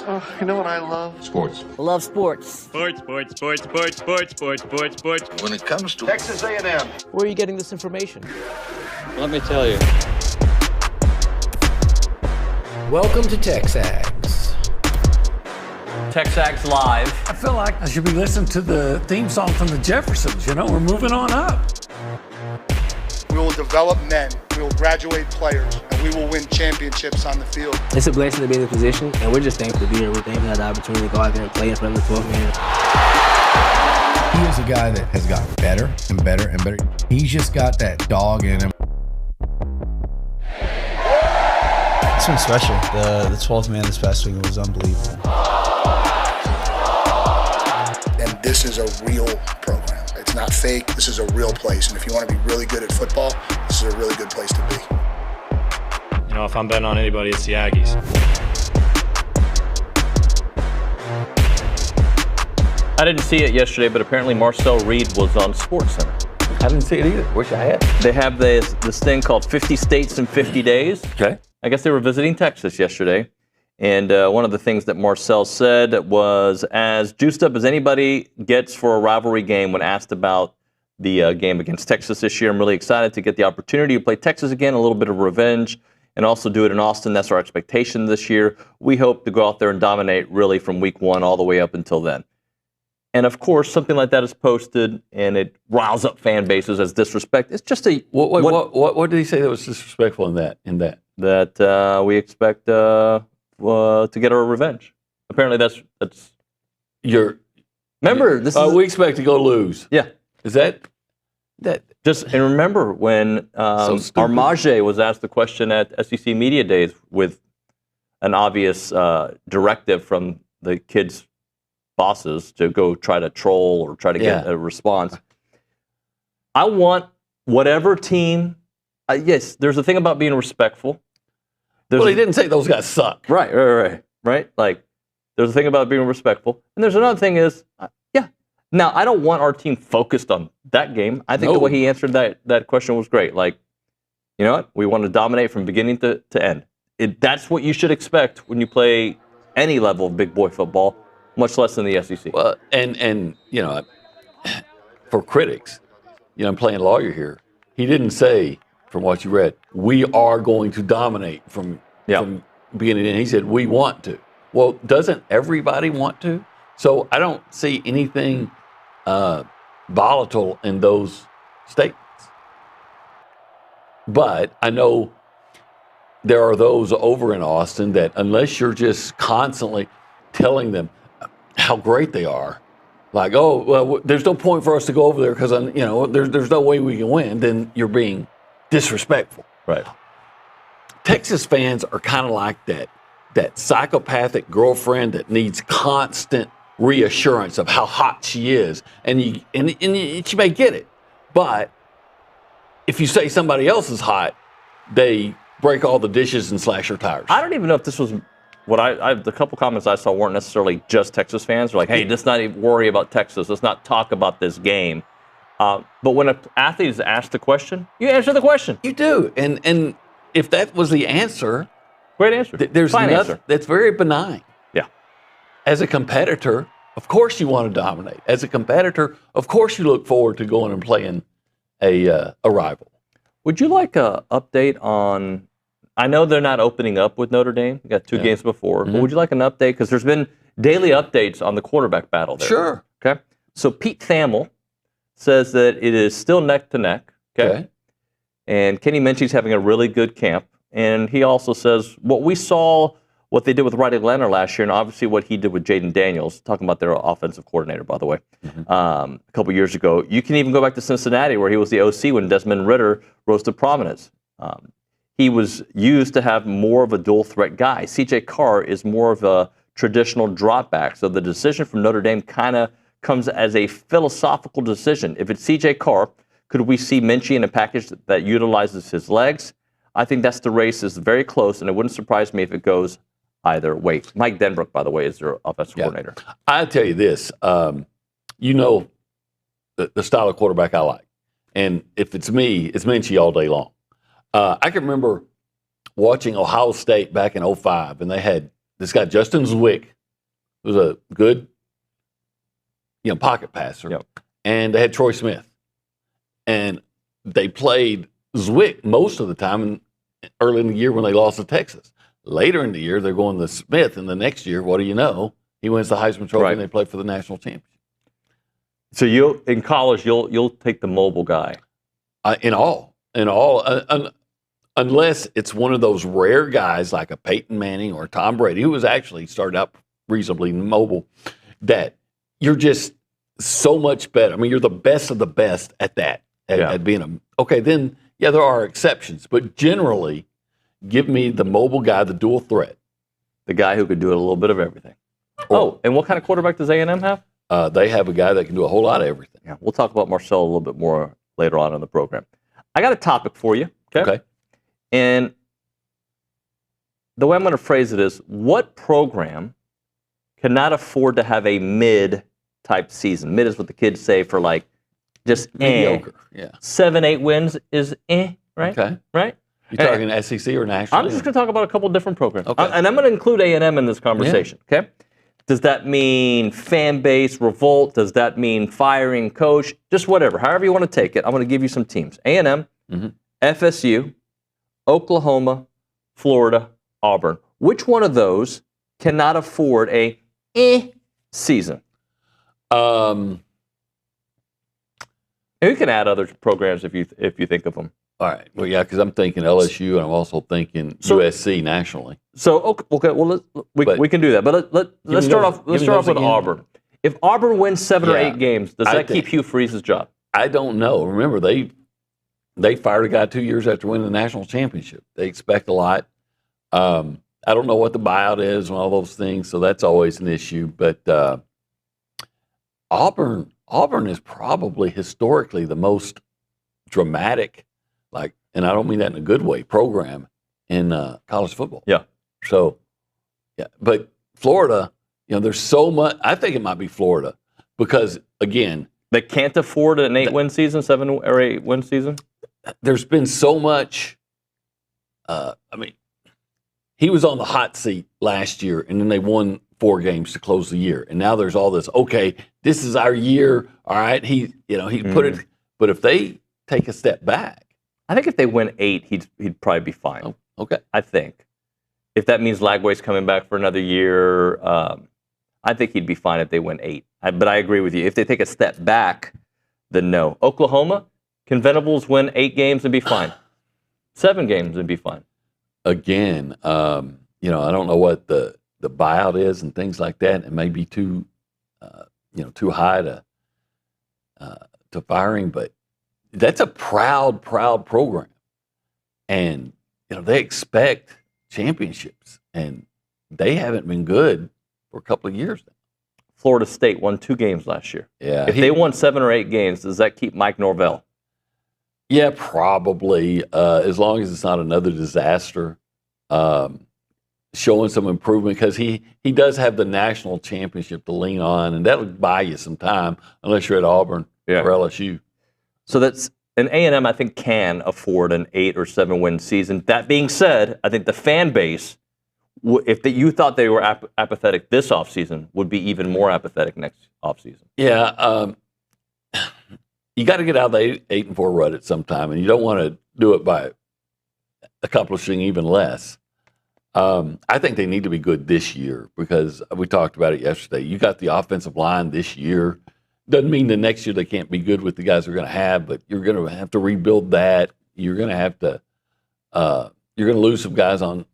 Oh, you know what I love? Sports. Love sports. Sports. When It comes to Texas A&M. Where are you getting this information? Let me tell you. Welcome to TexAgs. TexAgs Live. I feel like I should be listening to the theme song from the Jeffersons. You know, we're moving on up. We will develop men, we will graduate players, and we will win championships on the field. It's a blessing to be in this position, and we're just thankful to be here. We're thankful to have the opportunity to go out there and play in front of the 12 man. He is a guy that has gotten better and better and better. He's just got that dog in him. It's been special. The 12th man this past week was unbelievable. And this is a real program. It's not fake. This is a real place. And if you want to be really good at football, this is a really good place to be. You know, if I'm betting on anybody, it's the Aggies. I didn't see it yesterday, but apparently Marcel Reed was on SportsCenter. I didn't see it either. Wish I had. They have this thing called 50 States in 50 Days. Okay. I guess they were visiting Texas yesterday. And one of the things that Marcel said was, as juiced up as anybody gets for a rivalry game when asked about the game against Texas this year, I'm really excited to get the opportunity to play Texas again, a little bit of revenge, and also do it in Austin. That's our expectation this year. We hope to go out there and dominate really from week one all the way up until then. And of course, something like that is posted, and it riles up fan bases as disrespect. It's just a What did he say that was disrespectful in that? that we expect to get our revenge. Apparently, that's Your. Remember, this is we expect to go lose. yeah. Is that? Just and remember when Armage was asked the question at SEC Media Days with an obvious directive from the kids' bosses to go try to troll or try to get a response. I want whatever team. Yes, there's a thing about being respectful. Well, he didn't say those guys suck. Right. Like, there's a thing about being respectful, and there's another thing is, Now, I don't want our team focused on that game. I think the way he answered that question was great. Like, you know what? We want to dominate from beginning to end. That's what you should expect when you play any level of big boy football, much less in the SEC. Well, and you know, for critics, you know, I'm playing lawyer here. He didn't say, from what you read, we are going to dominate from beginning to end. He said, we want to. Well, doesn't everybody want to? So I don't see anything volatile in those statements. But I know there are those over in Austin that unless you're just constantly telling them how great they are, like, oh, well, there's no point for us to go over there because, you know, there's no way we can win, then you're being disrespectful. Right. Texas fans are kind of like that psychopathic girlfriend that needs constant reassurance of how hot she is, and she may get it, but if you say somebody else is hot, they break all the dishes and slash her tires. I don't even know if this was what the couple comments I saw weren't necessarily just Texas fans. They're like, hey, let's not even worry about Texas. Let's not talk about this game. But when an athlete is asked a question, you answer the question. You do, and if that was the answer, great answer. There's Fine nothing answer. that's very benign. Yeah. As a competitor, of course you want to dominate. As a competitor, of course you look forward to going and playing a rival. Would you like an update on? I know they're not opening up with Notre Dame. You got two games before. But would you like an update? Because there's been daily updates on the quarterback battle there. Sure. Okay. So Pete Thamel says that it is still neck to neck. Okay. And Kenny Minchie's having a really good camp. And he also says what they did with Wright Atlanta last year, and obviously what he did with Jaden Daniels, talking about their offensive coordinator, by the way, a couple years ago. You can even go back to Cincinnati, where he was the OC when Desmond Ridder rose to prominence. He was used to have more of a dual threat guy. C.J. Carr is more of a traditional drop back. So the decision from Notre Dame kind of comes as a philosophical decision. If it's C.J. Carr, could we see Minchie in a package that utilizes his legs? I think that's the race is very close, and it wouldn't surprise me if it goes either way. Mike Denbrook, by the way, is their offensive coordinator. I'll tell you this. You know the style of quarterback I like. And if it's me, it's Minchie all day long. I can remember watching Ohio State back in 2005, and they had this guy Justin Zwick, who's a good, pocket passer, and they had Troy Smith, and they played Zwick most of the time early in the year when they lost to Texas. Later in the year, they're going to Smith, and the next year, what do you know? He wins the Heisman Trophy, and they play for the national championship. So in college, you'll take the mobile guy. Unless it's one of those rare guys like a Peyton Manning or Tom Brady, who was actually started out reasonably mobile, that you're just so much better. I mean, you're the best of the best at that, at being then, there are exceptions, but generally, give me the mobile guy, the dual threat. The guy who could do a little bit of everything. And what kind of quarterback does A&M have? They have a guy that can do a whole lot of everything. Yeah, we'll talk about Marcel a little bit more later on in the program. I got a topic for you. Okay. And the way I'm going to phrase it is, what program cannot afford to have a mid-type season? Mid is what the kids say for just mediocre. 7-8 wins is right? Okay. Right? You talking SEC or national? I'm just going to talk about a couple of different programs. Okay. And I'm going to include A&M in this conversation. Okay. Does that mean fan base revolt? Does that mean firing coach? Just whatever. However you want to take it. I'm going to give you some teams. A&M, FSU, Oklahoma, Florida, Auburn. Which one of those cannot afford a season? And you can add other programs if you think of them. All right. Well, yeah, because I'm thinking LSU, and I'm also thinking USC nationally. So okay. Well, we can do that. But let's start off. Let's start off with Auburn. If Auburn wins 7 or 8 games, does that keep Hugh Freeze's job? I don't know. Remember, they fired a guy 2 years after winning the national championship. They expect a lot. I don't know what the buyout is and all those things, so that's always an issue. But Auburn is probably historically the most dramatic, and I don't mean that in a good way, program in college football. Yeah. So, but Florida, there's so much. I think it might be Florida because, again, they can't afford an 8-win season, 7 or 8-win season. There's been so much. He was on the hot seat last year, and then they won 4 games to close the year, and now there's all this. Okay, this is our year. All right, he put it. But if they take a step back, I think if they win 8, he'd probably be fine. Oh, okay, I think if that means Lagway's coming back for another year, I think he'd be fine if they win 8. But I agree with you. If they take a step back, then no. Oklahoma, can Venables win 8 games and be fine? 7 games and be fine. Again, I don't know what the buyout is and things like that. It may be too high to firing, but that's a proud program, and they expect championships, and they haven't been good for a couple of years now. Florida State won 2 games last year. Yeah, if they won 7 or 8 games, does that keep Mike Norvell? Yeah, probably. As long as it's not another disaster, showing some improvement, because he does have the national championship to lean on, and that'll buy you some time unless you're at Auburn or LSU. So that's an A&M, I think, can afford an 8 or 7 win season. That being said, I think the fan base, if you thought they were apathetic this offseason, would be even more apathetic next offseason. Yeah, you got to get out of the 8-4 rut at some time, and you don't want to do it by accomplishing even less. I think they need to be good this year because we talked about it yesterday. You got the offensive line this year. Doesn't mean the next year they can't be good with the guys they're going to have, but you're going to have to rebuild that. You're going to have to you're going to lose some guys on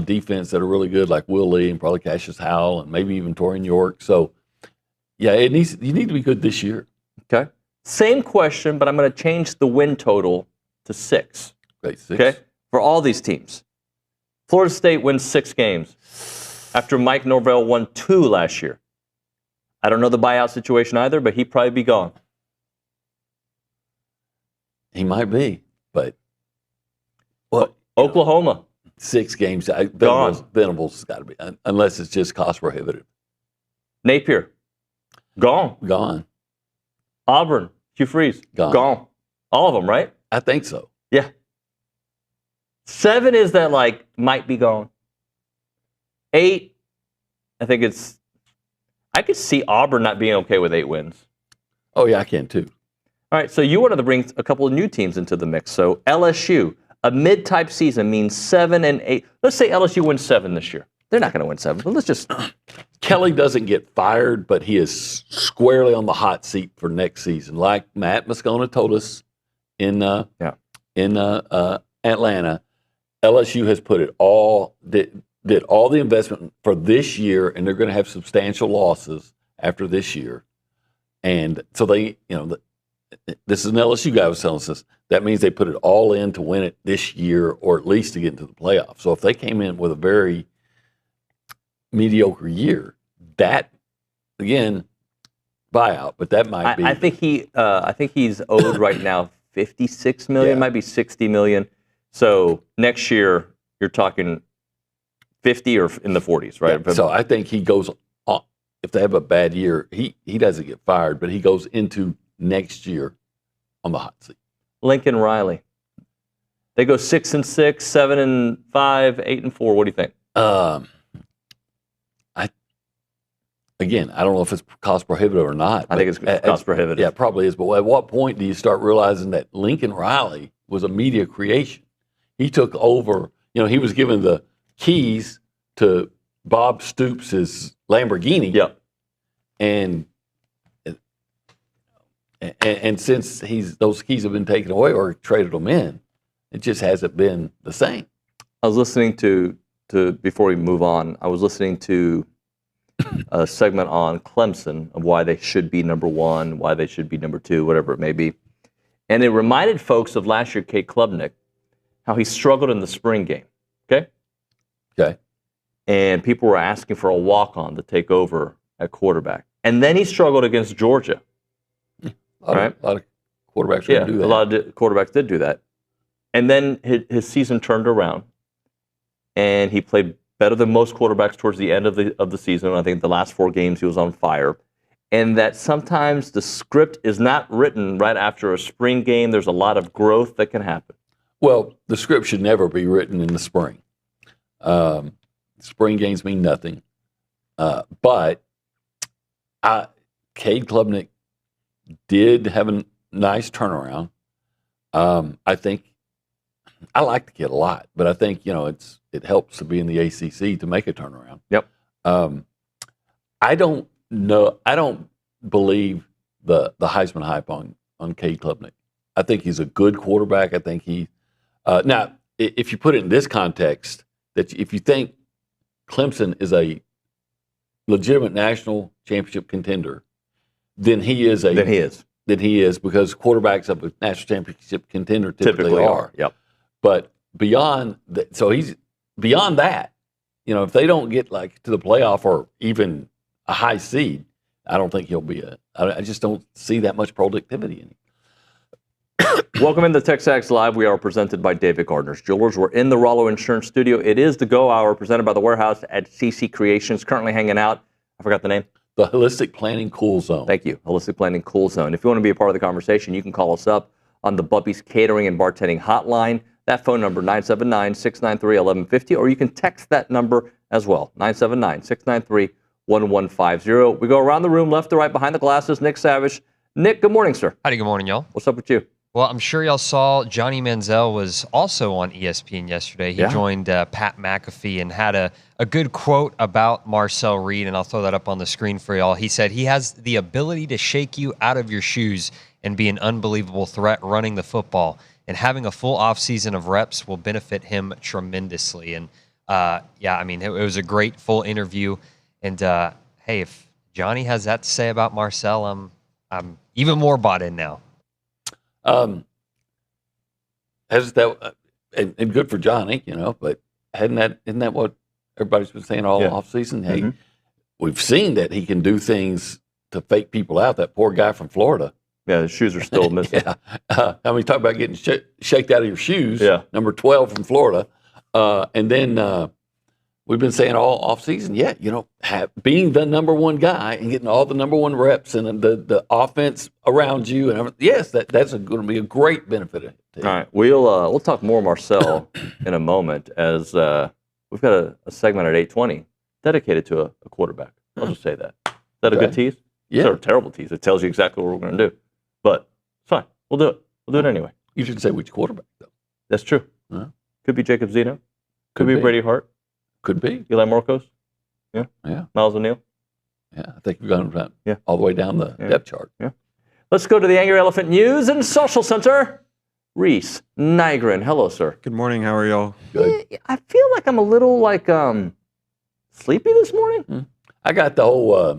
defense that are really good, like Will Lee and probably Cassius Howell and maybe even Torian York. So, yeah, you need to be good this year. Okay. Same question, but I'm going to change the win total to 6. Okay, 6. Okay, for all these teams. Florida State wins 6 games after Mike Norvell won 2 last year. I don't know the buyout situation either, but he'd probably be gone. He might be, but Oklahoma. 6 games. Venables has got to be, unless it's just cost prohibitive. Napier, gone. Gone. Auburn, Hugh Freeze, gone. All of them, right? I think so. Yeah. 7 is that might be gone. 8, I could see Auburn not being okay with 8 wins. Oh, yeah, I can too. All right, so you wanted to bring a couple of new teams into the mix. So LSU, a mid-type season means 7 and 8. Let's say LSU wins 7 this year. They're not going to win 7, but let's just... Kelly doesn't get fired, but he is squarely on the hot seat for next season. Like Matt Moscona told us in Atlanta, LSU has put it all, did all the investment for this year, and they're going to have substantial losses after this year. And so they, this is an LSU guy who was telling us this. That means they put it all in to win it this year, or at least to get into the playoffs. So if they came in with a very mediocre year, that again, buyout. But that might be. I think he's owed right now $56 million, might be $60 million. So next year you're talking 50 or in the 40s, right? Yeah, so I think he goes on. If they have a bad year, he doesn't get fired, but he goes into next year on the hot seat. Lincoln Riley. They go 6-6, 7-5, 8-4. What do you think? I don't know if it's cost prohibitive or not. I think it's cost prohibitive. Yeah, it probably is. But at what point do you start realizing that Lincoln Riley was a media creation? He took over. He was given the keys to Bob Stoops' Lamborghini. Yep. And since those keys have been taken away or traded them in, it just hasn't been the same. I was listening to before we move on, I was listening to a segment on Clemson of why they should be number 1, why they should be number 2, whatever it may be. And it reminded folks of last year, Kate Klubnik, how he struggled in the spring game. Okay. And people were asking for a walk-on to take over at quarterback. And then he struggled against Georgia. A lot of quarterbacks do that. A lot of quarterbacks did do that. And then his season turned around, and he played better than most quarterbacks towards the end of the season. I think the last 4 games he was on fire. And that sometimes the script is not written right after a spring game. There's a lot of growth that can happen. Well, the script should never be written in the spring. Spring games mean nothing. But Cade Klubnik did have a nice turnaround. I think I like the kid a lot, but I think it helps to be in the ACC to make a turnaround. Yep. I don't believe the Heisman hype on Cade Klubnik. I think he's a good quarterback. I think he now if you put it in this context, that if you think Clemson is a legitimate national championship contender, then he is because quarterbacks of a national championship contender typically are. Yep. But beyond that, so he's beyond that. If they don't get to the playoff or even a high seed, I don't think he'll be I just don't see that much productivity in him. Welcome into TexAgs Live. We are presented by David Gardner's Jewelers. We're in the Rollo Insurance Studio. It is the Go Hour presented by The Warehouse at CC Creations. Currently hanging out. I forgot the name. The Holistic Planning Cool Zone. Thank you. Holistic Planning Cool Zone. If you want to be a part of the conversation, you can call us up on the Bubby's Catering and Bartending Hotline. That phone number, 979-693-1150, or you can text that number as well, 979-693-1150. We go around the room, left to right, behind the glasses. Nick Savage. Nick, good morning, sir. Howdy, good morning, y'all. What's up with you? Well, I'm sure y'all saw Johnny Manziel was also on ESPN yesterday. He joined Pat McAfee and had a good quote about Marcel Reed, and I'll throw that up on the screen for y'all. He said he has the ability to shake you out of your shoes and be an unbelievable threat running the football. And having a full offseason of reps will benefit him tremendously. And, it was a great full interview. And, hey, if Johnny has that to say about Marcel, I'm even more bought in now. Has that and good for Johnny, but isn't that what everybody's been saying all off season? Hey, we've seen that he can do things to fake people out. That poor guy from Florida. Yeah, the shoes are still missing. We talk about getting shaked out of your shoes. Yeah. Number 12 from Florida. And then we've been saying all off season, being the number 1 guy and getting all the number 1 reps and the offense around you. And everything. Yes, that's going to be a great benefit to him. All right, we'll talk more Marcel in a moment as we've got a segment at 8:20 dedicated to a quarterback. I'll just say that. Is that a good tease? Yeah. It's not a terrible tease. It tells you exactly what we're going to do. But it's fine. We'll do it. We'll do it anyway. You should say which quarterback, though. That's true. Could be Jacob Zeno. Could be Brady Hart. Could be. Eli Marcos. Yeah. Yeah. Miles O'Neill. Yeah. I think we've gone all the way down the depth chart. Yeah. Let's go to the Angry Elephant News and Social Center. Reese Nygren. Hello, sir. Good morning. How are y'all? Good. I feel like I'm a little sleepy this morning. I got the whole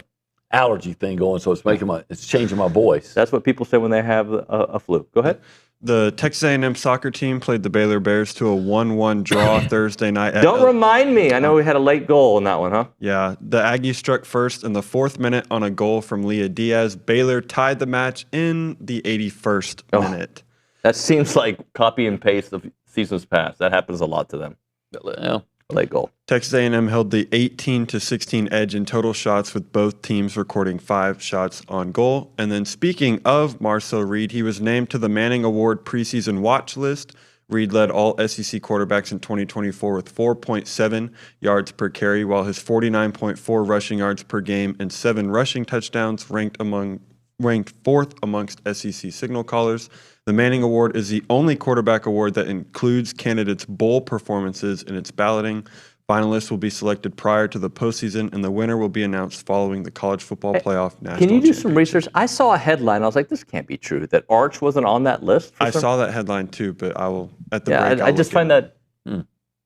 allergy thing going, so it's changing my voice. That's what people say when they have a flu. Go ahead. The Texas A&M soccer team played the Baylor Bears to a 1-1 draw Thursday night. Don't remind me. I know we had a late goal in that one, huh? Yeah. The Aggies struck first in the 4th minute on a goal from Leah Diaz. Baylor tied the match in the 81st minute. That seems like copy and paste of seasons past. That happens a lot to them. Yeah. Late goal. Texas A&M held the 18-16 edge in total shots, with both teams recording 5 shots on goal. And then speaking of Marcel Reed, he was named to the Manning Award preseason watch list. Reed led all SEC quarterbacks in 2024 with 4.7 yards per carry, while his 49.4 rushing yards per game and 7 rushing touchdowns ranked 4th amongst SEC signal callers. The Manning Award is the only quarterback award that includes candidates' bowl performances in its balloting. Finalists will be selected prior to the postseason, and the winner will be announced following the college football playoff national Can you do some research? I saw a headline. I was like, this can't be true, that Arch wasn't on that list. I saw that headline too, but I will, at the break, I just find that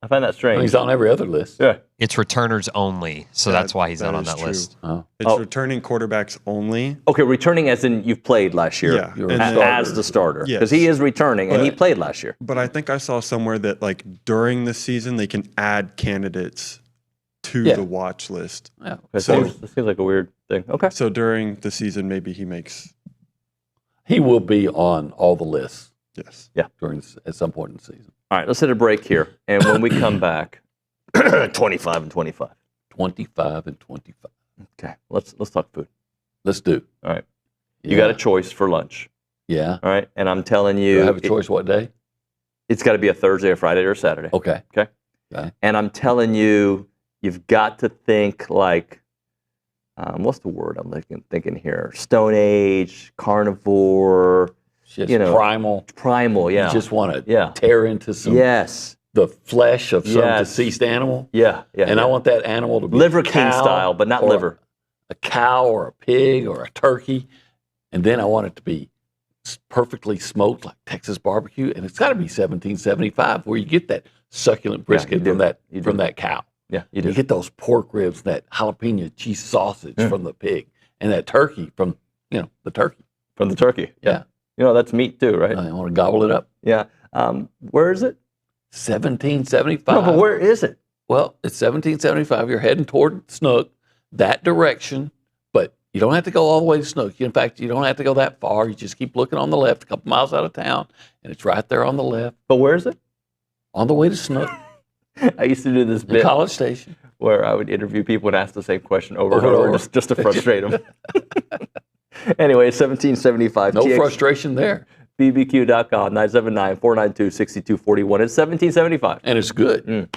I find that strange. He's on every other list. Yeah. It's returners only, so that's why he's not on that list. It's returning quarterbacks only. Okay, returning as in you've played last year as the starter. Because he is returning, and he played last year. But I think I saw somewhere that during the season, they can add candidates to the watch list. Yeah. Okay, so this seems like a weird thing. Okay. So during the season, maybe he will be on all the lists. Yes. Yeah. At some point in the season. All right, let's hit a break here. And when we come back, 25 and 25. 25 and 25. Okay, let's talk food. Let's do. All right. You got a choice for lunch. Yeah. All right, and I'm telling you. Do I have a choice what day? It's got to be a Thursday, a Friday, or a Saturday. Okay. Okay. And I'm telling you, you've got to think like, what's the word I'm thinking here? Stone Age, carnivore. Just primal. Primal, yeah. You just want to tear into the flesh of some deceased animal. Yeah. And I want that animal to be Liver King style, but not liver. A cow or a pig or a turkey. And then I want it to be perfectly smoked like Texas barbecue. And it's got to be 1775 where you get that succulent brisket from that cow. Yeah, you do. You get those pork ribs, that jalapeno cheese sausage from the pig, and that turkey from the turkey. From the turkey. Yeah. That's meat too, right? I want to gobble it up. Yeah. Where is it? 1775. No, but where is it? Well, it's 1775. You're heading toward Snook, that direction, but you don't have to go all the way to Snook. In fact, you don't have to go that far. You just keep looking on the left, a couple miles out of town, and it's right there on the left. But where is it? On the way to Snook. I used to do this bit. College Station. Where I would interview people and ask the same question over and over just to frustrate them. Anyway, 1775. No frustration there. BBQ.com, 979-492-6241. It's 1775. And it's good.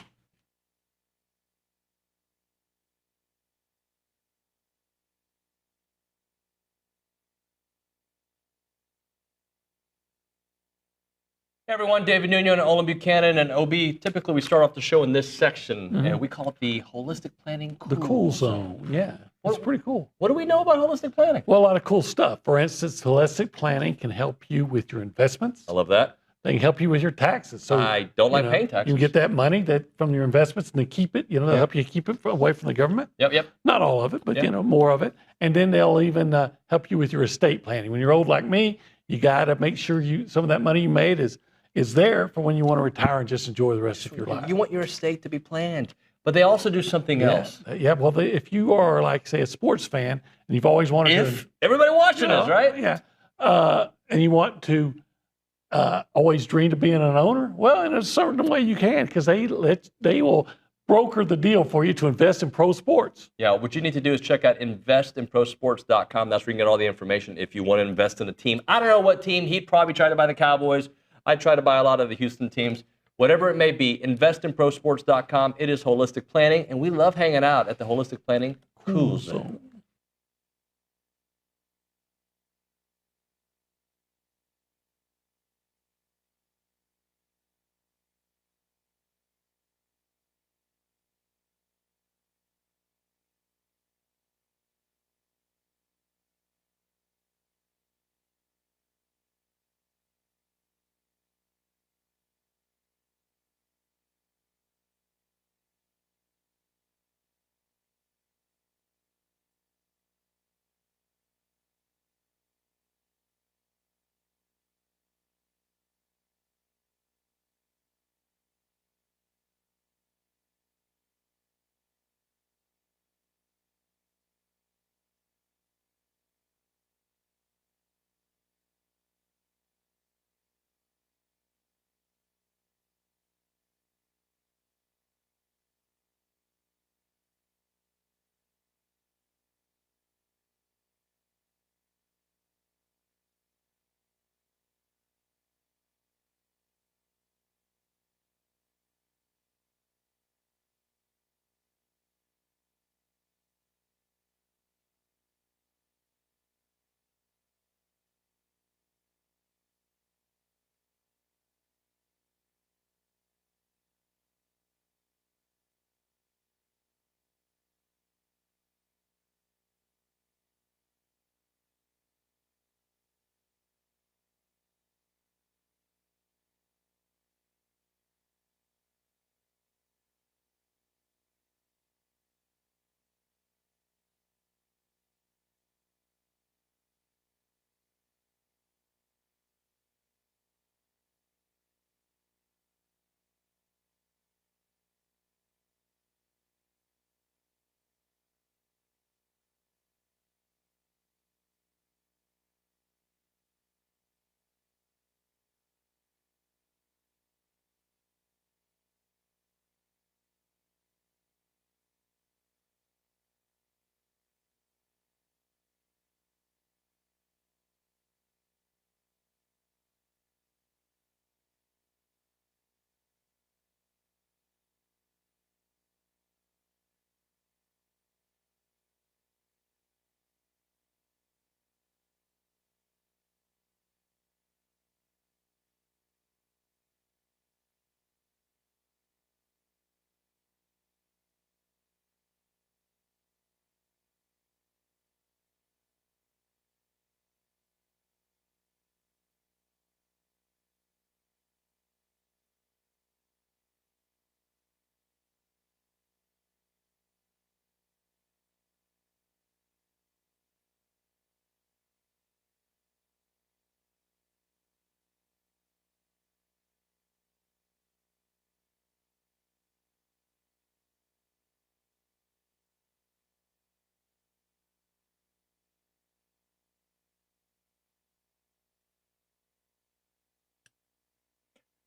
Hey everyone, David Nuño and Olin Buchanan and OB. Typically we start off the show in this section and we call it the Holistic Planning Cool The cool zone, yeah. It's pretty cool. What do we know about holistic planning? Well, a lot of cool stuff. For instance, holistic planning can help you with your investments. I love that. They can help you with your taxes. So I don't like paying taxes. You can get that money from your investments and they keep it. They'll help you keep it away from the government. Yep. Not all of it, but more of it. And then they'll even help you with your estate planning. When you're old like me, you got to make sure some of that money you made is there for when you want to retire and just enjoy the rest of your life. You want your estate to be planned. But they also do something else. Yeah, well, if you are, like, say, a sports fan, and you've always wanted to... Everybody watching us, right? Yeah. And you want to always dream of being an owner, well, in a certain way you can, because they will broker the deal for you to invest in pro sports. Yeah, what you need to do is check out investinprosports.com. That's where you can get all the information if you want to invest in a team. I don't know what team. He'd probably try to buy the Cowboys. I'd try to buy a lot of the Houston teams. whatever it may be, investinprosports.com. It is holistic planning, and we love hanging out at the Holistic Planning Cool Zone.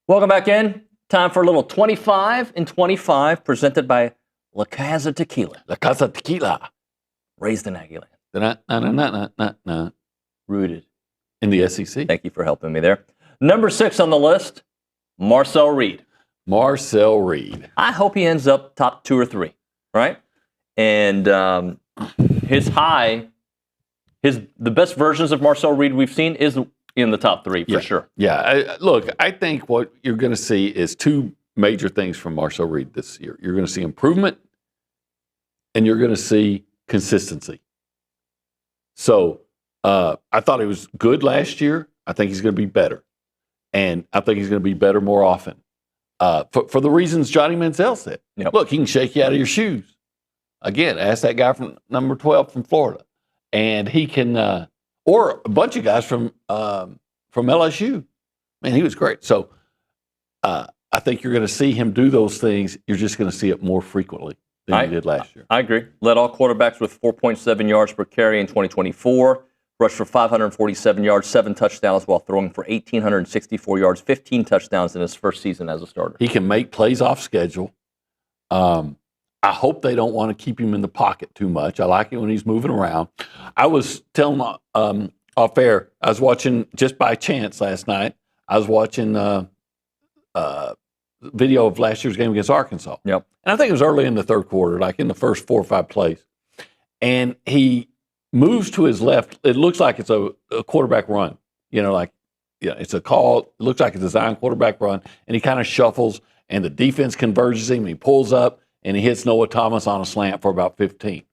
Welcome back in. Time for a little 25 and 25 presented by La Casa Tequila. La Casa Tequila. Raised in Aggieland. Rooted in the SEC. Thank you for helping me there. Number 6 on the list, Marcel Reed. Marcel Reed. I hope he ends up top 2 or 3, right? And his high, the best versions of Marcel Reed we've seen is in the top 3 for sure. Yeah. Look, I think what you're going to see is 2 major things from Marcel Reed this year. You're going to see improvement, and you're going to see consistency. So I thought he was good last year. I think he's going to be better. And I think he's going to be better more often. For the reasons Johnny Manziel said. Yep. Look, he can shake you out of your shoes. Again, ask that guy from number 12 from Florida. And he can, or a bunch of guys from LSU. Man, he was great. So I think you're going to see him do those things. You're just going to see it more frequently than you did last year. I agree. Led all quarterbacks with 4.7 yards per carry in 2024. Rushed for 547 yards, 7 touchdowns while throwing for 1,864 yards, 15 touchdowns in his first season as a starter. He can make plays off schedule. I hope they don't want to keep him in the pocket too much. I like it when he's moving around. I was telling off air, I was watching just by chance last night. I was watching video of last year's game against Arkansas. Yep. And I think it was early in the third quarter, like in the first 4 or 5 plays. And he moves to his left. It looks like it's a quarterback run. It's a call. It looks like a designed quarterback run. And he kind of shuffles, and the defense converges him. He pulls up, and he hits Noah Thomas on a slant for about 15.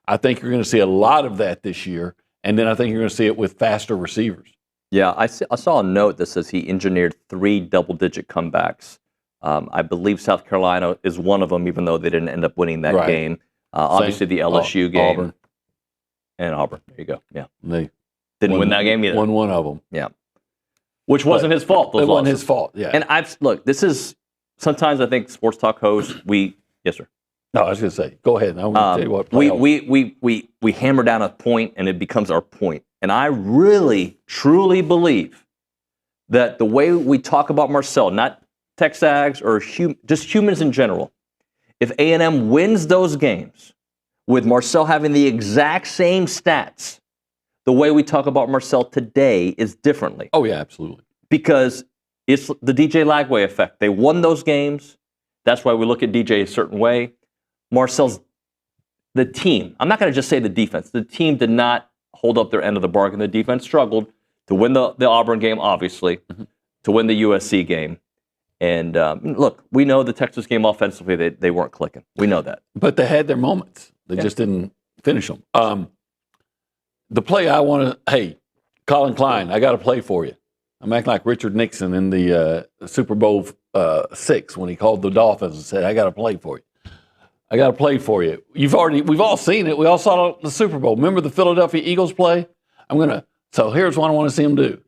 I think you're going to see a lot of that this year. And then I think you're going to see it with faster receivers. Yeah, I saw a note that says he engineered 3 double-digit comebacks. I believe South Carolina is one of them, even though they didn't end up winning that game. Obviously, the LSU game. Auburn. And Auburn. There you go. Yeah. They didn't win that game either. Won one of them. Yeah. Which wasn't his fault. It wasn't his fault, yeah. And look, this is, sometimes I think sports talk hosts, yes, sir. No, I was going to say, go ahead. I'm going to tell you what. We hammer down a point, and it becomes our point. And I really, truly believe that the way we talk about Marcel, not TexAgs or just humans in general, if A&M wins those games with Marcel having the exact same stats, the way we talk about Marcel today is differently. Oh, yeah, absolutely. Because it's the DJ Lagway effect. They won those games. That's why we look at DJ a certain way. Marcel's, the team, I'm not going to just say the defense. The team did not hold up their end of the bargain. The defense struggled to win the Auburn game, obviously, to win the USC game. And look, we know the Texas game offensively, they weren't clicking. We know that. But they had their moments. They just didn't finish them. The play I want to, hey, Colin Klein, I got to play for you. I'm acting like Richard Nixon in the Super Bowl VI when he called the Dolphins and said, I got to play for you. I got to play for you. We've all seen it. We all saw the Super Bowl. Remember the Philadelphia Eagles play? So here's what I want to see him do.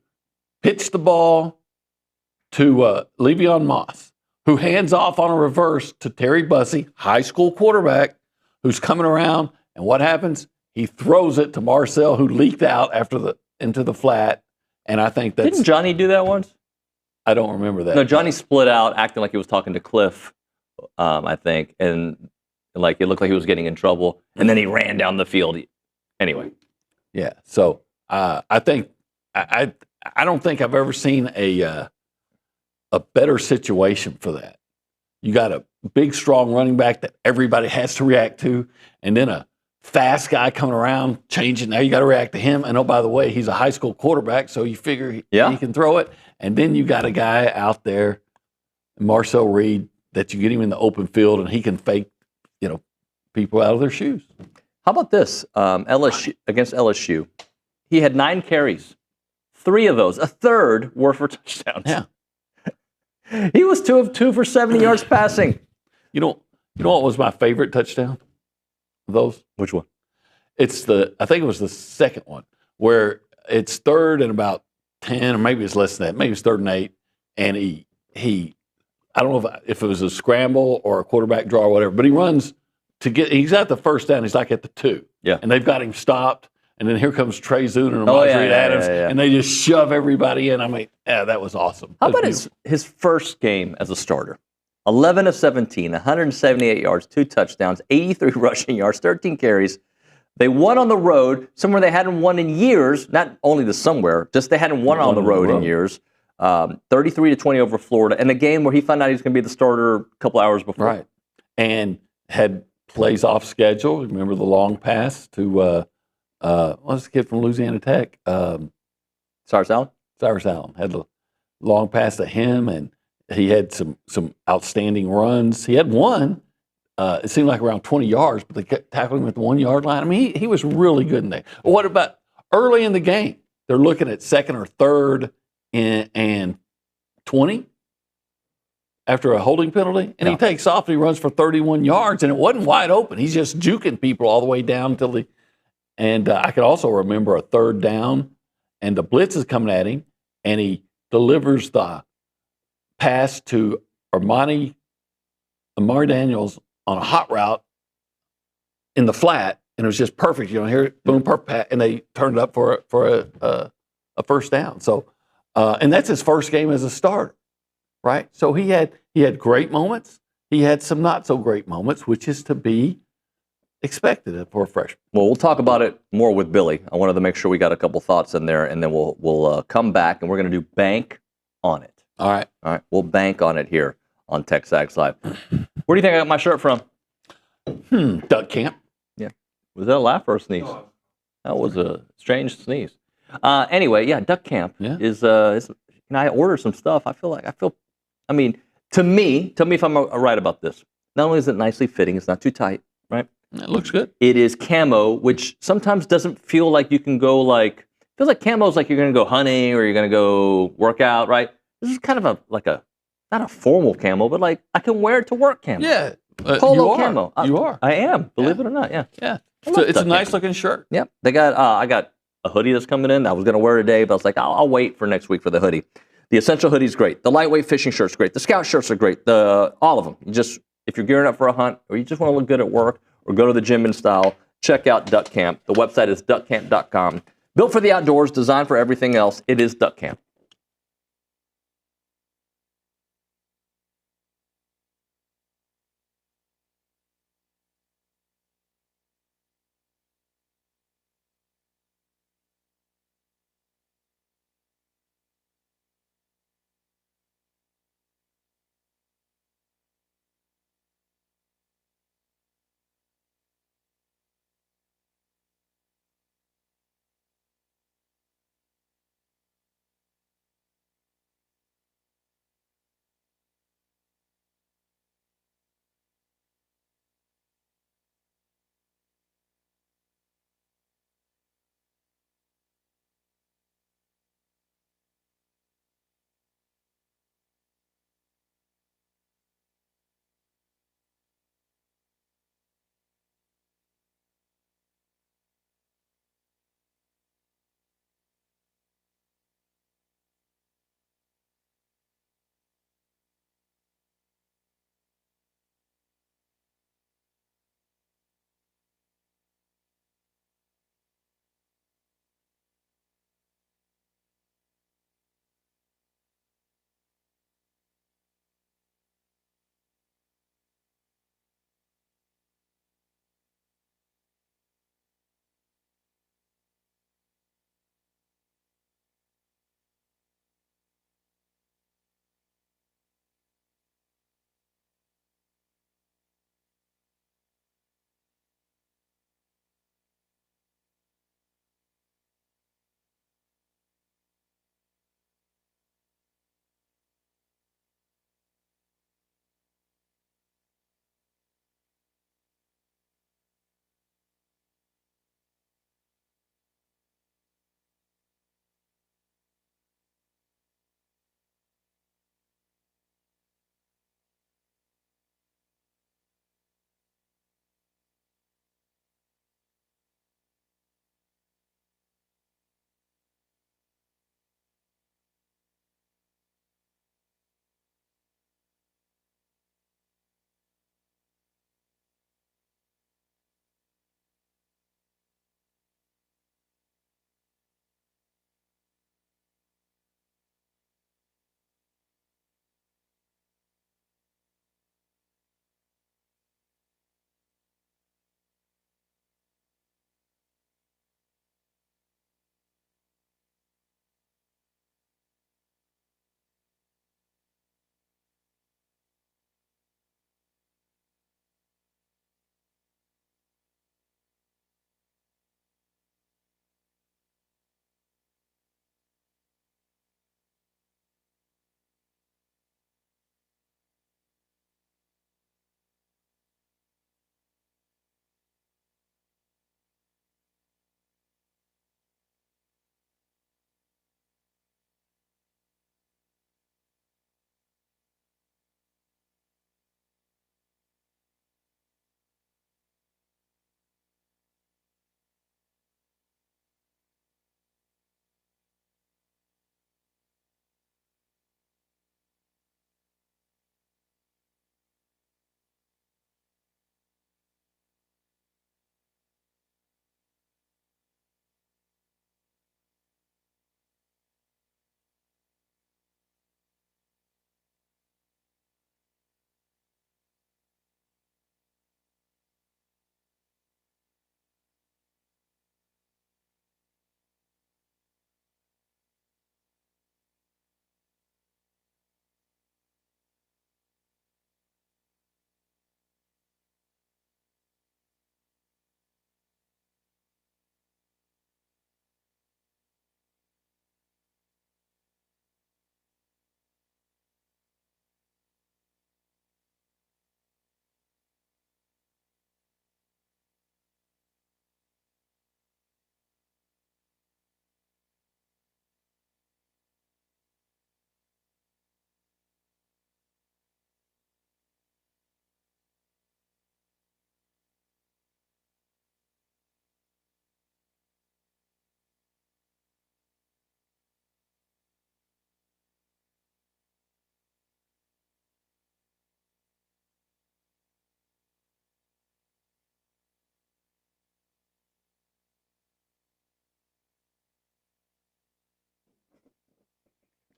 Pitch the ball to Le'Veon Moss, who hands off on a reverse to Terry Bussey, high school quarterback, who's coming around. And what happens? He throws it to Marcel, who leaked out into the flat. And I think that's... Didn't Johnny do that once? I don't remember that. No, Johnny split out, acting like he was talking to Cliff, I think. And like it looked like he was getting in trouble. And then he ran down the field. Anyway. Yeah. So I think... I don't think I've ever seen a better situation for that. You got a big, strong running back that everybody has to react to, and then a fast guy coming around, changing. Now you got to react to him. And oh, by the way, he's a high school quarterback, so you figure he can throw it. And then you got a guy out there, Marcel Reed, that you get him in the open field, and he can fake, people out of their shoes. How about this? LSU against LSU, he had 9 carries. 3 of those, a third, were for touchdowns. Yeah. He was 2 of 2 for 70 yards passing. You know what was my favorite touchdown? Those? Which one? I think it was the second one, where it's 3rd and about 10, or maybe it's less than that. Maybe it's 3rd and 8, and he I don't know if it was a scramble or a quarterback draw or whatever, but he runs he's at the first down. He's like at the 2. Yeah. And they've got him stopped. And then here comes Trey Zuner and Marjorie Adams, and they just shove everybody in. I mean, that was awesome. How about his first game as a starter? 11 of 17, 178 yards, 2 touchdowns, 83 rushing yards, 13 carries. They won on the road, somewhere they hadn't won in years. Not only the somewhere, just they hadn't won on the road in years. 33-20 over Florida, and a game where he found out he was going to be the starter a couple hours before. Right, and had plays off schedule. Remember the long pass to what's the kid from Louisiana Tech? Cyrus Allen? Cyrus Allen had a long pass to him, and he had some outstanding runs. He had one, it seemed like around 20 yards, but they kept tackling him at the 1-yard line. I mean, he was really good in there. What about early in the game? They're looking at 2nd or 3rd and 20 after a holding penalty, and he takes off and he runs for 31 yards, and it wasn't wide open. He's just juking people all the way down until the And I can also remember a 3rd down, and the blitz is coming at him, and he delivers the pass to Amari Daniels on a hot route in the flat, and it was just perfect. Here, boom, perfect pass, and they turned it up for a first down. So, and that's his first game as a starter, right? So he had great moments. He had some not so great moments, which is to be expected for a freshman. Well, we'll talk about it more with Billy. I wanted to make sure we got a couple thoughts in there, and then we'll come back, and we're going to do bank on it. All right. We'll bank on it here. on TexAgs Live. Where do you think I got my shirt from? Duck camp. Yeah. Was that a laugh or a sneeze? That was a strange sneeze. Anyway, yeah, duck camp is I ordered some stuff. I mean, to me, tell me if I'm right about this. Not only is it nicely fitting, it's not too tight, right? It looks good. It is camo, which sometimes doesn't feel like you can go feels like camo is like you're going to go hunting or you're going to go work out, right? This is kind of not a formal camo, but like I can wear it to work camo. Yeah. Polo camo. You are. I am, believe it or not, yeah. Yeah. So it's a nice looking shirt. Yep. They got, I got a hoodie that's coming in. I was going to wear it today, but I was like, I'll wait for next week for the hoodie. The essential hoodie is great. The lightweight fishing shirt's great. The scout shirts are great. All of them. If you're gearing up for a hunt or you just want to look good at work or go to the gym in style, check out Duck Camp. The website is duckcamp.com. Built for the outdoors, designed for everything else. It is Duck Camp.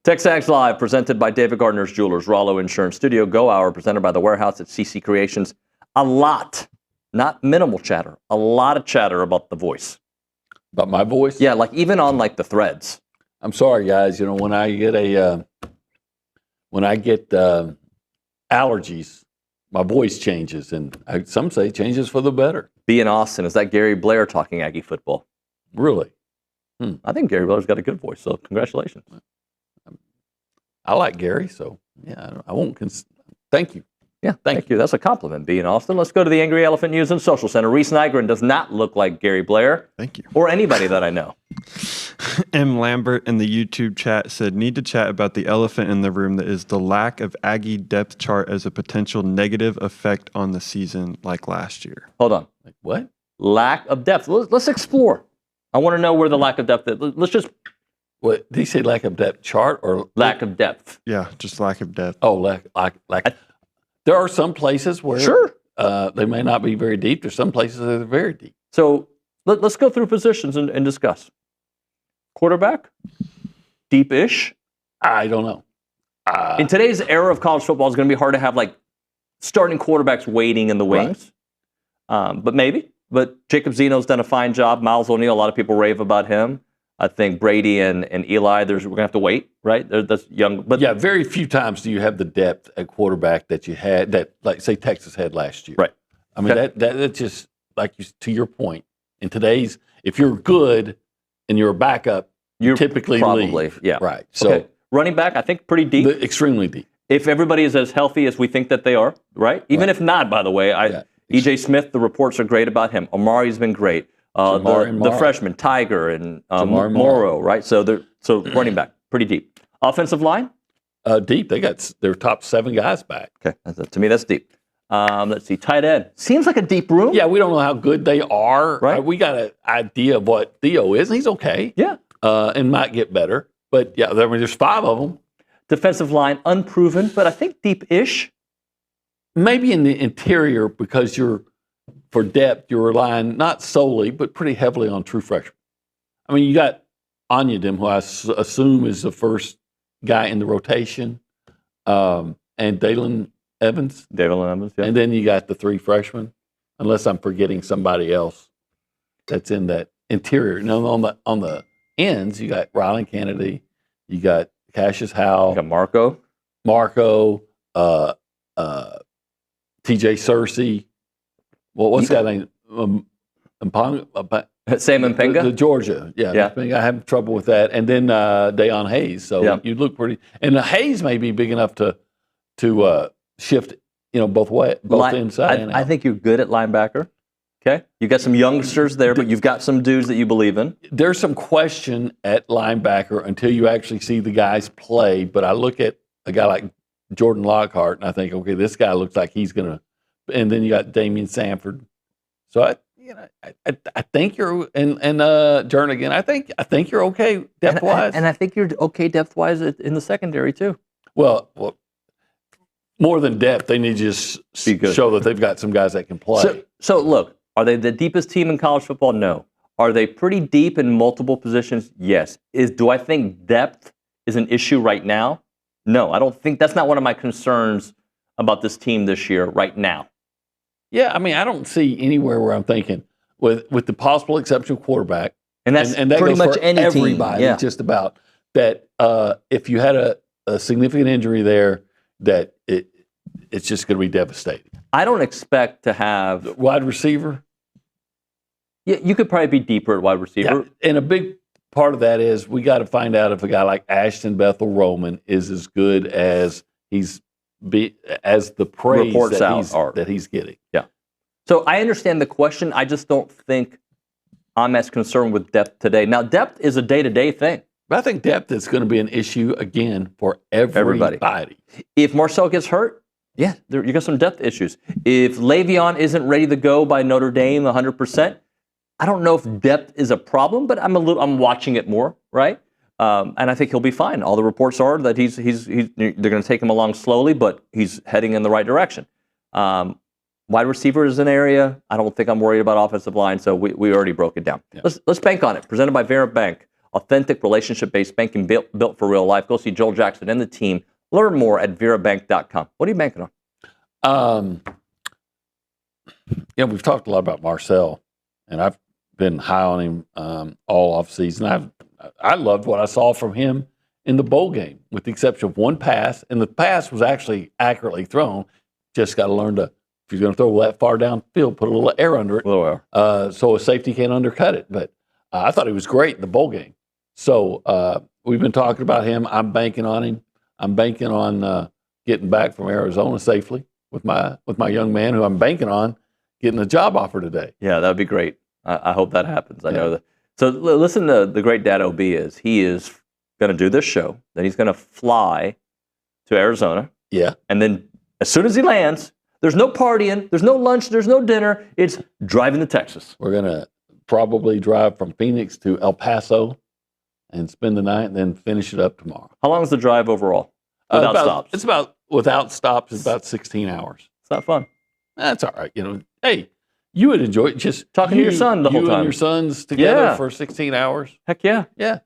TexAgs Live, presented by David Gardner's Jewelers, Rollo Insurance Studio, Go Hour, presented by The Warehouse at CC Creations. A lot, not minimal chatter, a lot of chatter about the voice. About my voice? Yeah, like even on like the threads. I'm sorry, guys. You know, when I get allergies, my voice changes, and some say changes for the better. Be in Austin. Is that Gary Blair talking Aggie football? Really? I think Gary Blair's got a good voice, so congratulations. I like Gary, so yeah, I won't. Thank you. Yeah, thank you. That's a compliment, B in Austin. Let's go to the Angry Elephant News and Social Center. Reese Nygren does not look like Gary Blair. Thank you. Or anybody that I know. M. Lambert in the YouTube chat said, need to chat about the elephant in the room that is the lack of Aggie depth chart as a potential negative effect on the season like last year. Hold on. Like what? Lack of depth. Let's explore. I want to know where the lack of depth is. Let's just... What, did he say lack of depth chart or? Lack of depth. Yeah, just lack of depth. Oh, lack. There are some places where they may not be very deep. There's some places that are very deep. So let's go through positions and discuss. Quarterback? Deep-ish? I don't know. In today's era of college football, it's going to be hard to have like starting quarterbacks waiting in the wings. Right. But maybe. But Jacob Zeno's done a fine job. Miles O'Neill, a lot of people rave about him. I think Brady and Eli, we're going to have to wait, right? That's young. But yeah, very few times do you have the depth at quarterback that you had, that, like, say, Texas had last year. Right. I mean, that's just, to your point, in today's, if you're good and you're a backup, you typically probably leave. Yeah. Right. So okay. Running back, I think pretty deep. Extremely deep. If everybody is as healthy as we think that they are, right? Even if not, by the way, E.J. Smith, the reports are great about him. Omari's been great. The freshman, Tiger, and Morrow, right? So running back, pretty deep. Offensive line? Deep. They got their top 7 guys back. Okay, to me, that's deep. Let's see, tight end. Seems like a deep room. Yeah, we don't know how good they are. Right. We got an idea of what Theo is. He's okay. Yeah. And might get better. But yeah, there's 5 of them. Defensive line, unproven, but I think deep-ish. Maybe in the interior, because for depth, you're relying not solely, but pretty heavily on true freshmen. I mean, you got Onyedim, who I assume is the first guy in the rotation, and Dalen Evans. Yeah. And then you got the 3 freshmen, unless I'm forgetting somebody else that's in that interior. Now, on the ends, you got Rylan Kennedy, you got Cassius Howell. You got Marco. TJ Searcy. Well, what's that name? Sam Mpenga? The Georgia. Yeah. I have trouble with that. And then Deion Hayes. So you look pretty. And the Hayes may be big enough to shift, both inside and out. I think you're good at linebacker. Okay. You got some youngsters there, but you've got some dudes that you believe in. There's some question at linebacker until you actually see the guys play. But I look at a guy like Jordan Lockhart, and I think, okay, this guy looks like he's going to. And then you got Damian Sanford. So I think you're and Jernigan. I think you're okay depth wise, and I think you're okay depth wise in the secondary too. Well, more than depth, they need to just show that they've got some guys that can play. So look, are they the deepest team in college football? No. Are they pretty deep in multiple positions? Yes. Do I think depth is an issue right now? No, I don't think that's not one of my concerns about this team this year right now. Yeah, I mean, I don't see anywhere where I'm thinking, with the possible exception of quarterback, and that pretty goes much for any everybody, team. Yeah. Just about that. If you had a significant injury there, that it's just going to be devastating. I don't expect to have wide receiver. Yeah, you could probably be deeper at wide receiver. Yeah, and a big part of that is we got to find out if a guy like Ashton Bethel Roman is as good as as the praise that he's getting. Yeah. So I understand the question. I just don't think I'm as concerned with depth today. Now, depth is a day-to-day thing. But I think depth is going to be an issue again for everybody. If Marcel gets hurt, you got some depth issues. If Le'Veon isn't ready to go by Notre Dame 100%, I don't know if depth is a problem, but I'm watching it more, right? And I think he'll be fine. All the reports are that they're going to take him along slowly, but he's heading in the right direction. Wide receiver is an area. I don't think I'm worried about offensive line, so we already broke it down. Yeah. Let's bank on it. Presented by Verint Bank. Authentic, relationship-based banking built for real life. Go see Joel Jackson and the team. Learn more at verabank.com. What are you banking on? We've talked a lot about Marcel, and I've been high on him all offseason. I loved what I saw from him in the bowl game, with the exception of one pass, and the pass was actually accurately thrown. Just got to learn to, if you're going to throw that far downfield, put a little air under it, so a safety can't undercut it. But I thought he was great in the bowl game. So we've been talking about him. I'm banking on him. I'm banking on getting back from Arizona safely with my young man, who I'm banking on getting a job offer today. Yeah, that would be great. I hope that happens. I know that. So listen to the great dad OB is. He is going to do this show. Then he's going to fly to Arizona. Yeah. And then as soon as he lands, there's no partying, there's no lunch, there's no dinner. It's driving to Texas. We're going to probably drive from Phoenix to El Paso and spend the night and then finish it up tomorrow. How long is the drive overall? Without stops? Without stops, it's about 16 hours. It's not fun. That's all right. Hey, you would enjoy it. Just talking to your son the whole time. You and your sons together for 16 hours. Heck yeah. Yeah.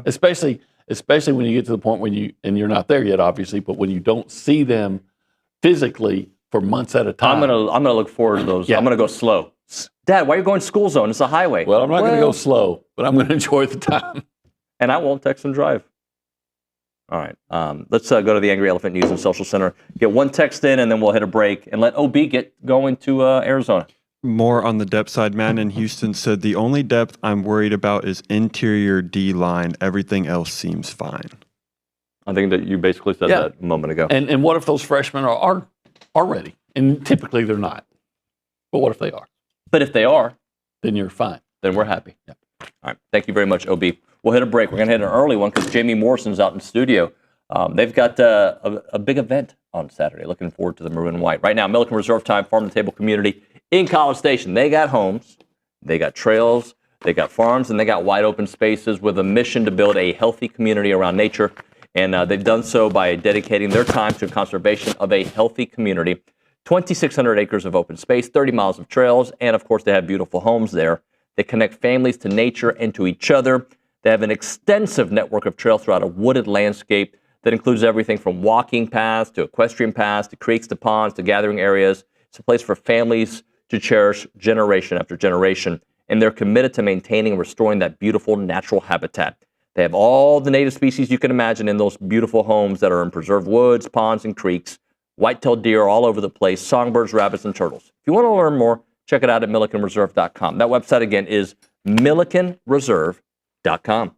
Especially when you get to the point when you're not there yet, obviously, but when you don't see them physically for months at a time. I'm gonna look forward to those. Yeah. I'm gonna go slow. Dad, why are you going school zone? It's a highway. Well, I'm not gonna go slow, but I'm gonna enjoy the time. And I won't text and drive. All right. Let's go to the Angry Elephant News and Social Center. Get one text in, and then we'll hit a break and let OB get going to Arizona. More on the depth side. Man in Houston said, the only depth I'm worried about is interior D-line. Everything else seems fine. I think that you basically said that a moment ago. And what if those freshmen are ready? And typically they're not. But what if they are? But if they are, then you're fine. Then we're happy. Yep. All right. Thank you very much, OB. We'll hit a break. We're going to hit an early one because Jamie Morrison's out in studio. They've got a big event on Saturday. Looking forward to the Maroon White. Right now, Milliken Reserve Time, farm-to-table community in College Station. They got homes, they got trails, they got farms, and they got wide open spaces with a mission to build a healthy community around nature. And they've done so by dedicating their time to conservation of a healthy community. 2,600 acres of open space, 30 miles of trails, and of course they have beautiful homes there. They connect families to nature and to each other. They have an extensive network of trails throughout a wooded landscape that includes everything from walking paths to equestrian paths to creeks to ponds to gathering areas. It's a place for families to cherish generation after generation, and they're committed to maintaining and restoring that beautiful natural habitat. They have all the native species you can imagine in those beautiful homes that are in preserved woods, ponds, and creeks. White-tailed deer all over the place, songbirds, rabbits, and turtles. If you want to learn more, check it out at millikenreserve.com. That website again is millikenreserve.com.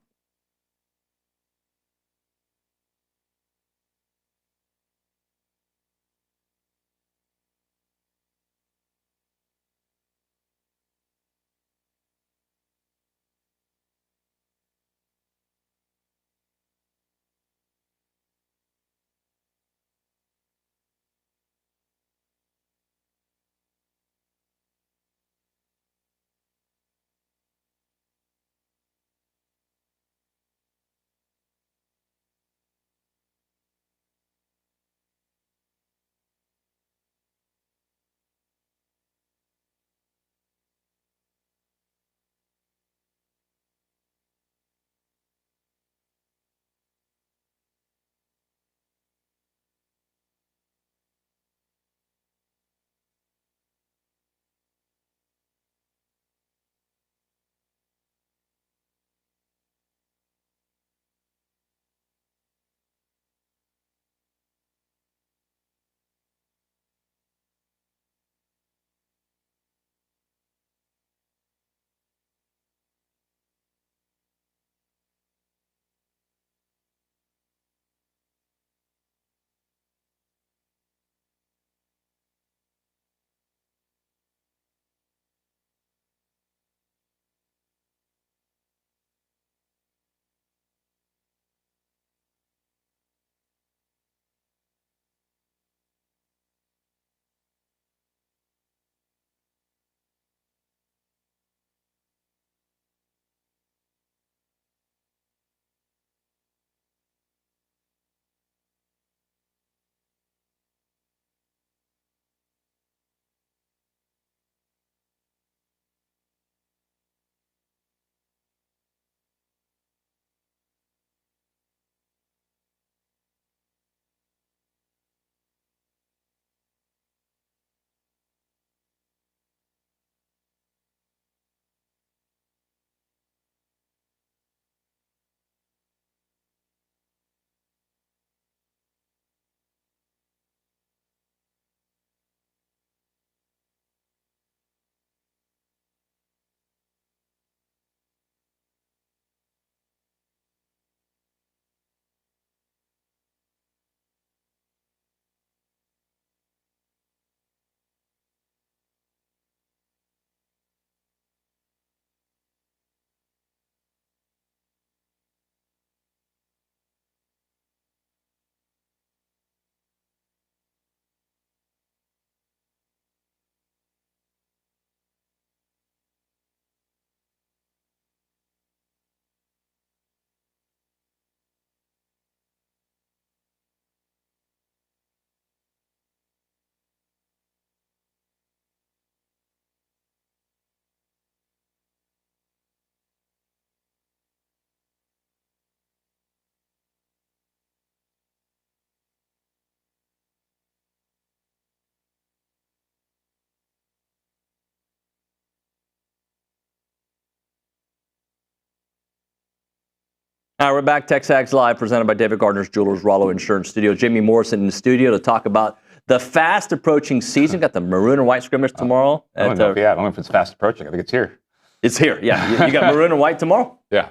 All right, we're back. TexAgs Live, presented by David Gardner's Jewelers, Rollo Insurance Studio. Jamie Morrison in the studio to talk about the fast approaching season. Got the Maroon and White scrimmage tomorrow. I don't know if it's fast approaching. I think it's here. It's here, yeah. You got Maroon and White tomorrow? Yeah.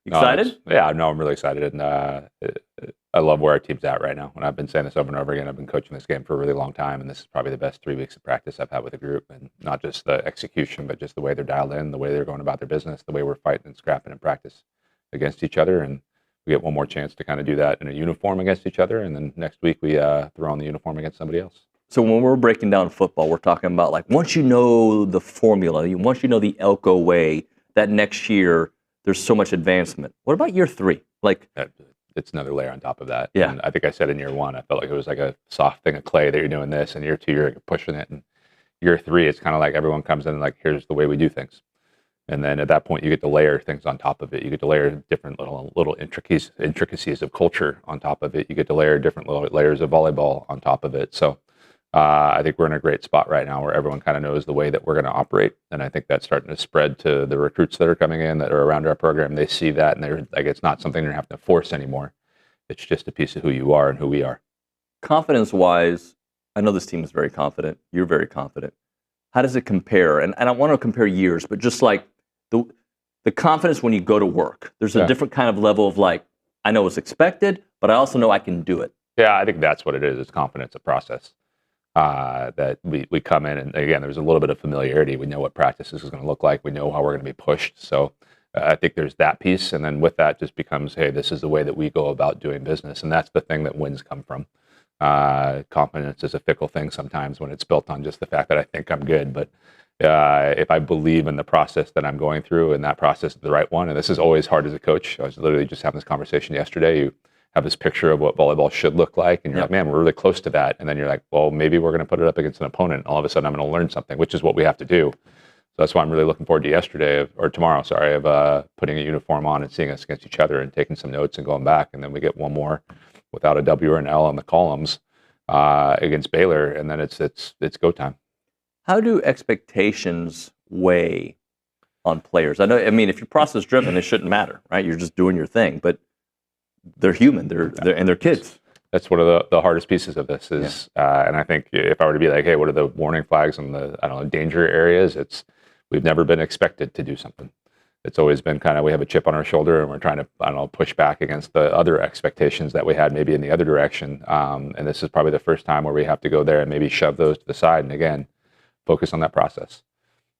Excited? I'm really excited. And I love where our team's at right now. And I've been saying this over and over again. I've been coaching this game for a really long time. And this is probably the best 3 weeks of practice I've had with the group. And not just the execution, but just the way they're dialed in, the way they're going about their business, the way we're fighting and scrapping in practice against each other. And we get one more chance to kind of do that in a uniform against each other. And then next week we throw on the uniform against somebody else. So when we're breaking down football, we're talking about like once you know the formula, once you know the Elko way, that next year there's so much advancement. What about year 3? Like it's another layer on top of that. Yeah. And I think I said in year 1, I felt like it was like a soft thing of clay that you're doing this. And year 2, you're pushing it. And year 3, it's kind of like everyone comes in and like, here's the way we do things. And then at that point, you get to layer things on top of it. You get to layer different little intricacies of culture on top of it. You get to layer different little layers of volleyball on top of it. So I think we're in a great spot right now where everyone kind of knows the way that we're going to operate. And I think that's starting to spread to the recruits that are coming in that are around our program. They see that and they're like, it's not something they're having to force anymore. It's just a piece of who you are and who we are. Confidence-wise, I know this team is very confident. You're very confident. How does it compare? And I don't want to compare years, but just like the confidence when you go to work. There's a different kind of level of like, I know what's expected, but I also know I can do it. Yeah, I think that's what it is. It's confidence, a process. That we come in and again, there's a little bit of familiarity. We know what practice is going to look like. We know how we're going to be pushed. So I think there's that piece. And then with that just becomes, hey, this is the way that we go about doing business. And that's the thing that wins come from. Confidence is a fickle thing sometimes when it's built on just the fact that I think I'm good. But if I believe in the process that I'm going through and that process is the right one, and this is always hard as a coach. I was literally just having this conversation yesterday. You have this picture of what volleyball should look like, and you're like, man, we're really close to that. And then you're like, well, maybe we're going to put it up against an opponent. And all of a sudden, I'm going to learn something, which is what we have to do. So that's why I'm really looking forward to tomorrow, of putting a uniform on and seeing us against each other and taking some notes and going back. And then we get one more without a W or an L on the columns against Baylor, and then it's go time. How do expectations weigh on players? I mean, if you're process driven, it shouldn't matter, right? You're just doing your thing, but they're human. They're kids. That's one of the hardest pieces of this is, and I think if I were to be like, hey, what are the warning flags and the danger areas? We've never been expected to do something. It's always been kind of, we have a chip on our shoulder and we're trying to, push back against the other expectations that we had maybe in the other direction. And this is probably the first time where we have to go there and maybe shove those to the side. And again, focus on that process.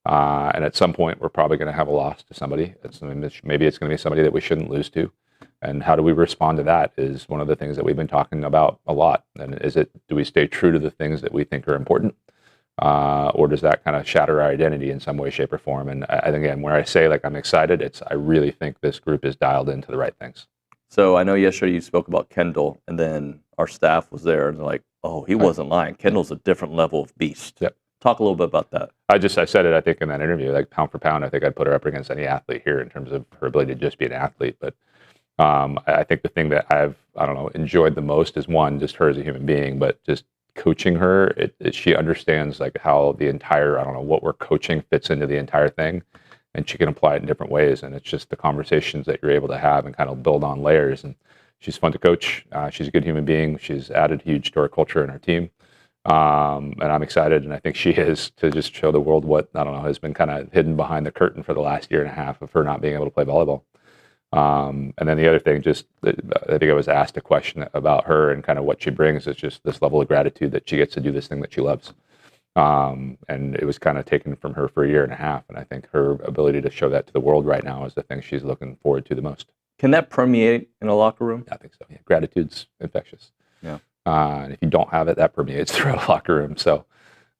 And at some point, we're probably going to have a loss to somebody. Maybe it's going to be somebody that we shouldn't lose to. And how do we respond to that is one of the things that we've been talking about a lot. And do we stay true to the things that we think are important? Or does that kind of shatter our identity in some way, shape, or form? And I think, again, where I say like I'm excited, I really think this group is dialed into the right things. So I know yesterday you spoke about Kendall, and then our staff was there, and they're like, oh, he wasn't lying. Kendall's a different level of beast. Yep. Talk a little bit about that. I said it, I think, in that interview, like pound for pound, I think I'd put her up against any athlete here in terms of her ability to just be an athlete. But I think the thing that I've, enjoyed the most is one, just her as a human being, but just coaching her, she understands like how the entire, what we're coaching fits into the entire thing, and she can apply it in different ways. And it's just the conversations that you're able to have and kind of build on layers. And she's fun to coach. She's a good human being. She's added huge to our culture and our team. And I'm excited, and I think she is, to just show the world what, has been kind of hidden behind the curtain for the last year and a half of her not being able to play volleyball. And then the other thing, I think I was asked a question about her and kind of what she brings is just this level of gratitude that she gets to do this thing that she loves. And it was kind of taken from her for a year and a half. And I think her ability to show that to the world right now is the thing she's looking forward to the most. Can that permeate in a locker room? I think so. Yeah. Gratitude's infectious. Yeah. And if you don't have it, that permeates throughout a locker room. So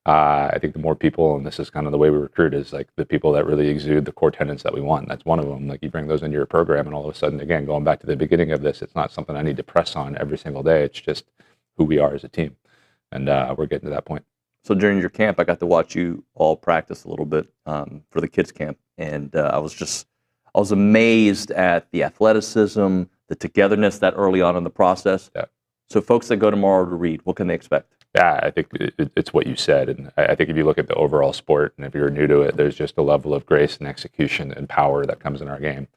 I think the more people, and this is kind of the way we recruit, is like the people that really exude the core tenets that we want. That's one of them. Like you bring those into your program, and all of a sudden, again, going back to the beginning of this, it's not something I need to press on every single day. It's just who we are as a team. And we're getting to that point. So during your camp, I got to watch you all practice a little bit for the kids camp. And I was amazed at the athleticism, the togetherness that early on in the process. Yeah. So folks that go tomorrow to read, what can they expect? Yeah, I think it's what you said. And I think if you look at the overall sport, and if you're new to it, there's just a level of grace and execution and power that comes in our game.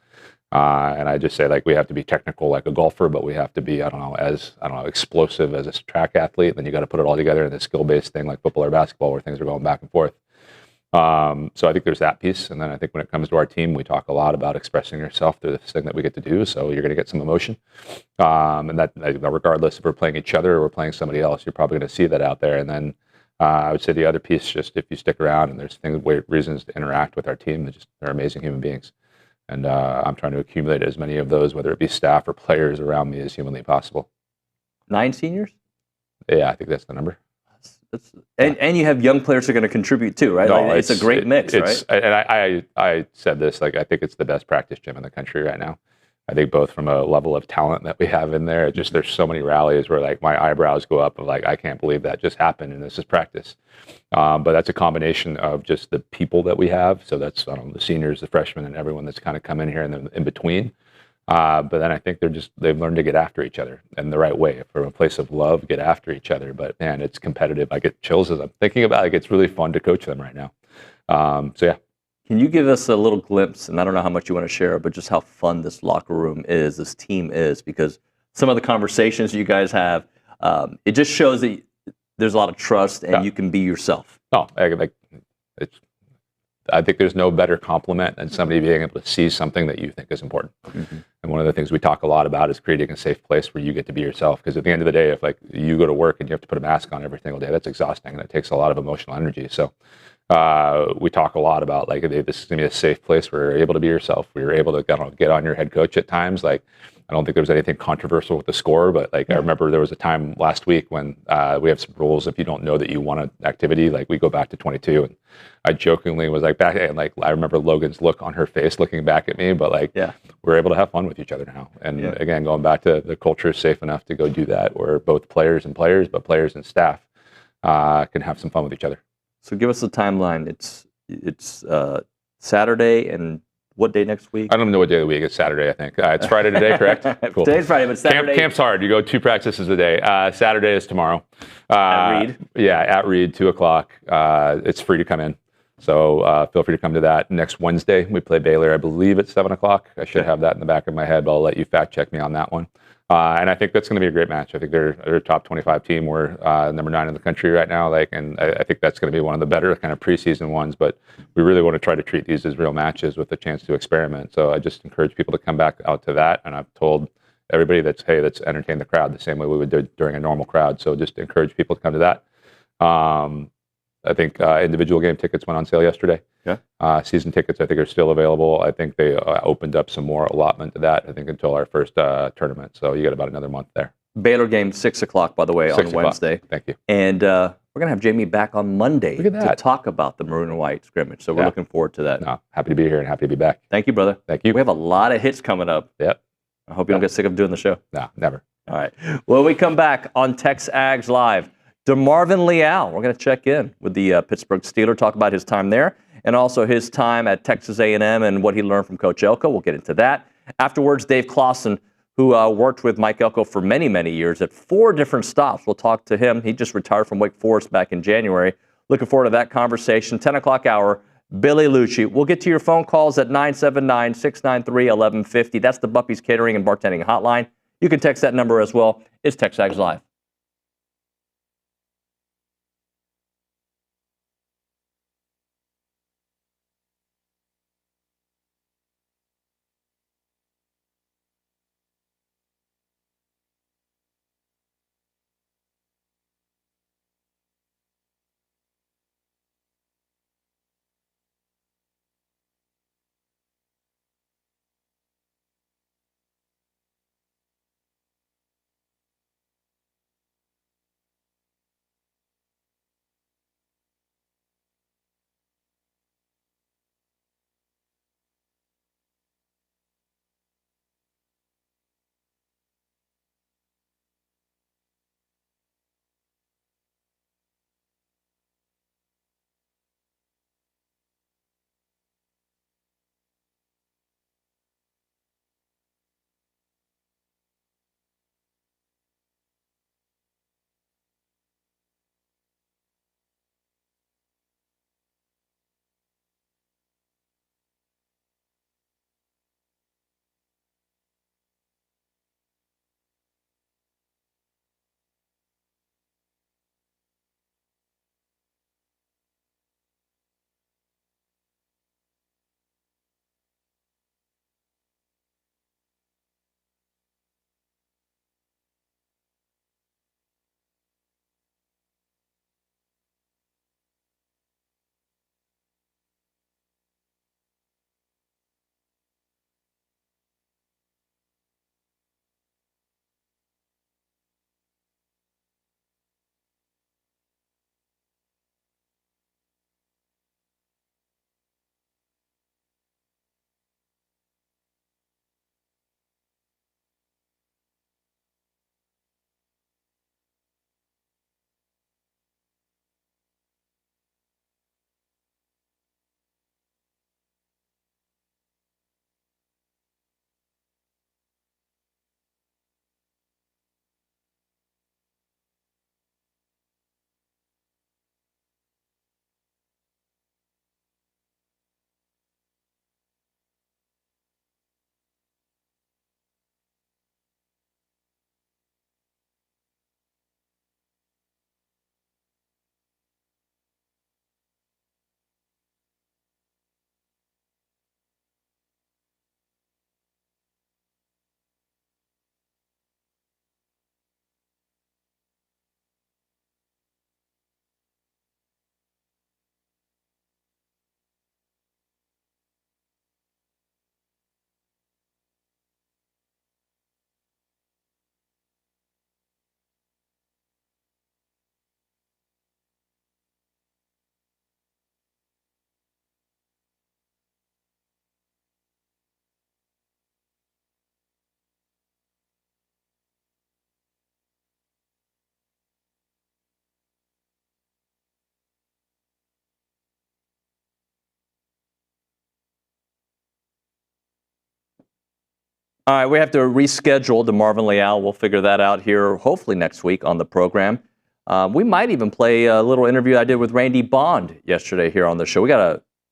And I just say, like, we have to be technical like a golfer, but we have to be, explosive as a track athlete. Then you got to put it all together in a skill-based thing like football or basketball where things are going back and forth. So I think there's that piece. And then I think when it comes to our team, we talk a lot about expressing yourself through this thing that we get to do. So you're going to get some emotion. And that regardless if we're playing each other or we're playing somebody else, you're probably going to see that out there. And then I would say the other piece, just if you stick around and there's reasons to interact with our team, they're amazing human beings. And I'm trying to accumulate as many of those, whether it be staff or players around me, as humanly possible. 9 seniors? Yeah, I think that's the number. And you have young players who are going to contribute too, right? No, like, it's a great mix, right? And I said this, like, I think it's the best practice gym in the country right now. I think both from a level of talent that we have in there, just there's so many rallies where like my eyebrows go up of like, I can't believe that just happened and this is practice. But that's a combination of just the people that we have. So that's the seniors, the freshmen, and everyone that's kind of come in here and in between. But then I think they've learned to get after each other in the right way, from a place of love, get after each other. But man, it's competitive. I get chills as I'm thinking about it. It's really fun to coach them right now. So yeah. Can you give us a little glimpse, and I don't know how much you want to share, but just how fun this locker room is, this team is, because some of the conversations you guys have, it just shows that there's a lot of trust and you can be yourself. No, I think there's no better compliment than somebody being able to see something that you think is important. Mm-hmm. And one of the things we talk a lot about is creating a safe place where you get to be yourself. Because at the end of the day, if like you go to work and you have to put a mask on every single day, that's exhausting and it takes a lot of emotional energy. So we talk a lot about like this is gonna be a safe place where you're able to be yourself. We were able to get on your head coach at times. Like I don't think there was anything controversial with the score, but like I remember there was a time last week when we have some rules. If you don't know that you want an activity, like we go back to 22, and I jokingly was like back, and like I remember Logan's look on her face looking back at me, but like we're able to have fun with each other now. And again, going back to the culture is safe enough to go do that, where both players, but players and staff can have some fun with each other. So give us the timeline. It's Saturday, and what day next week? I don't even know what day of the week. It's Saturday, I think. It's Friday today, correct? Cool. Today's Friday, but Saturday. Camp's hard. You go 2 practices a day. Saturday is tomorrow. At Reed? Yeah, at Reed, 2 o'clock. It's free to come in. So feel free to come to that. Next Wednesday, we play Baylor, I believe, at 7 o'clock. I should have that in the back of my head, but I'll let you fact check me on that one. And I think that's going to be a great match. I think they're a top 25 team. We're number 9 in the country right now. And I think that's going to be one of the better kind of preseason ones. But we really want to try to treat these as real matches with a chance to experiment. So I just encourage people to come back out to that. And I've told everybody let's entertain the crowd the same way we would do during a normal crowd. So just encourage people to come to that. I think individual game tickets went on sale yesterday. Yeah. Season tickets, I think, are still available. I think they opened up some more allotment to that, I think, until our first tournament. So you got about another month there. Baylor game, 6 o'clock, by the way, on Wednesday. Thank you. And we're going to have Jamie back on Monday to talk about the Maroon White scrimmage. So we're looking forward to that. No, happy to be here and happy to be back. Thank you, brother. Thank you. We have a lot of hits coming up. Yep. I hope you don't get sick of doing the show. No, never. All right. When we come back on TexAgs Live, DeMarvin Leal, we're going to check in with the Pittsburgh Steeler, talk about his time there, and also his time at Texas A&M and what he learned from Coach Elko. We'll get into that. Afterwards, Dave Clawson, who worked with Mike Elko for many, many years at 4 different stops. We'll talk to him. He just retired from Wake Forest back in January. Looking forward to that conversation. 10 o'clock hour, Billy Liucci. We'll get to your phone calls at 979-693-1150. That's the Buppy's Catering and Bartending Hotline. You can text that number as well. It's TexAgs Live. All right, we have to reschedule DeMarvin Leal. We'll figure that out here hopefully next week on the program. We might even play a little interview I did with Randy Bond yesterday here on the show.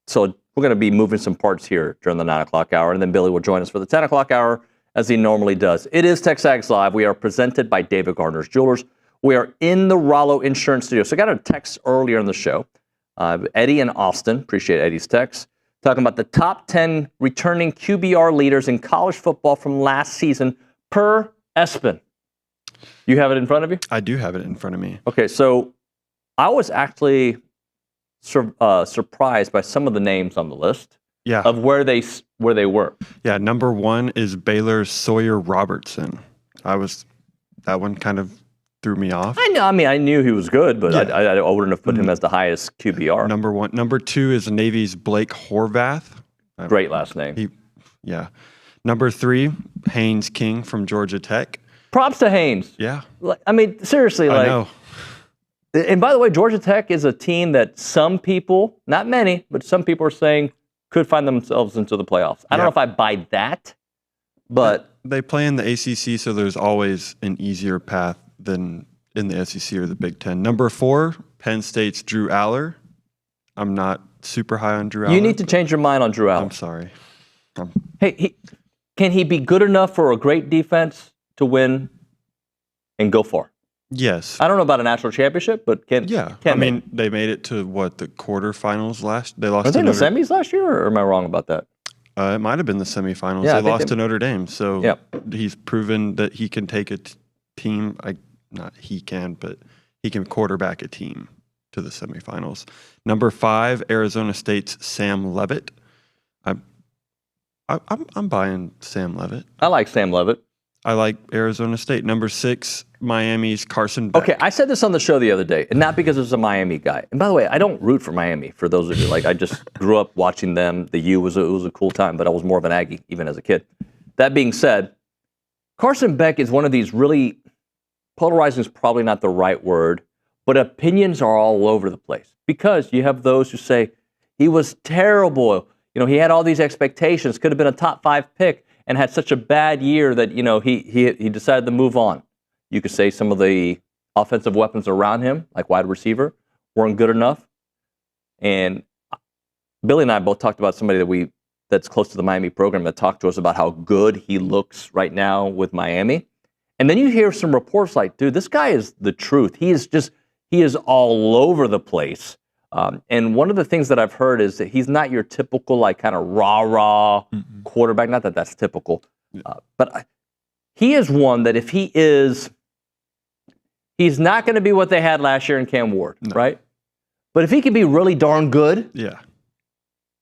So we're going to be moving some parts here during the 9 o'clock hour, and then Billy will join us for the 10 o'clock hour as he normally does. It is TexAgs Live. We are presented by David Gardner's Jewelers. We are in the Rollo Insurance Studio. So I got a text earlier in the show. Eddie and Austin, appreciate Eddie's text, talking about the top 10 returning QBR leaders in college football from last season per ESPN. You have it in front of you? I do have it in front of me. Okay, so I was actually surprised by some of the names on the list. Yeah. Of where they were. Yeah, number 1 is Baylor's Sawyer Robertson. That one kind of threw me off. I know. I mean, I knew he was good, but yeah. I wouldn't have put him as the highest QBR. Number 1. Number 2 is Navy's Blake Horvath. Great last name. Yeah. Number 3, Haynes King from Georgia Tech. Props to Haynes. Yeah. I mean, seriously, I know. And by the way, Georgia Tech is a team that some people, not many, but some people are saying could find themselves into the playoffs. I don't know if I buy that, but they play in the ACC, so there's always an easier path than in the SEC or the Big Ten. Number 4, Penn State's Drew Aller. I'm not super high on Drew Aller. You need to change your mind on Drew Aller. I'm sorry. Hey, can he be good enough for a great defense to win and go far? Yes. I don't know about a national championship, but can they made it to the quarterfinals They lost in the semis last year, or am I wrong about that? It might have been the semifinals. Yeah, they lost to Notre Dame, so he's proven that he can take a team. But he can quarterback a team to the semifinals. Number 5, Arizona State's Sam Levitt. I'm buying Sam Levitt. I like Sam Levitt. I like Arizona State. Number 6, Miami's Carson Beck. Okay, I said this on the show the other day, and not because it was a Miami guy. And by the way, I don't root for Miami, for those of you. I just grew up watching them. The U was a cool time, but I was more of an Aggie, even as a kid. That being said, Carson Beck is one of these really, polarizing is probably not the right word, but opinions are all over the place. Because you have those who say, he was terrible. He had all these expectations, could have been a top 5 pick, and had such a bad year that, he decided to move on. You could say some of the offensive weapons around him, like wide receiver, weren't good enough. And Billy and I both talked about somebody that's close to the Miami program that talked to us about how good he looks right now with Miami. And then you hear some reports like, dude, this guy is the truth. He is all over the place. And one of the things that I've heard is that he's not your typical, kind of rah-rah quarterback. Not that that's typical. But he is one that if he's not going to be what they had last year in Cam Ward, right? But if he can be really darn good,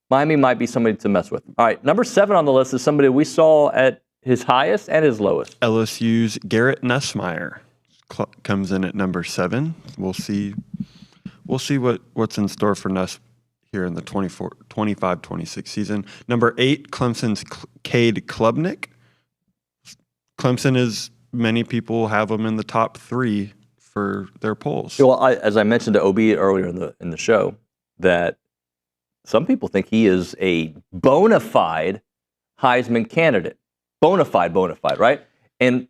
Miami might be somebody to mess with. All right, number 7 on the list is somebody we saw at his highest and his lowest. LSU's Garrett Nussmeier comes in at number 7. We'll see what's in store for Nuss here in the 25-26 season. Number 8, Clemson's Cade Klubnik. Clemson is, many people have them in the top 3 for their polls. Well, as I mentioned to OB earlier in the show, that some people think he is a bona fide Heisman candidate. Bona fide, right? And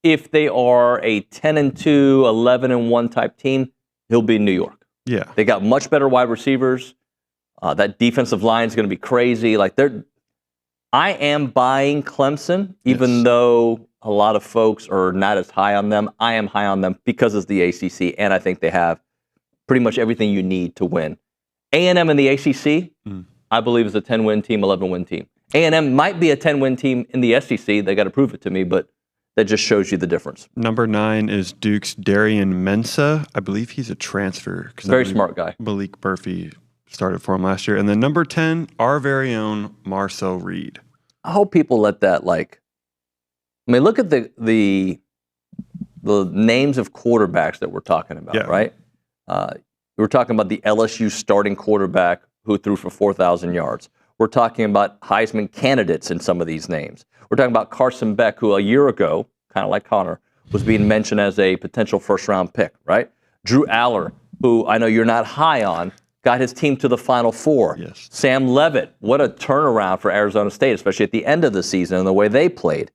if they are a 10-2, 11-1 type team, he'll be in New York. Yeah. They got much better wide receivers. That defensive line is going to be crazy. I am buying Clemson, even though a lot of folks are not as high on them. I am high on them because it's the ACC, and I think they have pretty much everything you need to win. A&M in the ACC, I believe, is a 10-win team, 11-win team. A&M might be a 10-win team in the SEC. They got to prove it to me, but that just shows you the difference. Number 9 is Duke's Darian Mensah. I believe he's a transfer. Very smart guy. Malik Murphy started for him last year. And then number 10, our very own Marcel Reed. I hope people let that look at the names of quarterbacks that we're talking about, right? We're talking about the LSU starting quarterback who threw for 4,000 yards. We're talking about Heisman candidates in some of these names. We're talking about Carson Beck, who a year ago, kind of like Connor, was being mentioned as a potential first-round pick, right? Drew Aller, who I know you're not high on, got his team to the Final Four. Yes. Sam Levitt, what a turnaround for Arizona State, especially at the end of the season and the way they played.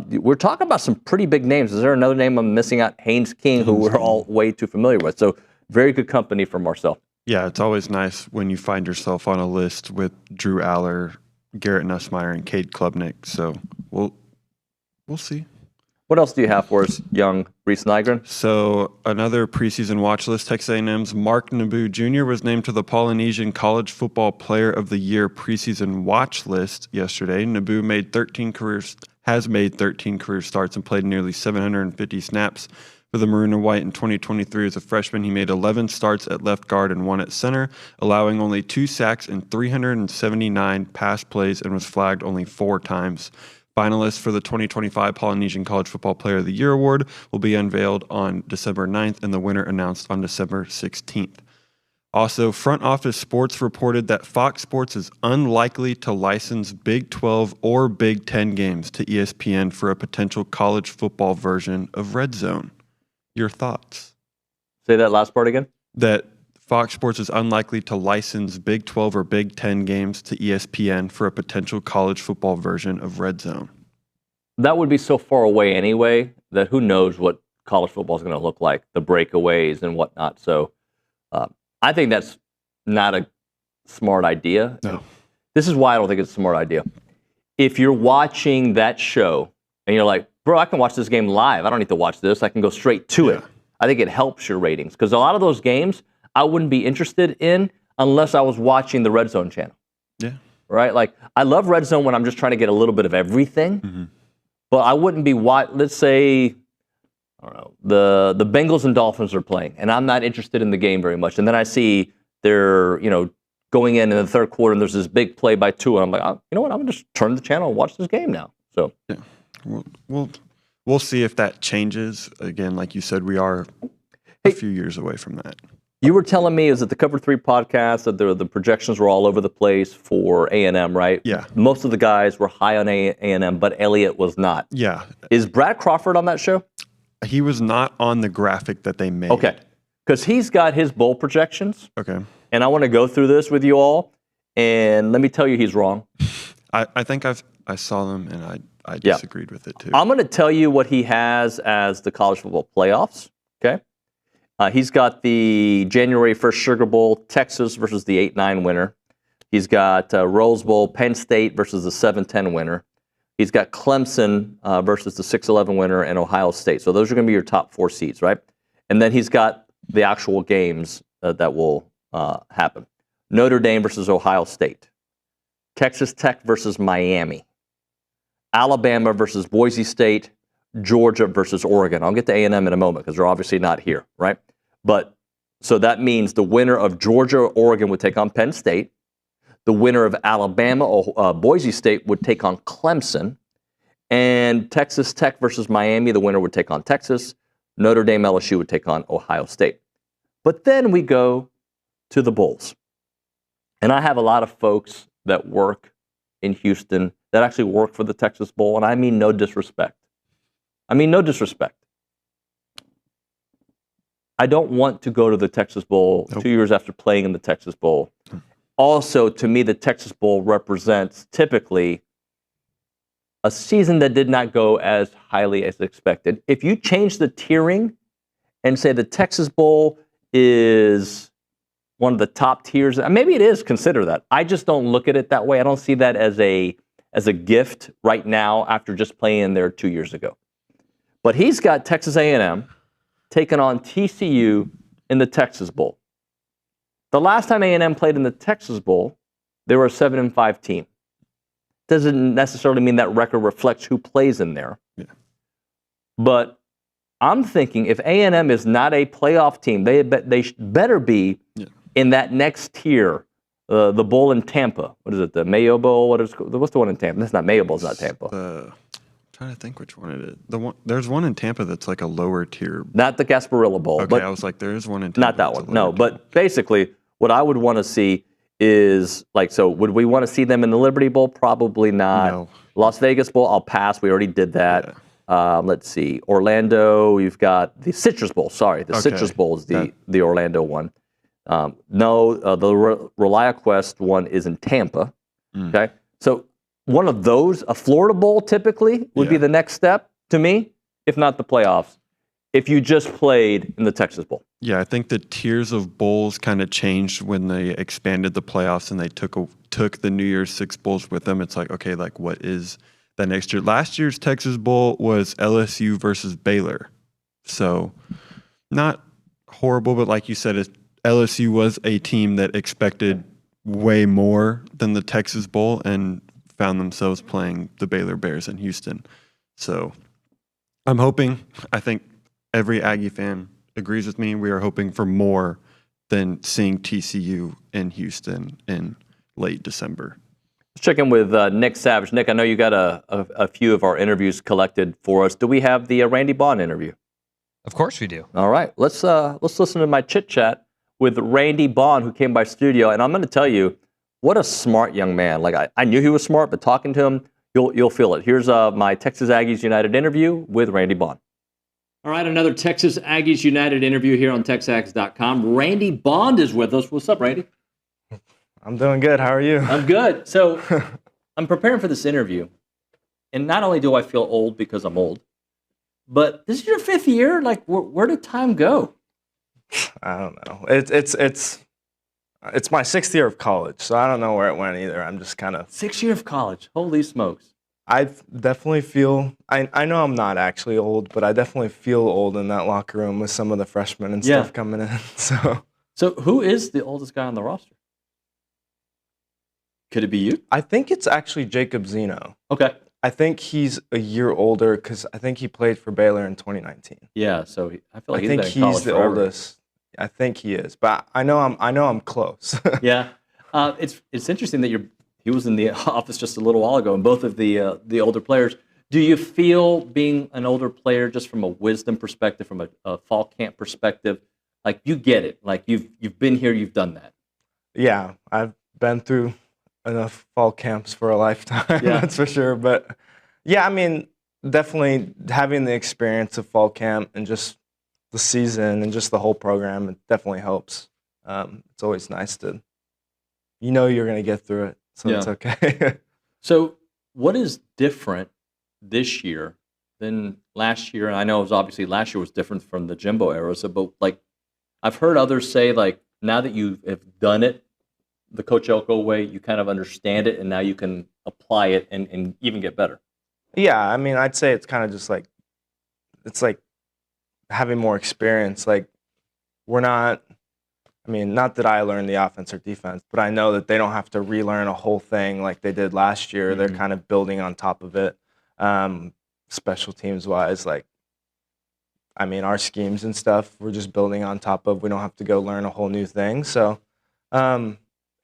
We're talking about some pretty big names. Is there another name I'm missing out? Haynes King, who we're all way too familiar with. So very good company for Marcel. Yeah, it's always nice when you find yourself on a list with Drew Aller, Garrett Nussmeier, and Cade Klubnik. So we'll see. What else do you have for us, young Reese Nygren? So another preseason watch list, Texas A&M's Mark Naboo Jr. was named to the Polynesian College Football Player of the Year preseason watch list yesterday. Naboo has made 13 career starts and played nearly 750 snaps for the Maroon White in 2023. As a freshman, he made 11 starts at left guard and 1 at center, allowing only 2 sacks and 379 pass plays, and was flagged only 4 times. Finalists for the 2025 Polynesian College Football Player of the Year award will be unveiled on December 9th and the winner announced on December 16th. Also, Front Office Sports reported that Fox Sports is unlikely to license Big 12 or Big 10 games to ESPN for a potential college football version of Red Zone. Your thoughts? Say that last part again. That Fox Sports is unlikely to license Big 12 or Big 10 games to ESPN for a potential college football version of Red Zone. That would be so far away anyway that who knows what college football is going to look like, the breakaways and whatnot. So I think that's not a smart idea. No. This is why I don't think it's a smart idea. If you're watching that show and you're like, bro, I can watch this game live. I don't need to watch this. I can go straight to it. I think it helps your ratings because a lot of those games I wouldn't be interested in unless I was watching the Red Zone channel. Yeah. Right? Like, I love Red Zone when I'm just trying to get a little bit of everything, but I wouldn't be, let's say, I don't know, the Bengals and Dolphins are playing, and I'm not interested in the game very much. And then I see they're, going in the third quarter, and there's this big play by Tua. I'm like, you know what? I'm going to just turn the channel and watch this game now. So, yeah. We'll see if that changes. Again, like you said, we are a few years away from that. You were telling me, is it the Cover 3 podcast, that the projections were all over the place for A&M, right? Yeah. Most of the guys were high on A&M, but Elliott was not. Yeah. Is Brad Crawford on that show? He was not on the graphic that they made. Okay. Because he's got his bowl projections. Okay. And I want to go through this with you all. And let me tell you, he's wrong. I think I saw them, and I disagreed with it, too. I'm going to tell you what he has as the college football playoffs, okay? He's got the January 1st Sugar Bowl, Texas versus the 8-9 winner. He's got Rose Bowl, Penn State versus the 7-10 winner. He's got Clemson versus the 6-11 winner and Ohio State. So those are going to be your top 4 seeds, right? And then he's got the actual games that will happen. Notre Dame versus Ohio State. Texas Tech versus Miami. Alabama versus Boise State. Georgia versus Oregon. I'll get to A&M in a moment because they're obviously not here, right? But so that means the winner of Georgia or Oregon would take on Penn State. The winner of Alabama or Boise State would take on Clemson. And Texas Tech versus Miami, the winner would take on Texas. Notre Dame, LSU would take on Ohio State. But then we go to the bowls. And I have a lot of folks that work in Houston that actually work for the Texas Bowl, and I mean no disrespect. I don't want to go to the Texas Bowl 2 years after playing in the Texas Bowl. Also, to me, the Texas Bowl represents typically a season that did not go as highly as expected. If you change the tiering and say the Texas Bowl is one of the top tiers, maybe it is, consider that. I just don't look at it that way. I don't see that as a gift right now after just playing there 2 years ago. But he's got Texas A&M taking on TCU in the Texas Bowl. The last time A&M played in the Texas Bowl, they were a 7-5 team. Doesn't necessarily mean that record reflects who plays in there. Yeah. But I'm thinking if A&M is not a playoff team, they better be in that next tier, the bowl in Tampa. What is it, the Mayo Bowl? What's the one in Tampa? That's not Mayo Bowl, it's not Tampa. I'm trying to think which one it is. There's one in Tampa that's like a lower tier. Not the Gasparilla Bowl. Okay, but I was like, there is one in Tampa. Not that one. No, but basically, what I would want to see is, so would we want to see them in the Liberty Bowl? Probably not. No. Las Vegas Bowl, I'll pass. We already did that. Yeah. Let's see. Orlando, you've got the Citrus Bowl. Sorry, the Citrus Bowl is the Orlando one. No, the ReliaQuest one is in Tampa. Okay, so one of those, a Florida Bowl typically would be the next step to me, if not the playoffs, if you just played in the Texas Bowl. Yeah, I think the tiers of bowls kind of changed when they expanded the playoffs and they took the New Year's Six bowls with them. It's like, okay, like what is that next year? Last year's Texas Bowl was LSU versus Baylor. So not horrible, but like you said, LSU was a team that expected way more than the Texas Bowl and found themselves playing the Baylor Bears in Houston. So I'm hoping, I think every Aggie fan agrees with me. We are hoping for more than seeing TCU in Houston in late December. Let's check in with Nick Savage. Nick, I know you got a few of our interviews collected for us. Do we have the Randy Bond interview? Of course we do. All right. Let's listen to my chit chat with Randy Bond, who came by studio. And I'm going to tell you, what a smart young man. Like I knew he was smart, but talking to him, you'll feel it. Here's my Texas Aggies United interview with Randy Bond. All right, another Texas Aggies United interview here on TexAgs.com. Randy Bond is with us. What's up, Randy? I'm doing good. How are you? I'm good. So I'm preparing for this interview, and not only do I feel old because I'm old, but this is your 5th year. Like, where did time go? I don't know. It's my 6th year of college, so I don't know where it went either. I'm just kind of 6th year of college. Holy smokes! I definitely feel. I know I'm not actually old, but I definitely feel old in that locker room with some of the freshmen and stuff coming in. So who is the oldest guy on the roster? Could it be you? I think it's actually Jacob Zeno. Okay. I think he's a year older because I think he played for Baylor in 2019. Yeah, so I feel like I think he's the oldest. I think he is, but I know I'm close. Yeah, it's interesting that he was in the office just a little while ago, and both of the older players. Do you feel being an older player, just from a wisdom perspective, from a fall camp perspective, like you get it, like you've been here, you've done that? Yeah, I've been through enough fall camps for a lifetime, that's for sure. But yeah, I mean, definitely having the experience of fall camp and just the season and just the whole program, it definitely helps. It's always nice to, you're going to get through it, so it's okay. So what is different this year than last year? And I know it was obviously last year was different from the Jimbo era, but like I've heard others say, like, now that you have done it the Coach Elko way, you kind of understand it, and now you can apply it and even get better. Yeah, I mean, I'd say it's kind of just like, it's like having more experience. Like, we're not, I mean, not that I learned the offense or defense, but I know that they don't have to relearn a whole thing like they did last year. Mm-hmm. They're kind of building on top of it. Special teams wise, like, I mean, our schemes and stuff, we're just building on top of. We don't have to go learn a whole new thing. So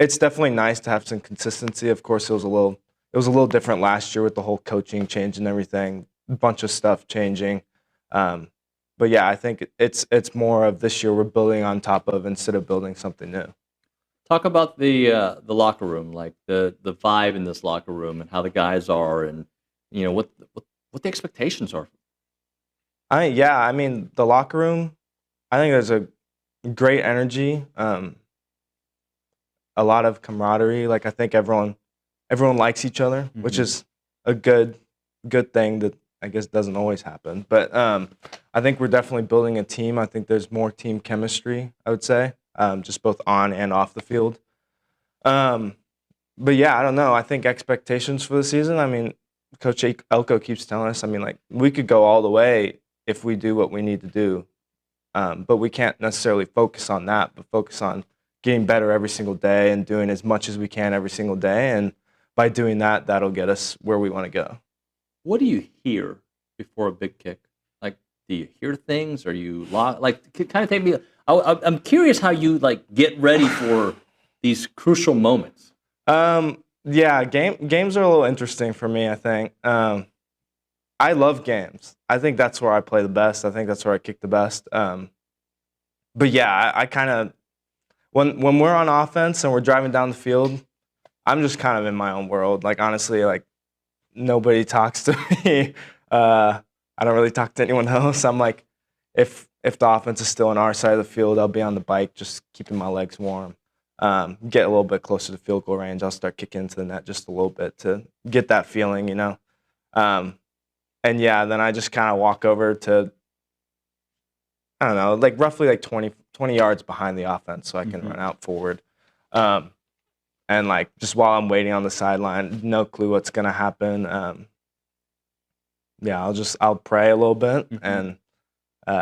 it's definitely nice to have some consistency. Of course, it was a little different last year with the whole coaching change and everything, a bunch of stuff changing. But yeah, I think it's more of this year we're building on top of instead of building something new. Talk about the locker room, like the vibe in this locker room and how the guys are, and what the expectations are. I mean, the locker room, I think there's a great energy, a lot of camaraderie. Like, I think everyone likes each other, mm-hmm. which is a good thing that I guess doesn't always happen. But I think we're definitely building a team. I think there's more team chemistry, I would say, just both on and off the field. But yeah, I don't know. I think expectations for the season, I mean, Coach Elko keeps telling us, I mean, like, we could go all the way if we do what we need to do. But we can't necessarily focus on that, but focus on getting better every single day and doing as much as we can every single day. And by doing that, that'll get us where we want to go. What do you hear before a big kick? Like, do you hear things? Are you like, kind of take me? I'm curious how you like get ready for these crucial moments. Yeah, games are a little interesting for me, I think. I love games. I think that's where I play the best. I think that's where I kick the best. But yeah, I kind of, when we're on offense and we're driving down the field, I'm just kind of in my own world. Like, honestly, like, nobody talks to me. I don't really talk to anyone else. I'm like, if if the offense is still on our side of the field, I'll be on the bike, just keeping my legs warm. Get a little bit closer to field goal range. I'll start kicking into the net just a little bit to get that feeling, you know. And yeah, then I just kind of walk over to, I don't know, like roughly like 20 yards behind the offense so I can run out forward. And like just while I'm waiting on the sideline, no clue what's going to happen. Yeah, I'll pray a little bit, and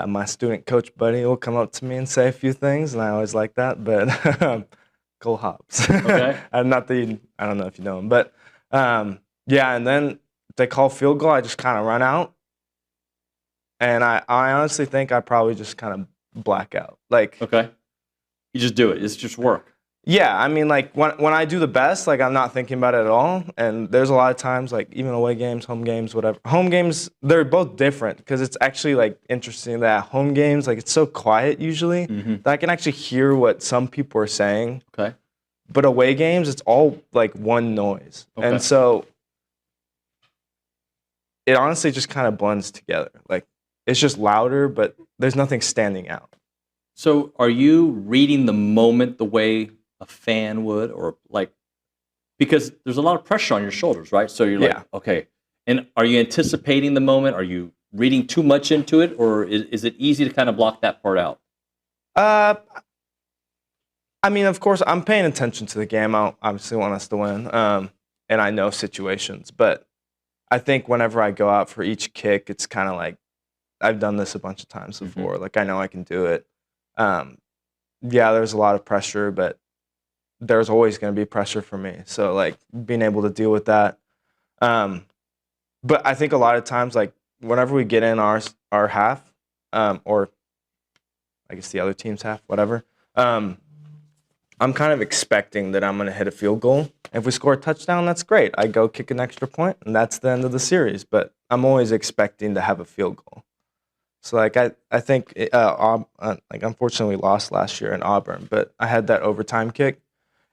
my student coach buddy will come up to me and say a few things, and I always like that, but Cole Hobbs. Okay. Not that I don't know if you know him, but yeah, and then if they call field goal, I just kind of run out, and I honestly think I probably just kind of black out. Like, okay, you just do it. It's just work. Yeah, I mean, like when I do the best, like I'm not thinking about it at all. And there's a lot of times, like even away games, home games, whatever. Home games, they're both different because it's actually like interesting that home games, like it's so quiet usually that I can actually hear what some people are saying. Okay. But away games, it's all like one noise, and so it honestly just kind of blends together. Like it's just louder, but there's nothing standing out. So are you reading the moment the way a fan would, or like, because there's a lot of pressure on your shoulders, right? So you're like, okay. And are you anticipating the moment? Are you reading too much into it, or is it easy to kind of block that part out? I mean, of course, I'm paying attention to the game. I obviously want us to win, and I know situations. But I think whenever I go out for each kick, it's kind of like, I've done this a bunch of times before. Like, I know I can do it. Yeah, there's a lot of pressure, but there's always going to be pressure for me. So, like, being able to deal with that. But I think a lot of times, like, whenever we get in our half, or I guess the other team's half, whatever, I'm kind of expecting that I'm going to hit a field goal. If we score a touchdown, that's great. I go kick an extra point, and that's the end of the series. But I'm always expecting to have a field goal. So, like, I think, like, unfortunately, we lost last year in Auburn, but I had that overtime kick.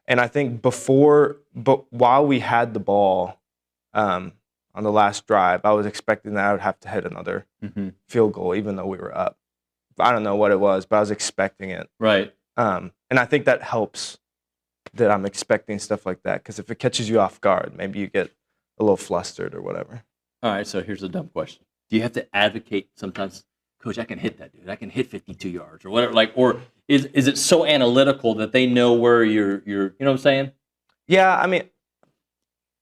And I think while we had the ball on the last drive, I was expecting that I would have to hit another field goal, even though we were up. I don't know what it was, but I was expecting it. Right. And I think that helps that I'm expecting stuff like that, because if it catches you off guard, maybe you get a little flustered or whatever. All right, so here's a dumb question. Do you have to advocate sometimes, Coach, I can hit that dude. I can hit 52 yards or whatever. Like, or is it so analytical that they know where you're you know what I'm saying? Yeah, I mean,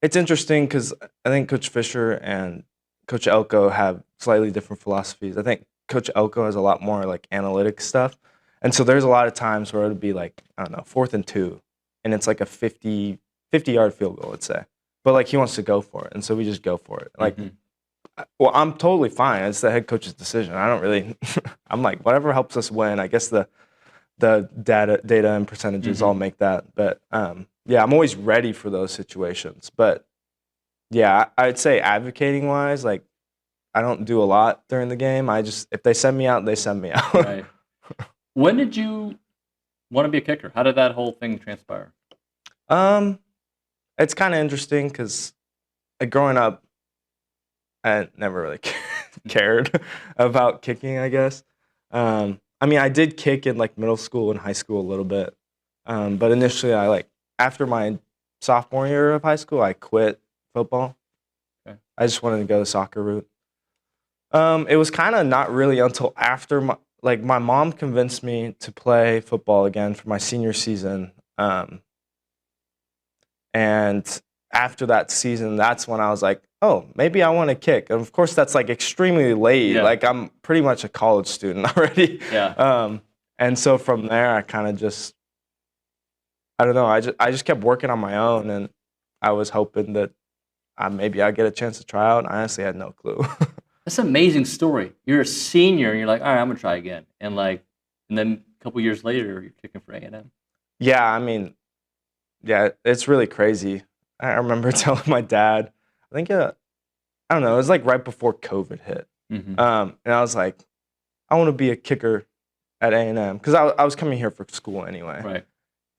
it's interesting because I think Coach Fisher and Coach Elko have slightly different philosophies. I think Coach Elko has a lot more like analytic stuff. And so there's a lot of times where it'll be like, I don't know, 4th and 2, and it's like a 50-yard field goal, let's say. But like he wants to go for it, and so we just go for it. Like, well, I'm totally fine. It's the head coach's decision. I don't really, I'm like, whatever helps us win. I guess the data and percentages all make that. But yeah, I'm always ready for those situations. But yeah, I'd say advocating wise, like I don't do a lot during the game. I just, if they send me out, they send me out. Right. When did you want to be a kicker? How did that whole thing transpire? It's kind of interesting because growing up, I never really cared about kicking, I guess. I mean, I did kick in like middle school and high school a little bit. But initially, after my sophomore year of high school, I quit football. Okay. I just wanted to go the soccer route. It was kind of not really until after my mom convinced me to play football again for my senior season. And after that season, that's when I was like, oh, maybe I want to kick. And of course, that's like extremely late. Yeah. Like I'm pretty much a college student already. Yeah. And so from there, I kind of just, I don't know. I just kept working on my own, and I was hoping that maybe I'd get a chance to try out. I honestly had no clue. That's an amazing story. You're a senior, and you're like, all right, I'm gonna try again. And then a couple years later, you're kicking for A&M. Yeah, I mean, yeah, it's really crazy. I remember telling my dad, I think, I don't know, it was like right before COVID hit. And I was like, I want to be a kicker at A&M, because I was coming here for school anyway. Right.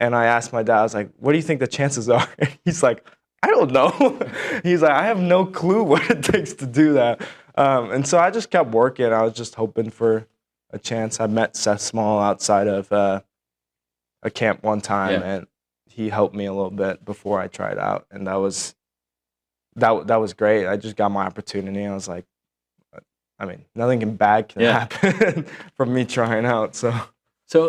And I asked my dad, I was like, what do you think the chances are? He's like, I don't know. He's like, I have no clue what it takes to do that. And so I just kept working. I was just hoping for a chance. I met Seth Small outside of a camp one time, and he helped me a little bit before I tried out, and that was great. I just got my opportunity. I was like, I mean, nothing bad can happen from me trying out. So,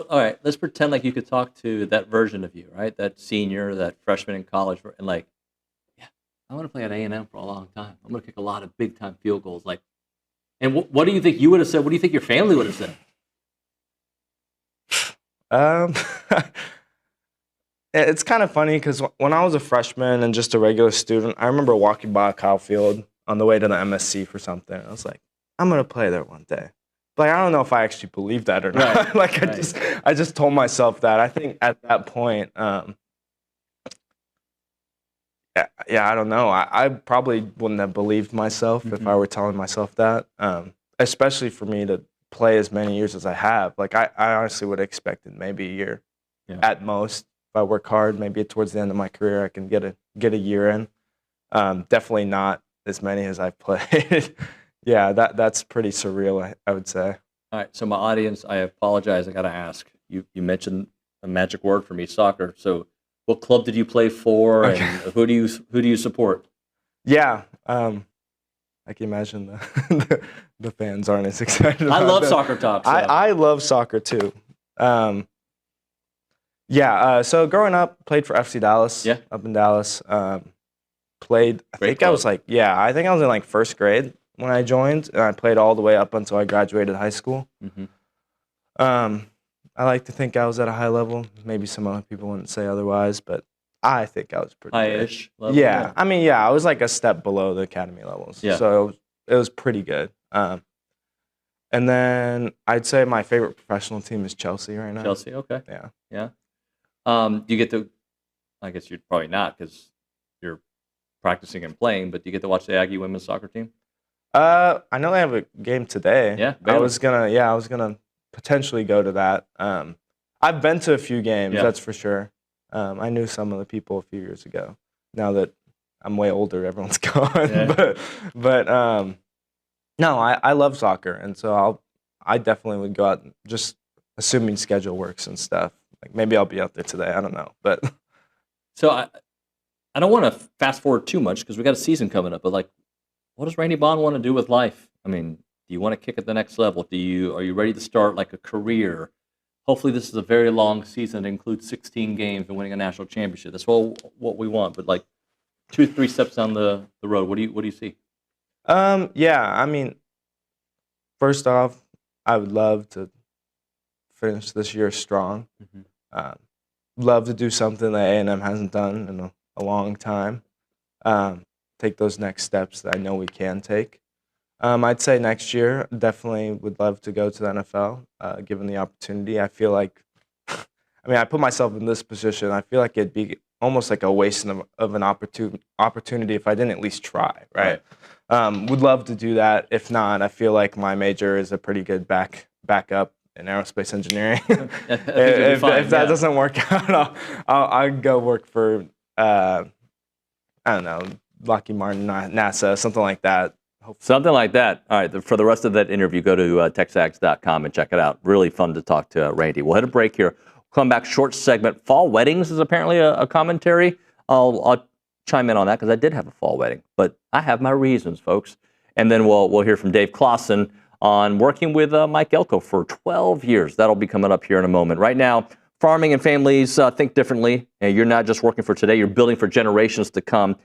all right, let's pretend like you could talk to that version of you, right? That senior, that freshman in college, and like, I want to play at A&M for a long time. I'm going to kick a lot of big-time field goals. Like, and what do you think you would have said? What do you think your family would have said? It's kind of funny because when I was a freshman and just a regular student, I remember walking by Kyle Field on the way to the MSC for something. I was like, I'm going to play there one day. But I don't know if I actually believed that or not. I just told myself that. I think at that point, I don't know. I probably wouldn't have believed myself if I were telling myself that, especially for me to play as many years as I have. Like, I honestly would have expected maybe a year at most. If I work hard, maybe towards the end of my career, I can get a year in. Definitely not as many as I've played. Yeah, that's pretty surreal, I would say. All right, so my audience, I apologize. I got to ask. You mentioned a magic word for me, soccer. So, what club did you play for, and who do you support? Yeah, I can imagine the fans aren't as excited. I love soccer talk. So. I love soccer too. So growing up, played for FC Dallas. Yeah, up in Dallas. Played. I think I was in like first grade when I joined, and I played all the way up until I graduated high school. I like to think I was at a high level. Maybe some other people wouldn't say otherwise, but I think I was pretty high-ish good. Level. Yeah, I mean, I was like a step below the academy levels. Yeah. So it was pretty good. And then I'd say my favorite professional team is Chelsea right now. Chelsea, okay. Yeah. Yeah. Do you get to, I guess you're probably not because you're practicing and playing, but do you get to watch the Aggie women's soccer team? I know they have a game today. Yeah. I was gonna potentially go to that. I've been to a few games, that's for sure. I knew some of the people a few years ago. Now that I'm way older, everyone's gone. Yeah. but no, I love soccer, and so I definitely would go out, just assuming schedule works and stuff. Like maybe I'll be out there today. I don't know, but so I don't want to fast forward too much because we got a season coming up. But like, what does Randy Bond want to do with life? I mean, do you want to kick at the next level? Are you ready to start like a career? Hopefully, this is a very long season that includes 16 games and winning a national championship. That's all what we want. But like 2-3 steps down the road, what do you see? I mean, first off, I would love to finish this year strong. Love to do something that A&M hasn't done in a long time. Take those next steps that I know we can take. I'd say next year, definitely would love to go to the NFL, given the opportunity. I feel like, I put myself in this position. I feel like it'd be almost like a waste of an opportunity if I didn't at least try, right? Would love to do that. If not, I feel like my major is a pretty good backup in aerospace engineering. if that doesn't work out, I'll go work for, I don't know, Lockheed Martin, NASA, something like that. Something like that. All right. For the rest of that interview, go to TexAgs.com and check it out. Really fun to talk to Randy. We'll hit a break here. We'll come back, short segment. Fall weddings is apparently a commentary. I'll chime in on that because I did have a fall wedding, but I have my reasons, folks. And then we'll hear from Dave Clawson on working with Mike Elko for 12 years. That'll be coming up here in a moment. Right now, farming and families think differently. And you're not just working for today, you're building for generations to come.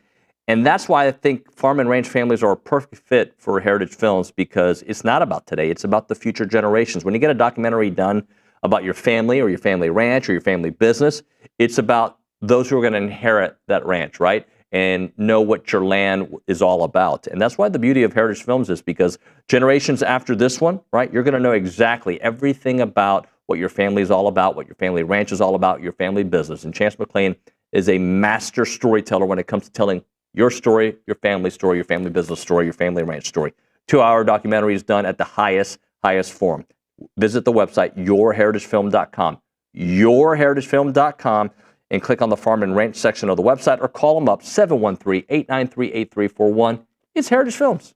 And that's why I think farm and ranch families are a perfect fit for Heritage Films, because it's not about today, it's about the future generations. When you get a documentary done about your family or your family ranch or your family business, it's about those who are going to inherit that ranch, right? And know what your land is all about. And that's why the beauty of Heritage Films is because generations after this one, right, you're going to know exactly everything about what your family is all about, what your family ranch is all about, your family business. And Chance McClain is a master storyteller when it comes to telling your story, your family business story, your family ranch story. 2-hour documentary is done at the highest form. Visit the website, yourheritagefilm.com. Yourheritagefilm.com, and click on the farm and ranch section of the website or call them up, 713-893-8341. It's Heritage Films.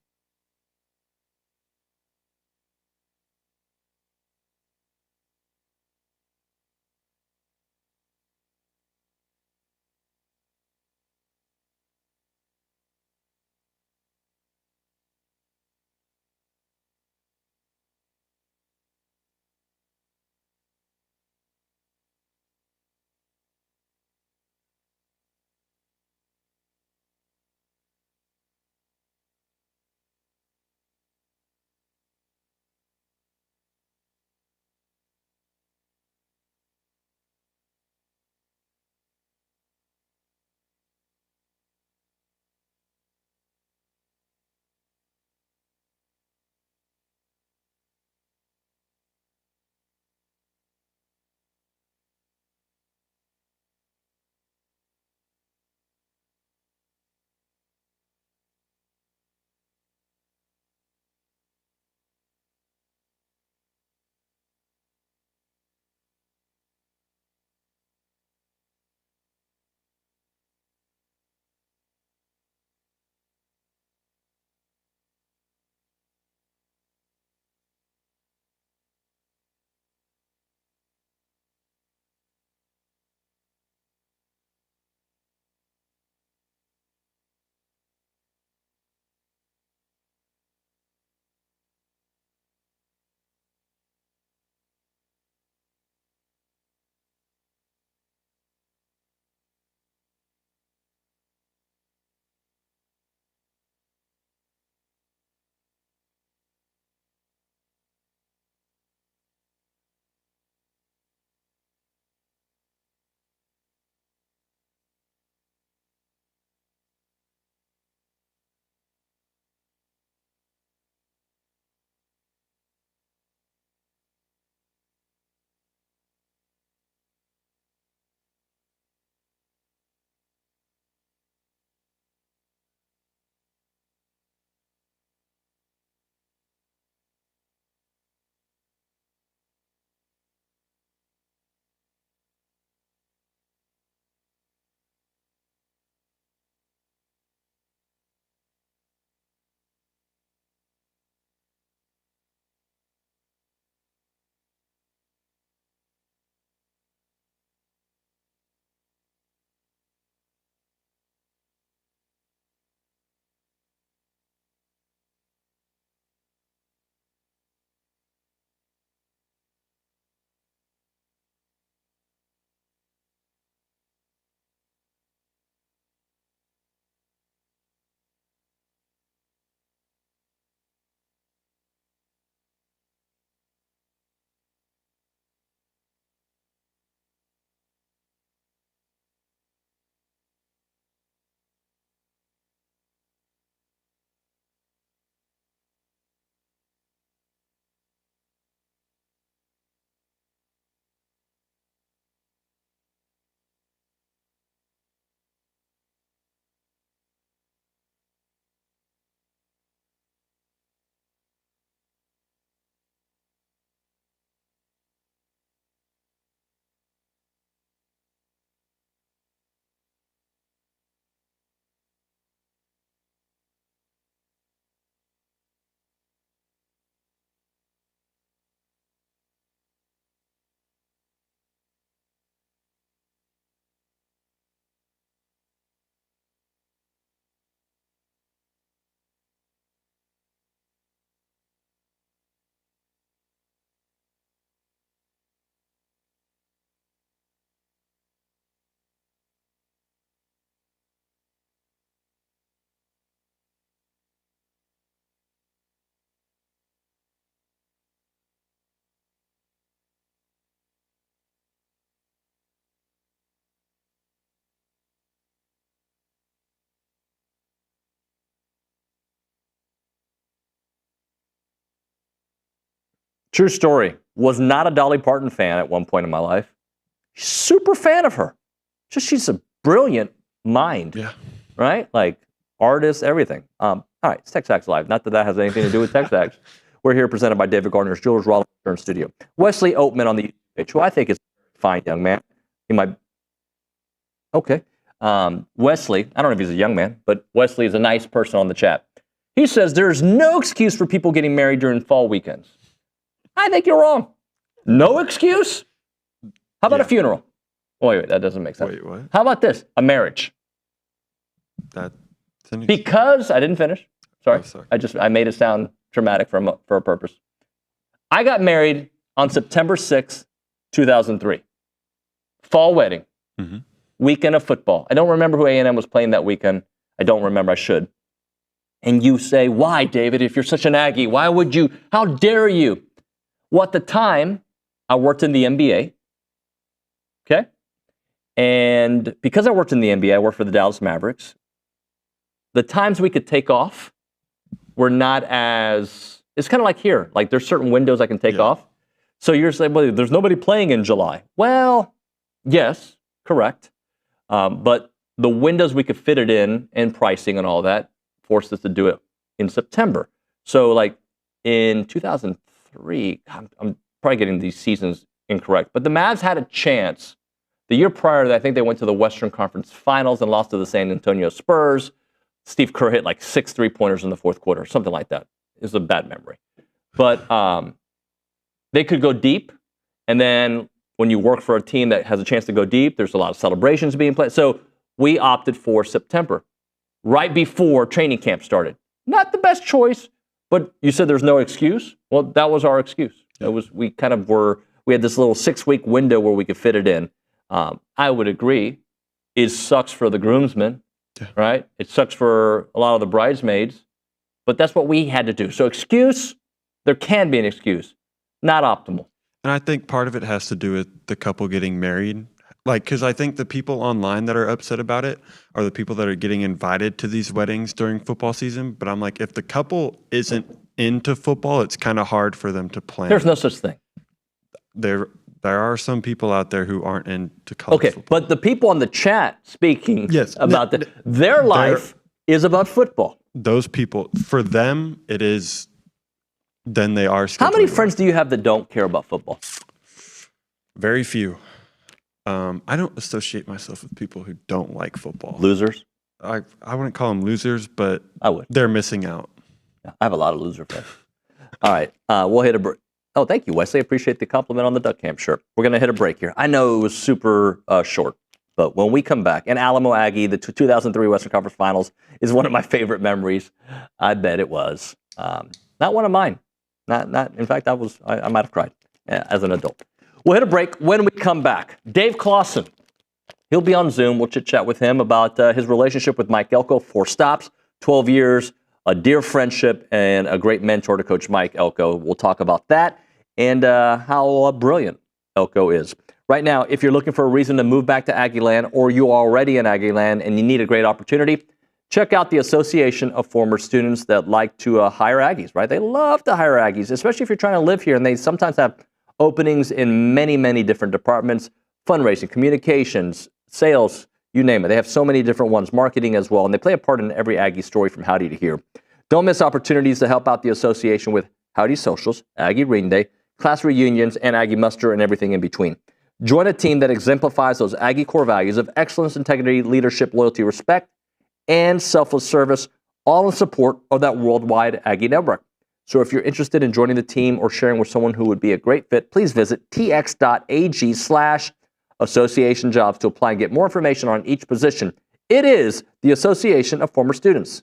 True story. Was not a Dolly Parton fan at one point in my life. Super fan of her. She's a brilliant mind. Yeah. Right? Like artist, everything. All right, it's TexAgs Live. Not that that has anything to do with TexAgs. We're here presented by David Gardner's Jewelers, Raleigh Insurance Studio. Wesley Oatman on the page, who I think is a fine young man. He might. Okay. Wesley, I don't know if he's a young man, but Wesley is a nice person on the chat. He says there's no excuse for people getting married during fall weekends. I think you're wrong. No excuse? How about a funeral? Wait, that doesn't make sense. Wait, what? How about this? A marriage. Because I didn't finish. Sorry. I made it sound dramatic for a purpose. I got married on September 6th, 2003. Fall wedding. Mm-hmm. Weekend of football. I don't remember who A&M was playing that weekend. I don't remember. I should. And you say, why, David, if you're such an Aggie? Why would you? How dare you? Well, at the time, I worked in the NBA. Okay? And because I worked in the NBA, I worked for the Dallas Mavericks. The times we could take off were not as, it's kind of like here. Like there's certain windows I can take off. So you're saying, well, there's nobody playing in July. Well, yes, correct. But the windows we could fit it in and pricing and all that forced us to do it in September. So like in 2003, I'm probably getting these seasons incorrect, but the Mavs had a chance. The year prior to that, I think they went to the Western Conference Finals and lost to the San Antonio Spurs. Steve Kerr hit like 6 3-pointers in the fourth quarter, something like that. It's a bad memory. But they could go deep, and then when you work for a team that has a chance to go deep, there's a lot of celebrations being played. So we opted for September, right before training camp started. Not the best choice, but you said there's no excuse. Well, that was our excuse. It was we had this little 6-week window where we could fit it in. I would agree. It sucks for the groomsmen, right? It sucks for a lot of the bridesmaids, but that's what we had to do. So excuse, there can be an excuse, not optimal. And I think part of it has to do with the couple getting married. Like, because I think the people online that are upset about it are the people that are getting invited to these weddings during football season. But I'm like, if the couple isn't into football, it's kind of hard for them to plan. There's no such thing. There are some people out there who aren't into college football. But the people on the chat speaking about their life is about football. Those people, for them, it is, then they are How many friends do you have that don't care about football? Very few. I don't associate myself with people who don't like football. Losers? I wouldn't call them losers, but I would. They're missing out. Yeah, I have a lot of loser friends. All right, we'll hit a break. Oh, thank you, Wesley. I appreciate the compliment on the Duck Camp shirt. We're going to hit a break here. I know it was super short, but when we come back, and Alamo Aggie, the 2003 Western Conference Finals is one of my favorite memories. I bet it was. Not one of mine. Not. In fact, I might have cried as an adult. We'll hit a break. When we come back, Dave Clawson. He'll be on Zoom. We'll chit-chat with him about his relationship with Mike Elko. 4 stops, 12 years, a dear friendship, and a great mentor to Coach Mike Elko. We'll talk about that and how brilliant Elko is. Right now, if you're looking for a reason to move back to Aggieland, or you are already in Aggieland and you need a great opportunity, check out the Association of Former Students that like to hire Aggies, right? They love to hire Aggies, especially if you're trying to live here, and they sometimes have openings in many, many different departments: fundraising, communications, sales, you name it. They have so many different ones, marketing as well, and they play a part in every Aggie story from Howdy to here. Don't miss opportunities to help out the association with Howdy Socials, Aggie Reading Day, class reunions, and Aggie Muster, and everything in between. Join a team that exemplifies those Aggie core values of excellence, integrity, leadership, loyalty, respect, and selfless service, all in support of that worldwide Aggie network. So if you're interested in joining the team or sharing with someone who would be a great fit, please visit tx.ag/association jobs to apply and get more information on each position. It is the Association of Former Students.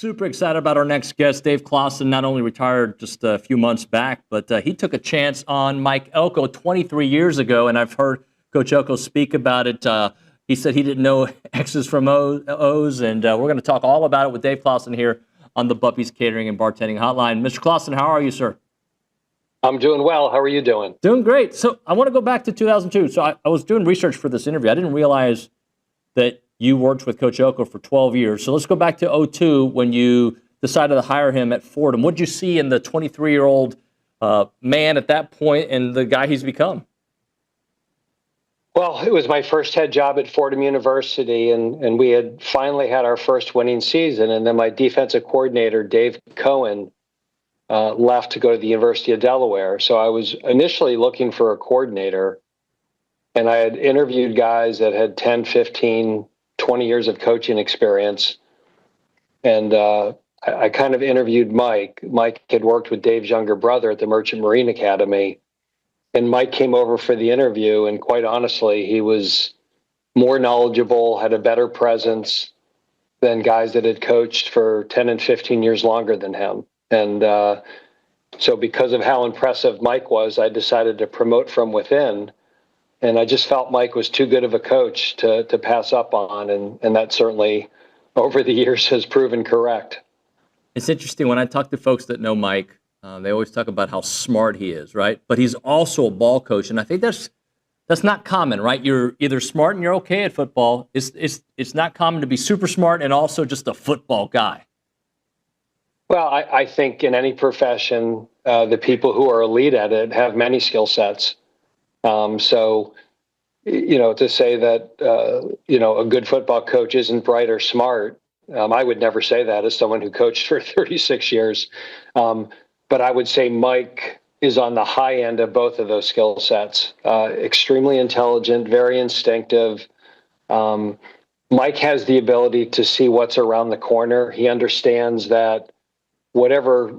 super excited about our next guest. Dave Clawson not only retired just a few months back, but he took a chance on Mike Elko 23 years ago, and I've heard Coach Elko speak about it. He said he didn't know X's from O's, and we're going to talk all about it with Dave Clawson here on the Buppy's Catering and Bartending Hotline. Mr. Clawson, how are you, sir? I'm doing well. How are you doing? Doing great. So I want to go back to 2002. So I was doing research for this interview. I didn't realize that you worked with Coach Elko for 12 years. So let's go back to 2002 when you decided to hire him at Fordham. What did you see in the 23-year-old man at that point and the guy he's become? Well, it was my first head job at Fordham University, and we had finally had our first winning season. And then my defensive coordinator, Dave Cohen, left to go to the University of Delaware. So I was initially looking for a coordinator, and I had interviewed guys that had 10, 15, 20 years of coaching experience. And I kind of interviewed Mike. Mike had worked with Dave's younger brother at the Merchant Marine Academy. And Mike came over for the interview, and quite honestly, he was more knowledgeable, had a better presence than guys that had coached for 10 and 15 years longer than him. And so because of how impressive Mike was, I decided to promote from within. And I just felt Mike was too good of a coach to pass up on. And that certainly over the years has proven correct. It's interesting. When I talk to folks that know Mike, they always talk about how smart he is, right? But he's also a ball coach. And I think that's not common, right? You're either smart and you're okay at football. It's not common to be super smart and also just a football guy. Well, I think in any profession, the people who are elite at it have many skill sets. So, to say that, a good football coach isn't bright or smart, I would never say that as someone who coached for 36 years. But I would say Mike is on the high end of both of those skill sets. Extremely intelligent, very instinctive. Mike has the ability to see what's around the corner. He understands that whatever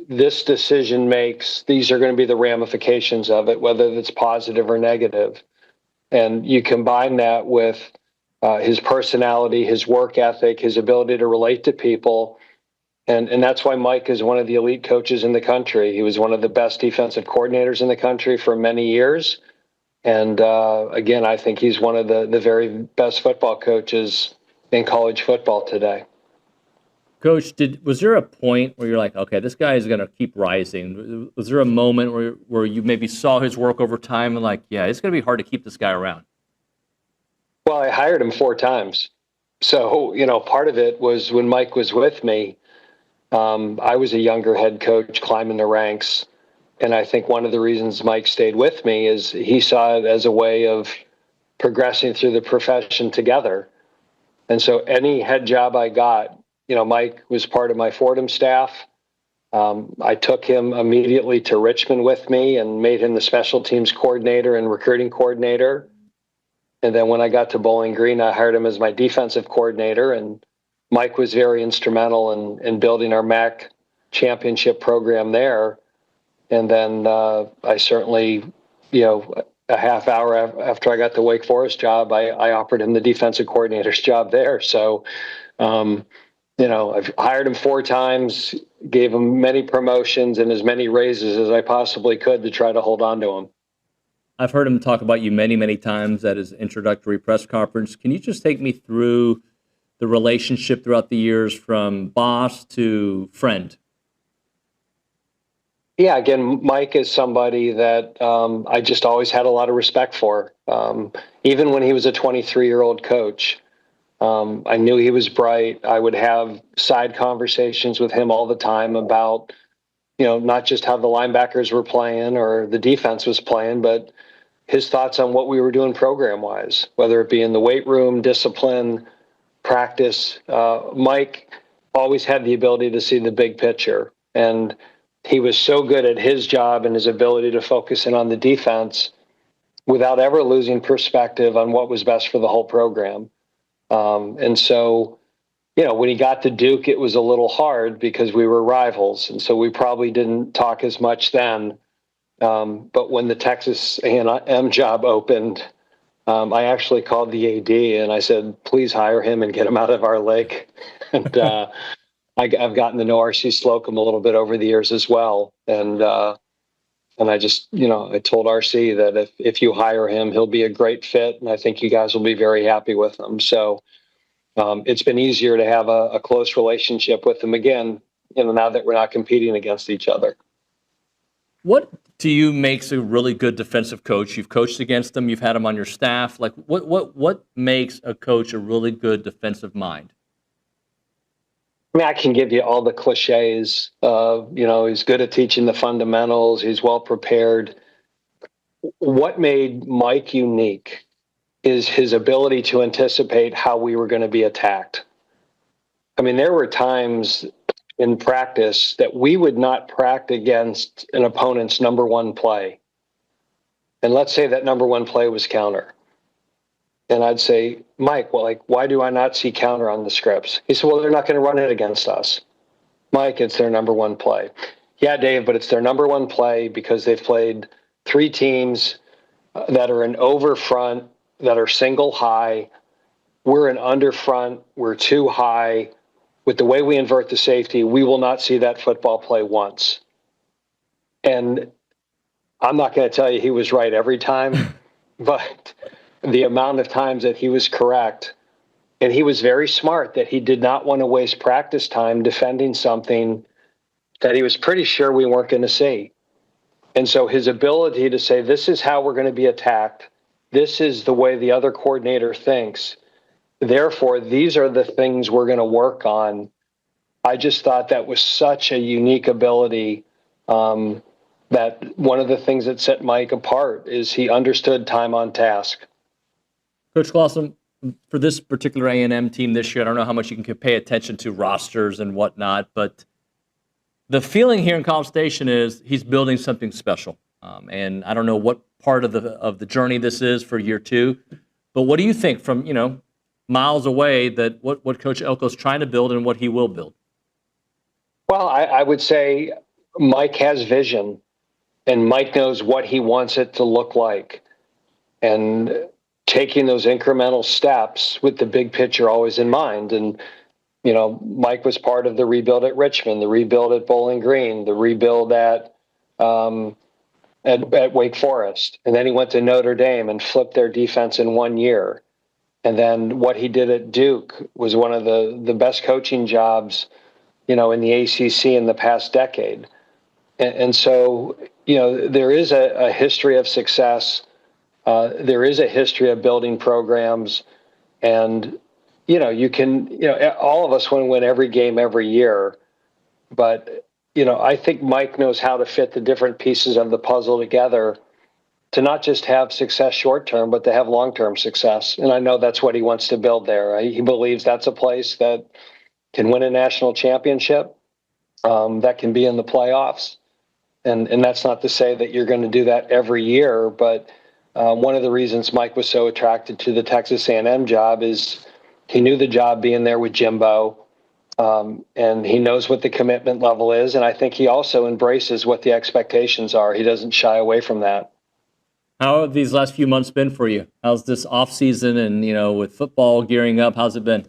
this decision makes, these are going to be the ramifications of it, whether it's positive or negative. And you combine that with his personality, his work ethic, his ability to relate to people. And that's why Mike is one of the elite coaches in the country. He was one of the best defensive coordinators in the country for many years. And again, I think he's one of the very best football coaches in college football today. Coach, was there a point where you're like, okay, this guy is going to keep rising? Was there a moment where you maybe saw his work over time and like, yeah, it's going to be hard to keep this guy around? Well, I hired him 4 times. So, part of it was when Mike was with me, I was a younger head coach climbing the ranks. And I think one of the reasons Mike stayed with me is he saw it as a way of progressing through the profession together. And so any head job I got, Mike was part of my Fordham staff. I took him immediately to Richmond with me and made him the special teams coordinator and recruiting coordinator. And then when I got to Bowling Green, I hired him as my defensive coordinator. And Mike was very instrumental in building our MAC championship program there. And then I certainly, a half hour after I got the Wake Forest job, I offered him the defensive coordinator's job there. So, I've hired him 4 times, gave him many promotions and as many raises as I possibly could to try to hold on to him. I've heard him talk about you many, many times at his introductory press conference. Can you just take me through the relationship throughout the years from boss to friend? Yeah, again, Mike is somebody that I just always had a lot of respect for. Even when he was a 23-year-old coach, I knew he was bright. I would have side conversations with him all the time about, not just how the linebackers were playing or the defense was playing, but his thoughts on what we were doing program-wise, whether it be in the weight room, discipline, practice. Mike always had the ability to see the big picture. And he was so good at his job and his ability to focus in on the defense without ever losing perspective on what was best for the whole program. And so, when he got to Duke, it was a little hard because we were rivals. And so we probably didn't talk as much then. But when the Texas A&M job opened, I actually called the AD and I said, please hire him and get him out of our league. And I've gotten to know R.C. Slocum a little bit over the years as well. And I just, I told R.C. that if you hire him, he'll be a great fit. And I think you guys will be very happy with him. So it's been easier to have a close relationship with him again, now that we're not competing against each other. What to you makes a really good defensive coach? You've coached against them. You've had them on your staff. Like, what makes a coach a really good defensive mind? I mean, I can give you all the cliches. He's good at teaching the fundamentals. He's well prepared. What made Mike unique is his ability to anticipate how we were going to be attacked. I mean, there were times in practice that we would not practice against an opponent's number one play. And let's say that number one play was counter. And I'd say, Mike, why do I not see counter on the scripts? He said, well, they're not going to run it against us. Mike, it's their number one play. Yeah, Dave, but it's their number one play because they've played 3 teams that are an over front, that are single high. We're an under front. We're too high. With the way we invert the safety, we will not see that football play once. And I'm not going to tell you he was right every time, but the amount of times that he was correct, and he was very smart that he did not want to waste practice time defending something that he was pretty sure we weren't going to see. And so his ability to say, this is how we're going to be attacked. This is the way the other coordinator thinks. Therefore, these are the things we're going to work on. I just thought that was such a unique ability, that one of the things that set Mike apart is he understood time on task. Coach Clawson, for this particular A&M team this year, I don't know how much you can pay attention to rosters and whatnot, but the feeling here in College Station is he's building something special. And I don't know what part of the journey this is for year 2, but what do you think from, miles away that what Coach Elko is trying to build and what he will build? Well, I would say Mike has vision, and Mike knows what he wants it to look like. And taking those incremental steps with the big picture always in mind. And, Mike was part of the rebuild at Richmond, the rebuild at Bowling Green, the rebuild at Wake Forest. And then he went to Notre Dame and flipped their defense in 1 year. And then what he did at Duke was one of the best coaching jobs, in the ACC in the past decade. And so, there is a history of success. There is a history of building programs. And, you can, all of us want to win every game every year. But, I think Mike knows how to fit the different pieces of the puzzle together to not just have success short-term, but to have long-term success. And I know that's what he wants to build there. He believes that's a place that can win a national championship, that can be in the playoffs. And that's not to say that you're going to do that every year, but one of the reasons Mike was so attracted to the Texas A&M job is he knew the job being there with Jimbo, and he knows what the commitment level is. And I think he also embraces what the expectations are. He doesn't shy away from that. How have these last few months been for you? How's this off season and, with football gearing up, how's it been?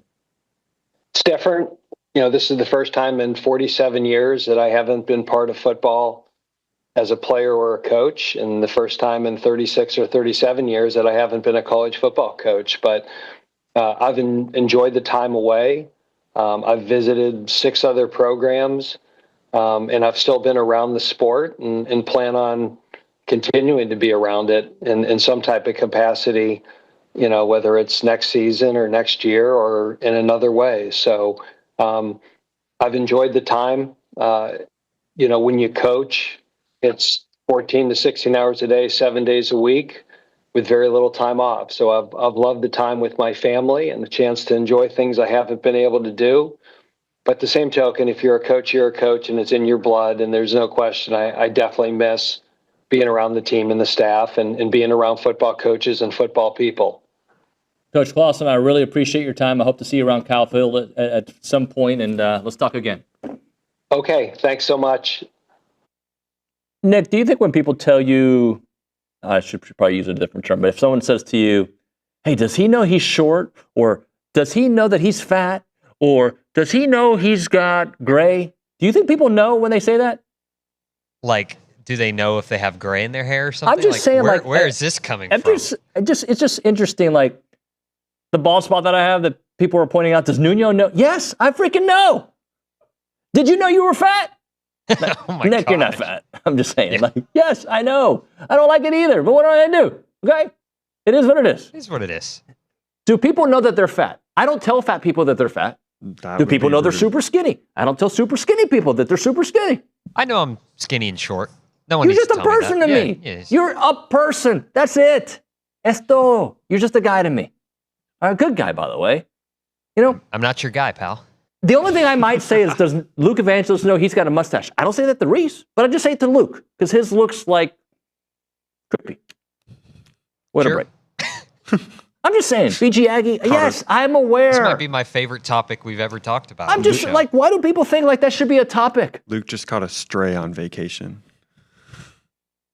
It's different. This is the first time in 47 years that I haven't been part of football as a player or a coach, and the first time in 36 or 37 years that I haven't been a college football coach. But I've enjoyed the time away. I've visited 6 other programs, and I've still been around the sport and plan on continuing to be around it in some type of capacity, whether it's next season or next year or in another way. So I've enjoyed the time. When you coach, it's 14 to 16 hours a day, 7 days a week with very little time off. So I've loved the time with my family and the chance to enjoy things I haven't been able to do. But the same token, if you're a coach, and it's in your blood, and there's no question, I definitely miss being around the team and the staff and being around football coaches and football people. Coach Clawson, I really appreciate your time. I hope to see you around Kyle Field at some point, and let's talk again. Okay, thanks so much. Nick, do you think when people tell you, I should probably use a different term, but if someone says to you, hey, does he know he's short? Or does he know that he's fat? Or does he know he's got gray? Do you think people know when they say that? Like, do they know if they have gray in their hair or something? I'm just saying, where is this coming from? It's just interesting, like, the bald spot that I have that people are pointing out. Does Nuño know? Yes, I freaking know. Did you know you were fat? Oh my Nick, gosh. you're not fat. I'm just saying, like, yes, I know. I don't like it either, but what do I do? Okay? It is what it is. It is what it is. Do people know that they're fat? I don't tell fat people that they're fat. Do people know they're super skinny? I don't tell super skinny people that they're super skinny. I know I'm skinny and short. No one You're needs just to a tell me person that. to Yeah, me. yeah, You're a person. That's it. Esto. You're just a guy to me. A good guy, by the way. You know? I'm not your guy, pal. The only thing I might say is, does Luke Evangelist know he's got a mustache? I don't say that to Reese, but I just say it to Luke, because his looks like trippy. What a break. I'm just saying, BG Aggie, yes, I'm aware. This might be my favorite topic we've ever talked about. I'm just like, why do people think like that should be a topic? Luke just caught a stray on vacation.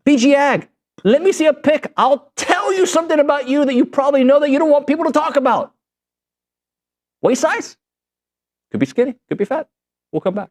BG Ag, let me see a pic. I'll tell you something about you that you probably know that you don't want people to talk about. Waist size? Could be skinny, could be fat. We'll come back.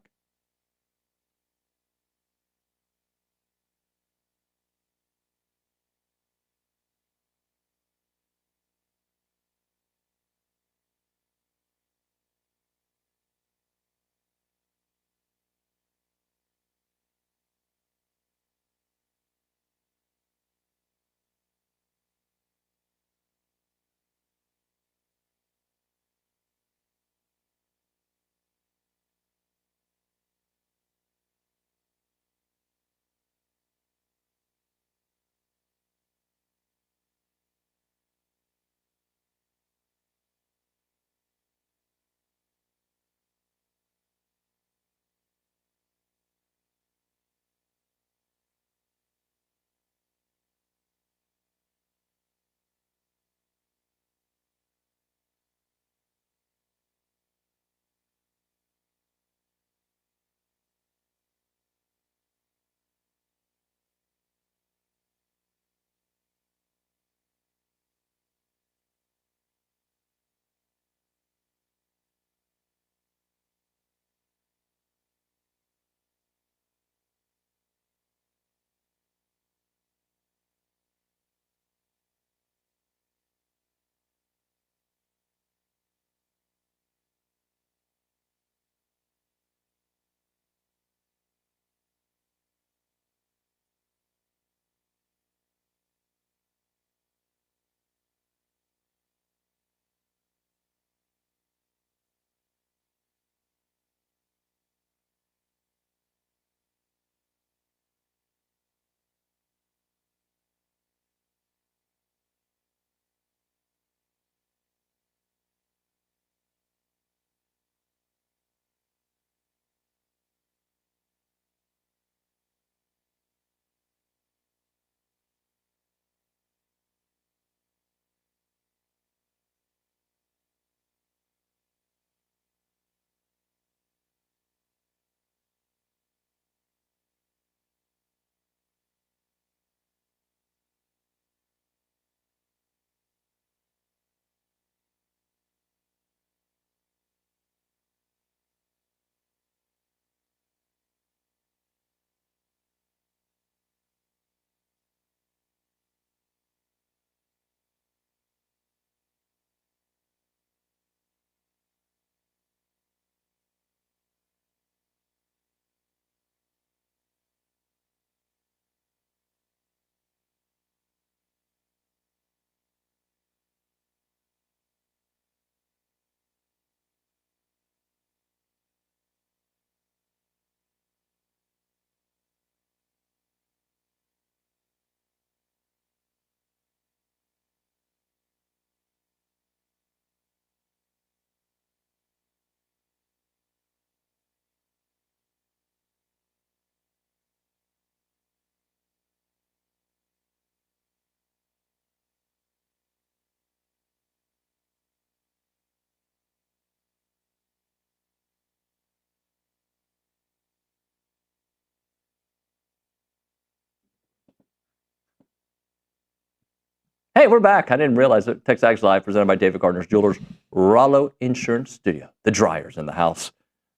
Hey, we're back. I didn't realize it. TexAgs Live, presented by David Gardner's Jewelers, Rollo Insurance Studio. The Dryer's in the house.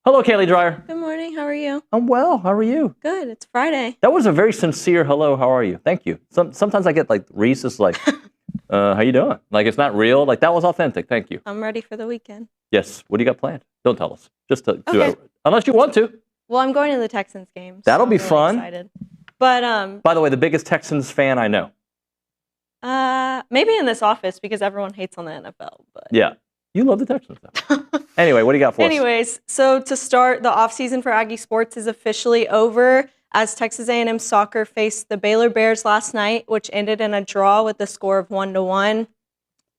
Hello, Kaylee Dreyer. Good morning. How are you? I'm well. How are you? Good. It's Friday. That was a very sincere hello. How are you? Thank you. Sometimes I get like Reese's like, how you doing? Like it's not real. Like that was authentic. Thank you. I'm ready for the weekend. Yes. What do you got planned? Don't tell us. Just to do Okay. it. Unless you want to. Well, I'm going to the Texans game. So That'll I'm be really fun. Excited. But By the way, the biggest Texans fan I know. maybe in this office because everyone hates on the NFL. But Yeah. You love the Texans. Anyway, what do you got for us? anyways, so to start, the offseason for Aggie sports is officially over as Texas A&M soccer faced the Baylor Bears last night, which ended in a draw with a score of 1-1.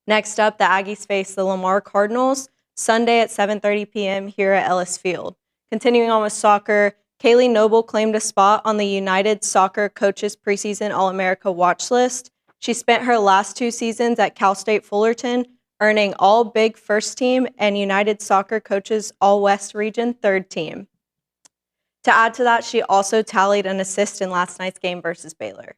Next up, the Aggies face the Lamar Cardinals Sunday at 7:30 p.m. here at Ellis Field. Continuing on with soccer, Kaylee Noble claimed a spot on the United Soccer Coaches Preseason All-America watch list. She spent her last 2 seasons at Cal State Fullerton, earning All Big First Team and United Soccer Coaches All West Region Third Team. To add to that, she also tallied an assist in last night's game versus Baylor.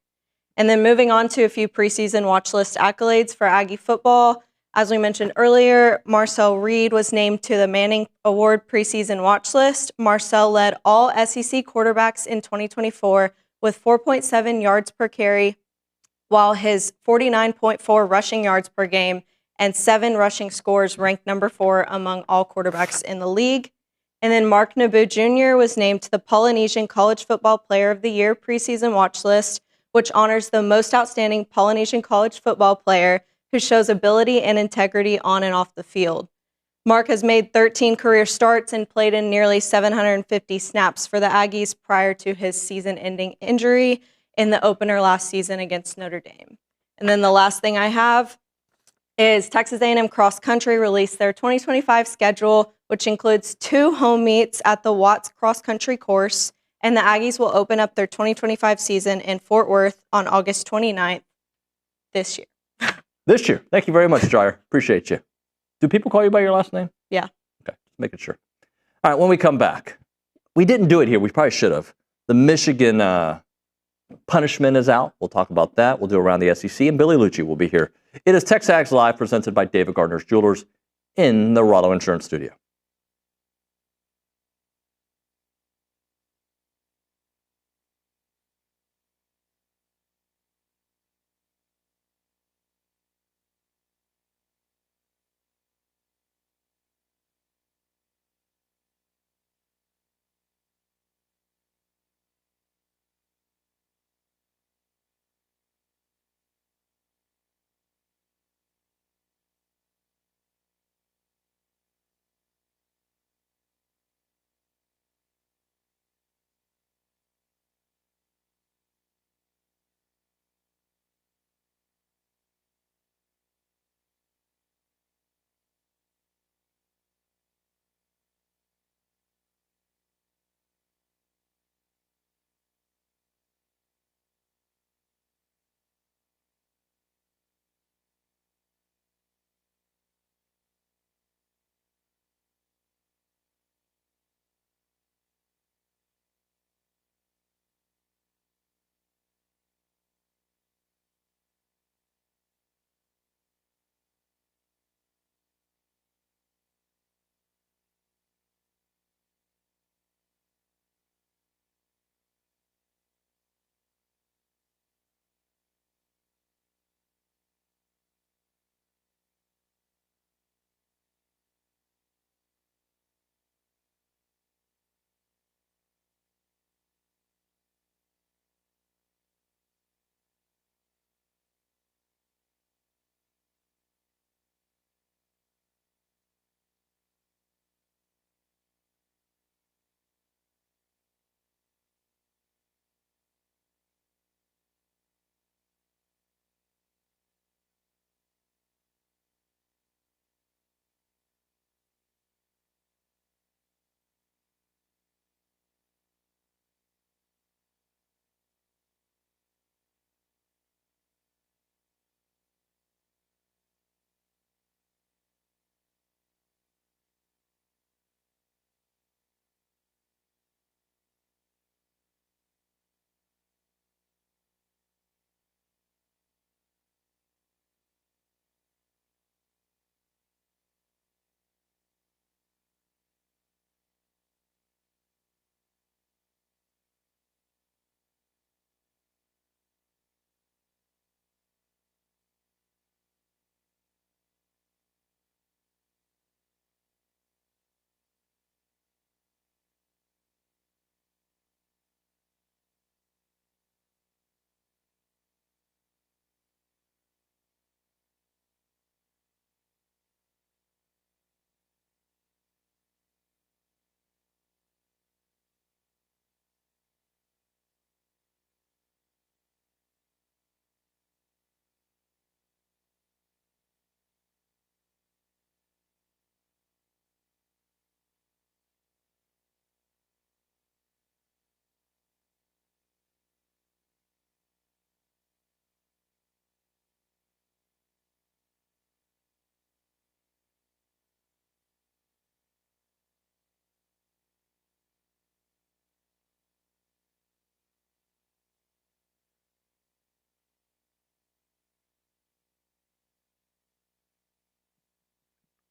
And then moving on to a few preseason watch list accolades for Aggie football. As we mentioned earlier, Marcel Reed was named to the Manning Award preseason watch list. Marcel led all SEC quarterbacks in 2024 with 4.7 yards per carry, while his 49.4 rushing yards per game and 7 rushing scores ranked number 4 among all quarterbacks in the league. And then Mark Naboo Jr. was named to the Polynesian College Football Player of the Year preseason watch list, which honors the most outstanding Polynesian college football player who shows ability and integrity on and off the field. Mark has made 13 career starts and played in nearly 750 snaps for the Aggies prior to his season-ending injury in the opener last season against Notre Dame. And then the last thing I have is Texas A&M Cross Country released their 2025 schedule, which includes 2 home meets at the Watts Cross Country course, and the Aggies will open up their 2025 season in Fort Worth on August 29th this year. This year. Thank you very much, Dreyer. Appreciate you. Do people call you by your last name? Yeah. Okay, just making sure. All right, when we come back, we didn't do it here. We probably should have. The Michigan punishment is out. We'll talk about that. We'll do Around the SEC, and Billy Liucci will be here. It is TexAgs Live, presented by David Gardner's Jewelers in the Rollo Insurance Studio.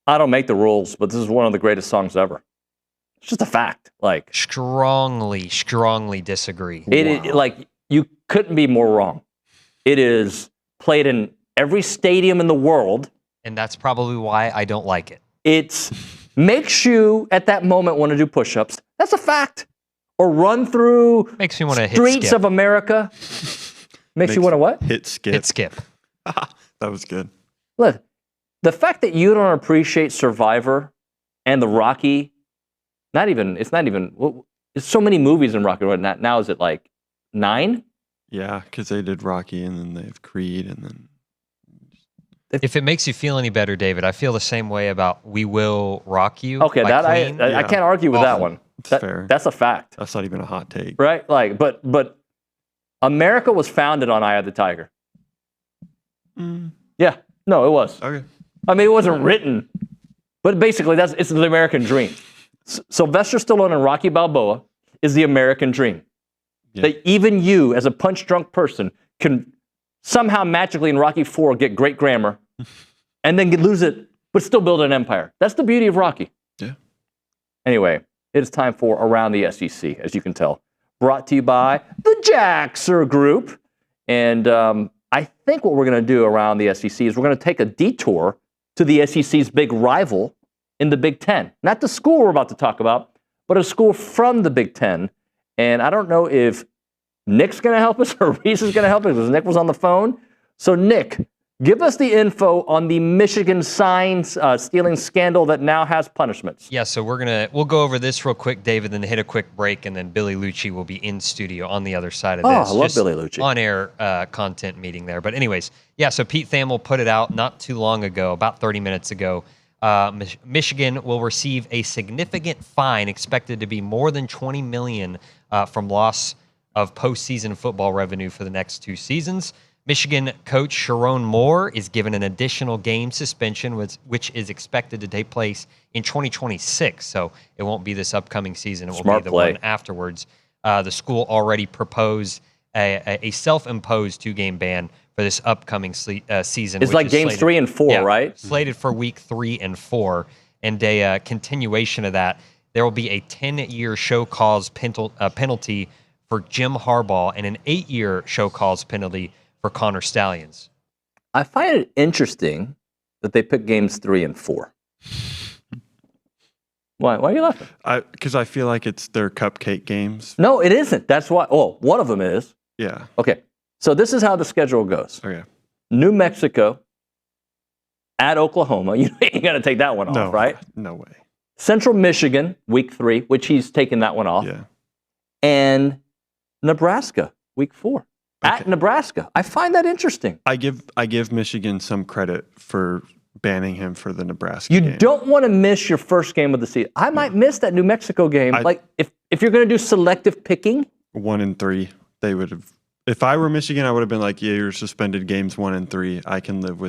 I don't make the rules, but this is one of the greatest songs ever. It's just a fact. Like strongly disagree. Like you couldn't be more wrong. It is played in every stadium in the world. And that's probably why I don't like it. It makes you at that moment want to do push-ups. That's a fact. Or run through makes me want to streets of America. Makes you want to what? Hit skip. Hit skip. That was good. Look, the fact that you don't appreciate Survivor and the Rocky, it's so many movies in Rocky. Now is it like 9? Yeah, because they did Rocky and then they have Creed and then. If it makes you feel any better, David, I feel the same way about "We Will Rock You." Okay, by that Queen. I can't argue with that one. Fair. That's a fact. That's not even a hot take, right? Like, but America was founded on "Eye of the Tiger." Yeah, no, it was. Okay. I mean, it wasn't written, but basically, it's the American dream. Sylvester Stallone and Rocky Balboa is the American dream. Yeah. That even you, as a punch-drunk person, can somehow magically in Rocky IV get great grammar, and then lose it, but still build an empire. That's the beauty of Rocky. Yeah. Anyway, it is time for Around the SEC, as you can tell. Brought to you by the Jaxer Group. And I think what we're going to do around the SEC is we're going to take a detour to the SEC's big rival in the Big Ten. Not the school we're about to talk about, but a school from the Big Ten. And I don't know if Nick's going to help us or Reese is going to help us because Nick was on the phone. So, Nick, give us the info on the Michigan sign stealing scandal that now has punishments. Yeah, so we'll go over this real quick, David, then hit a quick break, and then Billy Liucci will be in studio on the other side of this. Oh, I love Billy Liucci. On-air content meeting there. But anyways, yeah, so Pete Thamel put it out not too long ago, about 30 minutes ago. Michigan will receive a significant fine expected to be more than $20 million from loss of postseason football revenue for the next 2 seasons. Michigan coach Sharon Moore is given an additional game suspension, which is expected to take place in 2026. So it won't be this upcoming season. It will be the one afterwards. The school already proposed a self-imposed 2-game ban for this upcoming season. It's like games 3 and 4, right? Slated for week 3 and 4. And a continuation of that, there will be a 10-year show cause penalty for Jim Harbaugh and an 8-year show cause penalty for Connor Stallions. I find it interesting that they pick games 3 and 4. Why are you laughing? Because I feel like it's their cupcake games. No, it isn't. That's why. Oh, one of them is. Yeah. Okay. So this is how the schedule goes. Okay. New Mexico at Oklahoma. You ain't got to take that one off, right? No way. Central Michigan, week 3, which he's taken that one off. Yeah. And Nebraska, week 4. Okay. At Nebraska. I find that interesting. I give Michigan some credit for banning him for the Nebraska game. You don't want to miss your first game of the season. I might miss that New Mexico game. If you're going to do selective picking. 1 and 3, they would have. If I were Michigan, I would have been like, yeah, you're suspended games 1 and 3. I can live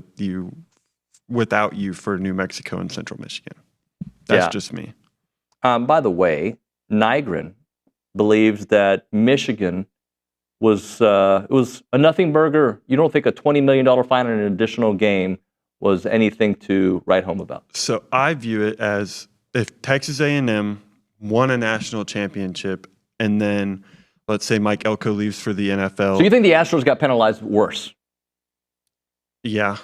without you for New Mexico and Central Michigan. That's just me. By the way, Nygren believes that Michigan was a nothing burger. You don't think a $20 million fine on an additional game was anything to write home about? So I view it as if Texas A&M won a national championship and then let's say Mike Elko leaves for the NFL. So you think the Astros got penalized worse? Yeah.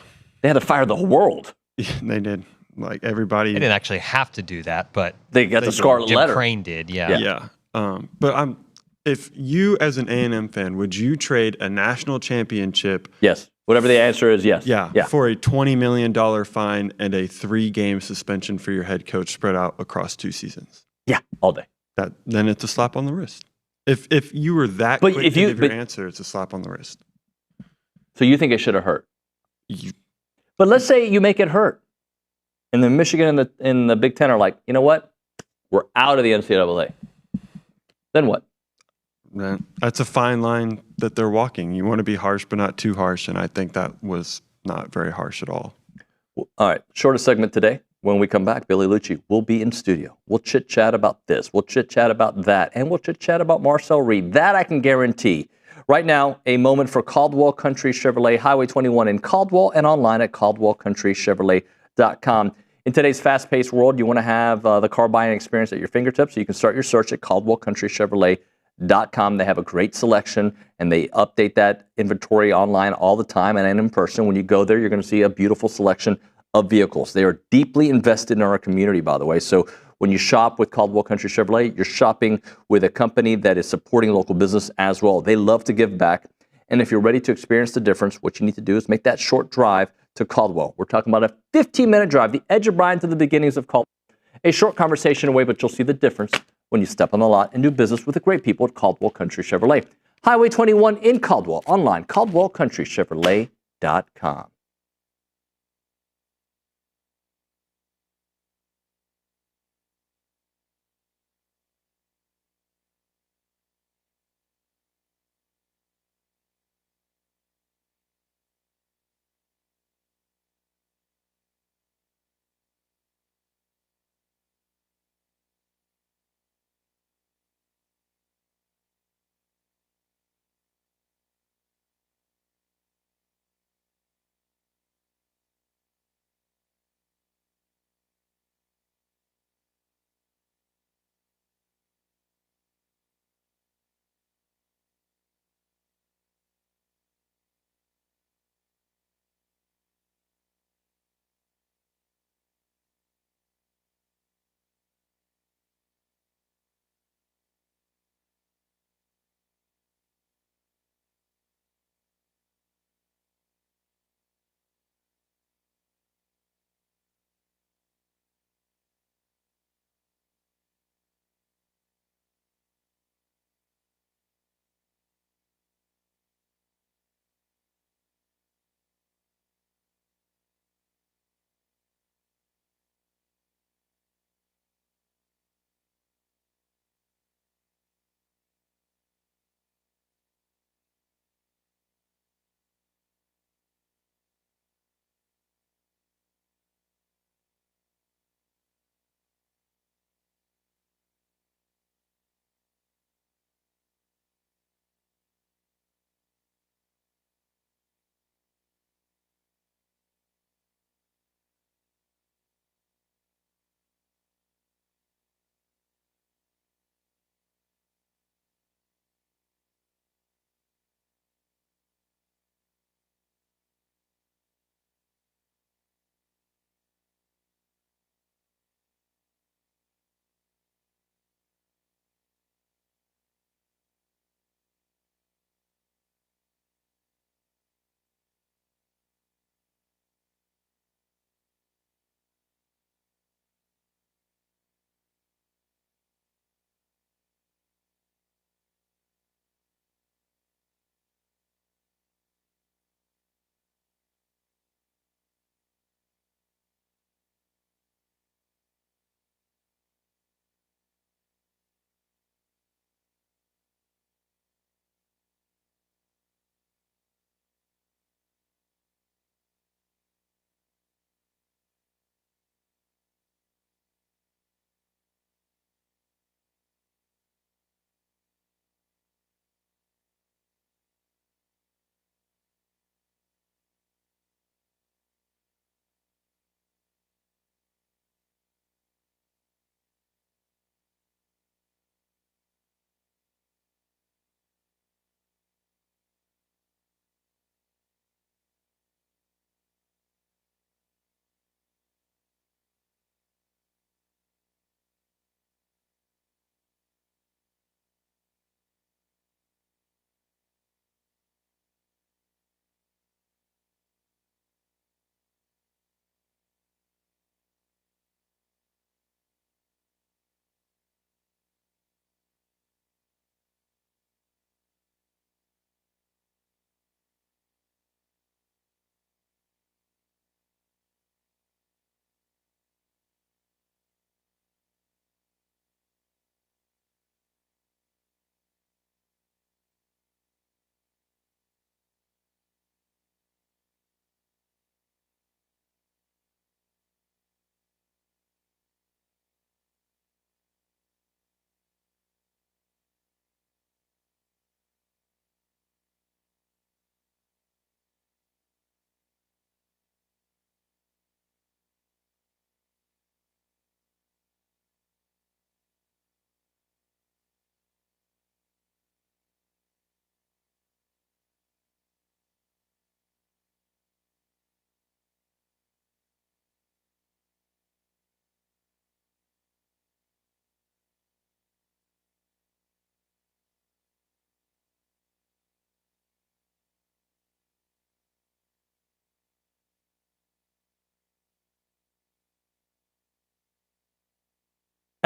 They had to fire the whole world. Yeah, they did. Like everybody. They didn't actually have to do that, but they got the scarlet letter. Jim Crane did, yeah. But if you as an A&M fan, would you trade a national championship? Yes. Whatever the answer is, yes. Yeah. For a $20 million fine and a 3-game suspension for your head coach spread out across 2 seasons. Yeah, all day. Then it's a slap on the wrist. If you were that quick to give your answer, it's a slap on the wrist. So you think it should have hurt? But let's say you make it hurt. And then Michigan and the Big Ten are like, you know what? We're out of the NCAA. Then what? That's a fine line that they're walking. You want to be harsh, but not too harsh. And I think that was not very harsh at all. All right. Shortest segment today. When we come back, Billy Liucci will be in studio. We'll chit-chat about this. We'll chit-chat about that. And we'll chit-chat about Marcel Reed. That I can guarantee. Right now, a moment for Caldwell Country Chevrolet, Highway 21 in Caldwell and online at caldwellcountrychevrolet.com. In today's fast-paced world, you want to have the car buying experience at your fingertips, so you can start your search at CaldwellCountryChevrolet.com. They have a great selection, and they update that inventory online all the time and in person. When you go there, you're going to see a beautiful selection of vehicles. They are deeply invested in our community, by the way. So when you shop with Caldwell Country Chevrolet, you're shopping with a company that is supporting local business as well. They love to give back. And if you're ready to experience the difference, what you need to do is make that short drive to Caldwell. We're talking about a 15-minute drive, the edge of Bryan to the beginnings of Caldwell. A short conversation away, but you'll see the difference when you step on the lot and do business with the great people at Caldwell Country Chevrolet. Highway 21 in Caldwell, online, CaldwellCountryChevrolet.com.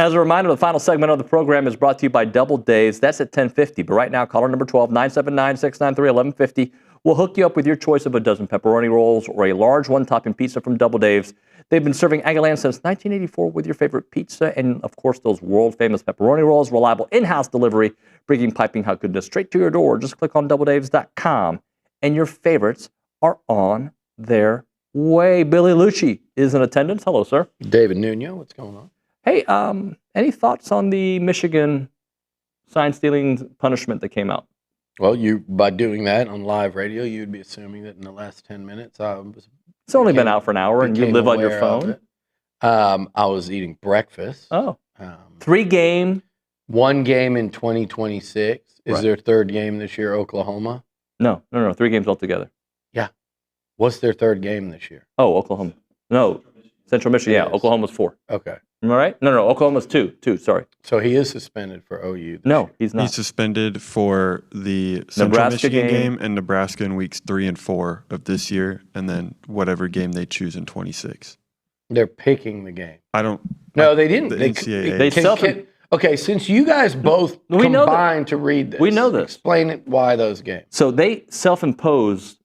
As a reminder, the final segment of the program is brought to you by Double Dave's. That's at 10:50. But right now, caller number 12, 979-693-1150, will hook you up with your choice of a dozen pepperoni rolls or a large one-topping pizza from Double Dave's. They've been serving Aggieland since 1984 with your favorite pizza and, of course, those world-famous pepperoni rolls. Reliable in-house delivery, bringing piping hot goodness straight to your door. Just click on doubledaves.com, and your favorites are on their way. Billy Liucci is in attendance. Hello, sir. David Nuño, what's going on? Hey, any thoughts on the Michigan sign-stealing punishment that came out? Well, by doing that on live radio, you'd be assuming that in the last 10 minutes It's only been out for an hour, and you live on your phone. I was eating breakfast. Oh. 3-game. 1 game in 2026. Is their 3rd game this year, Oklahoma? No. 3 games altogether. Yeah. What's their 3rd game this year? Oh, Oklahoma. No. Central Michigan. Yeah, Oklahoma's 4. Okay. Am I right? No, Oklahoma's 2. Sorry. So he is suspended for OU. No, he's not. He's suspended for the Central Michigan game and Nebraska in weeks 3 and 4 of this year, and then whatever game they choose in 26. They're picking the game. No, they didn't. Okay, since you guys both combined to read this, we know this. Explain why those games. So they self-imposed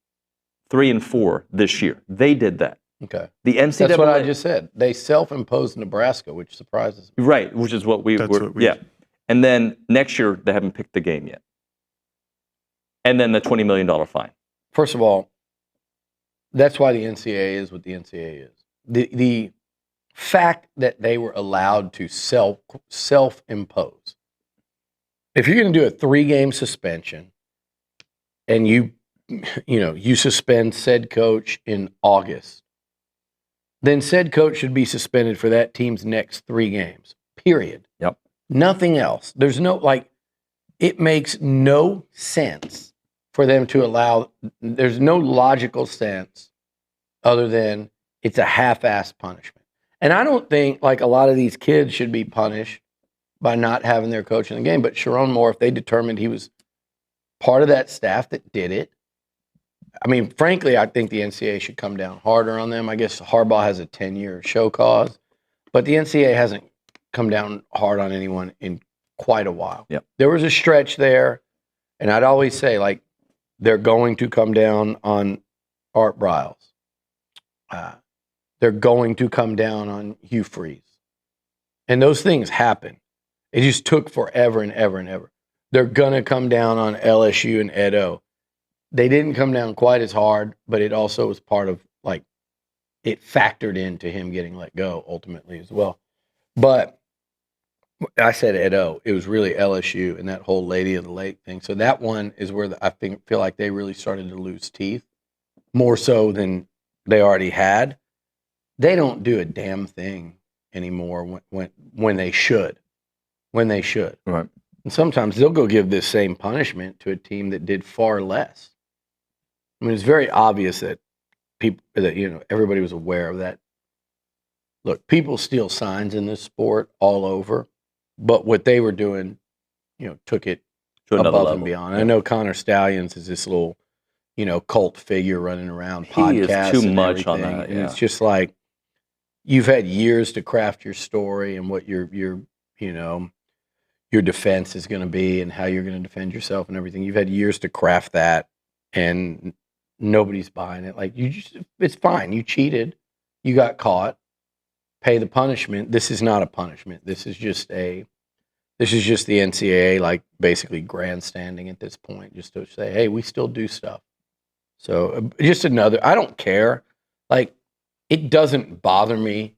3 and 4 this year. They did that. Okay. The NCAA. That's what I just said. They self-imposed Nebraska, which surprises me. Right, which is what we were. Yeah. And then next year, they haven't picked the game yet. And then the $20 million fine. First of all, that's why the NCAA is what the NCAA is. The fact that they were allowed to self-impose. If you're going to do a 3-game suspension and you suspend said coach in August, then said coach should be suspended for that team's next 3 games, period. Yep. Nothing else. There's it makes no sense for them to allow, there's no logical sense other than it's a half-assed punishment. And I don't think a lot of these kids should be punished by not having their coach in the game. But Sharon Moore, if they determined he was part of that staff that did it, I mean, frankly, I think the NCAA should come down harder on them. I guess Harbaugh has a 10-year show cause, but the NCAA hasn't come down hard on anyone in quite a while. Yep. There was a stretch there, and I'd always say, they're going to come down on Art Briles. They're going to come down on Hugh Freeze. And those things happen. It just took forever and ever and ever. They're going to come down on LSU and Ed O. They didn't come down quite as hard, but it also was part of, it factored into him getting let go ultimately as well. But I said Ed O. It was really LSU and that whole Lady of the Lake thing. So that one is where I feel like they really started to lose teeth, more so than they already had. They don't do a damn thing anymore when they should. When they should. Right. And sometimes they'll go give this same punishment to a team that did far less. I mean, it's very obvious that everybody was aware of that. Look, people steal signs in this sport all over, but what they were doing, took it to another above level. and beyond. I know Connor Stallions is this little, cult figure running around podcasts. He is too and much on everything. that. And Yeah. it's just you've had years to craft your story and what your defense is going to be and how you're going to defend yourself and everything. You've had years to craft that, and nobody's buying it. It's fine. You cheated. You got caught. Pay the punishment. This is not a punishment. This is just the NCAA, basically grandstanding at this point, just to say, hey, we still do stuff. So just another, I don't care. It doesn't bother me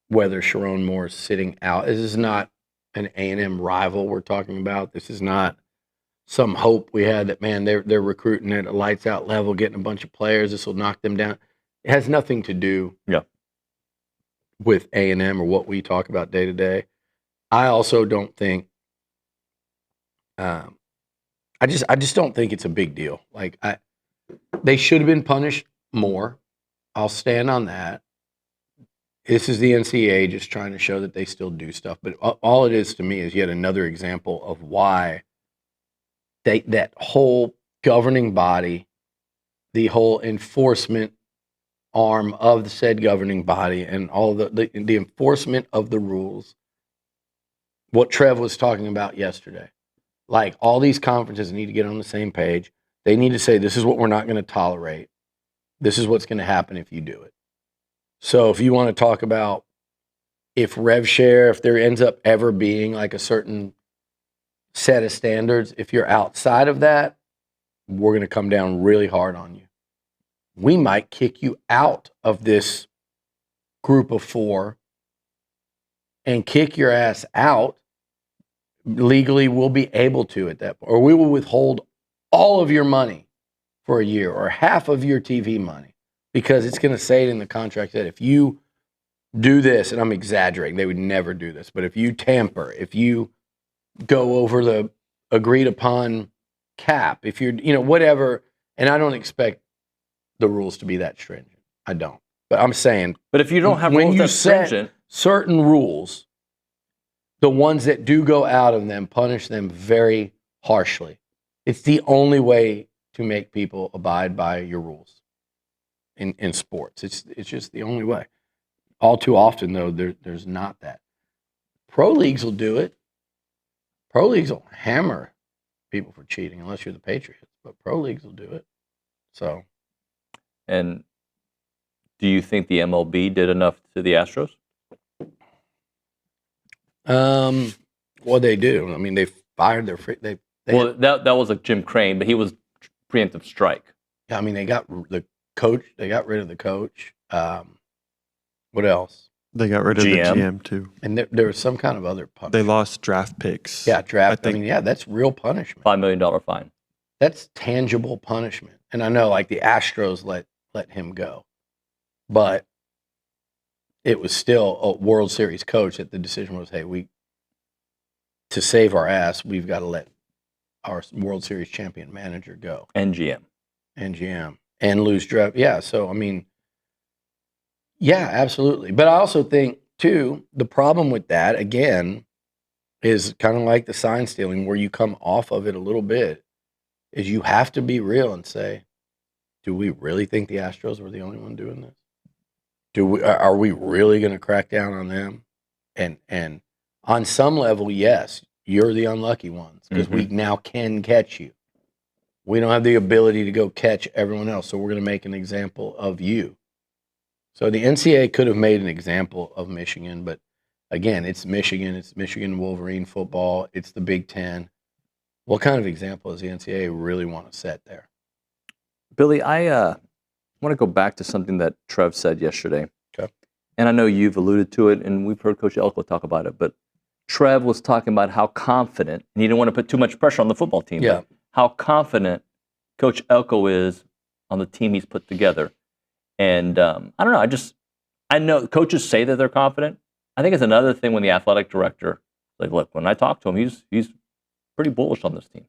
whether Sharon Moore is sitting out. This is not an A&M rival we're talking about. This is not some hope we had that, man, they're recruiting at a lights out level, getting a bunch of players. This will knock them down. It has nothing to do with A&M or what we talk about day to day. I also don't think, I just don't think it's a big deal. They should have been punished more. I'll stand on that. This is the NCAA just trying to show that they still do stuff. But all it is to me is yet another example of why that whole governing body, the whole enforcement arm of the said governing body, and all the enforcement of the rules what Trev was talking about yesterday. Like, all these conferences need to get on the same page. They need to say, this is what we're not going to tolerate. This is what's going to happen if you do it. So if you want to talk about if rev share, if there ends up ever being like a certain set of standards, if you're outside of that, we're going to come down really hard on you. We might kick you out of this group of 4 and kick your ass out. Legally, we'll be able to at that point. Or we will withhold all of your money for a year or half of your TV money, because it's going to say it in the contract that if you do this, and I'm exaggerating, they would never do this, but if you tamper, if you go over the agreed upon cap, if you're, whatever, and I don't expect the rules to be that stringent. I don't. But I'm saying, but if you don't have when rules you that set stringent, certain rules, the ones that do go out of them, punish them very harshly. It's the only way to make people abide by your rules in sports. It's just the only way. All too often, though, there's not that. Pro leagues will do it. Pro leagues will hammer people for cheating, unless you're the Patriots. But pro leagues will do it. So. And do you think the MLB did enough to the Astros? Well, they do. I mean, they fired their Well, that was like Jim Crane, but he was preemptive strike. Yeah, I mean, they got the coach. They got rid of the coach. What else? They got rid of the GM too. And there was some kind of other punishment. They lost draft picks. Yeah, draft. I mean, yeah, that's real punishment. $5 million fine. That's tangible punishment. And I know, like, the Astros let him go, but it was still a World Series coach that the decision was, hey, to save our ass, we've got to let our World Series champion manager go. And GM. And lose draft. Yeah, so, I mean, yeah, absolutely. But I also think, too, the problem with that, again, is kind of like the sign stealing, where you come off of it a little bit, is you have to be real and say, do we really think the Astros were the only one doing this? Are we really going to crack down on them? And on some level, yes, you're the unlucky ones, because we now can catch you. We don't have the ability to go catch everyone else, so we're going to make an example of you. So the NCAA could have made an example of Michigan, but again, it's Michigan Wolverine football, it's the Big Ten. What kind of example does the NCAA really want to set there? Billy, I want to go back to something that Trev said yesterday. Okay. And I know you've alluded to it, and we've heard Coach Elko talk about it, but Trev was talking about how confident, and he didn't want to put too much pressure on the football team, but how confident Coach Elko is on the team he's put together. And I don't know, I know coaches say that they're confident. I think it's another thing when the athletic director, like, look, when I talk to him, he's pretty bullish on this team.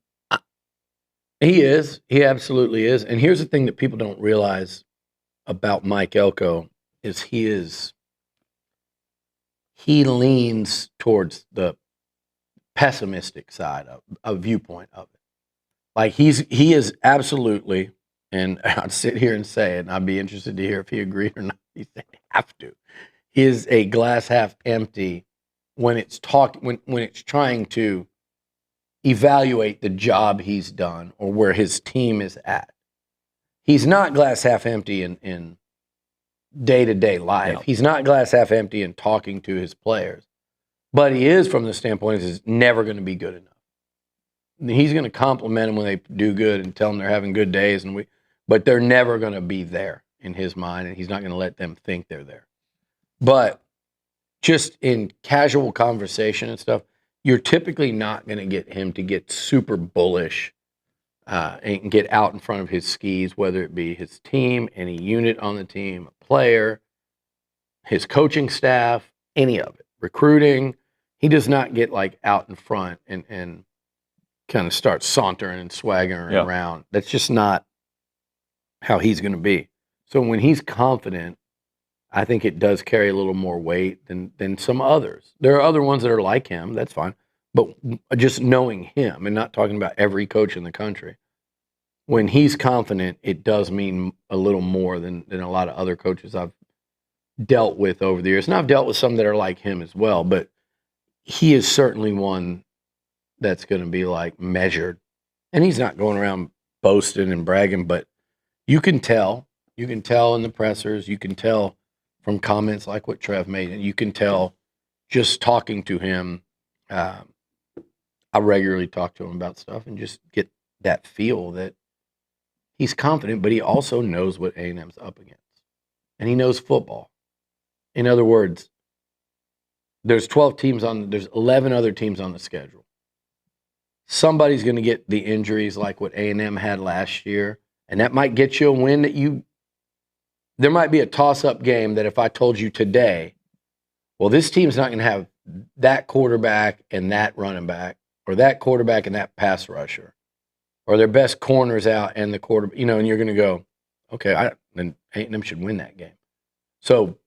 He is. He absolutely is. And here's the thing that people don't realize about Mike Elko is he leans towards the pessimistic side of a viewpoint of it. Like, he is absolutely, and I'd sit here and say it, and I'd be interested to hear if he agreed or not. He said, have to. He is a glass half empty when it's when it's trying to evaluate the job he's done or where his team is at. He's not glass half empty in day-to-day life. No. He's not glass half empty in talking to his players. But he is from the standpoint that it's never going to be good enough. He's going to compliment them when they do good and tell them they're having good days, but they're never going to be there in his mind, and he's not going to let them think they're there. But just in casual conversation and stuff, you're typically not going to get him to get super bullish and get out in front of his skis, whether it be his team, any unit on the team, a player, his coaching staff, any of it, recruiting. He does not get like out in front and kind of start sauntering and swaggering around. That's just not how he's going to be. So when he's confident, I think it does carry a little more weight than some others. There are other ones that are like him, that's fine. But just knowing him and not talking about every coach in the country, when he's confident, it does mean a little more than a lot of other coaches I've dealt with over the years. And I've dealt with some that are like him as well, but he is certainly one that's going to be like measured. And he's not going around boasting and bragging, but you can tell. You can tell in the pressers. You can tell from comments like what Trev made. And you can tell just talking to him. I regularly talk to him about stuff and just get that feel that he's confident, but he also knows what A&M's up against. And he knows football. In other words, there's 11 other teams on the schedule. Somebody's going to get the injuries like what A&M had last year, and that might get you a win there might be a toss-up game that if I told you today, well, this team's not going to have that quarterback and that running back, or that quarterback and that pass rusher, or their best corners out and the quarterback, and you're going to go, okay, then A&M should win that game. So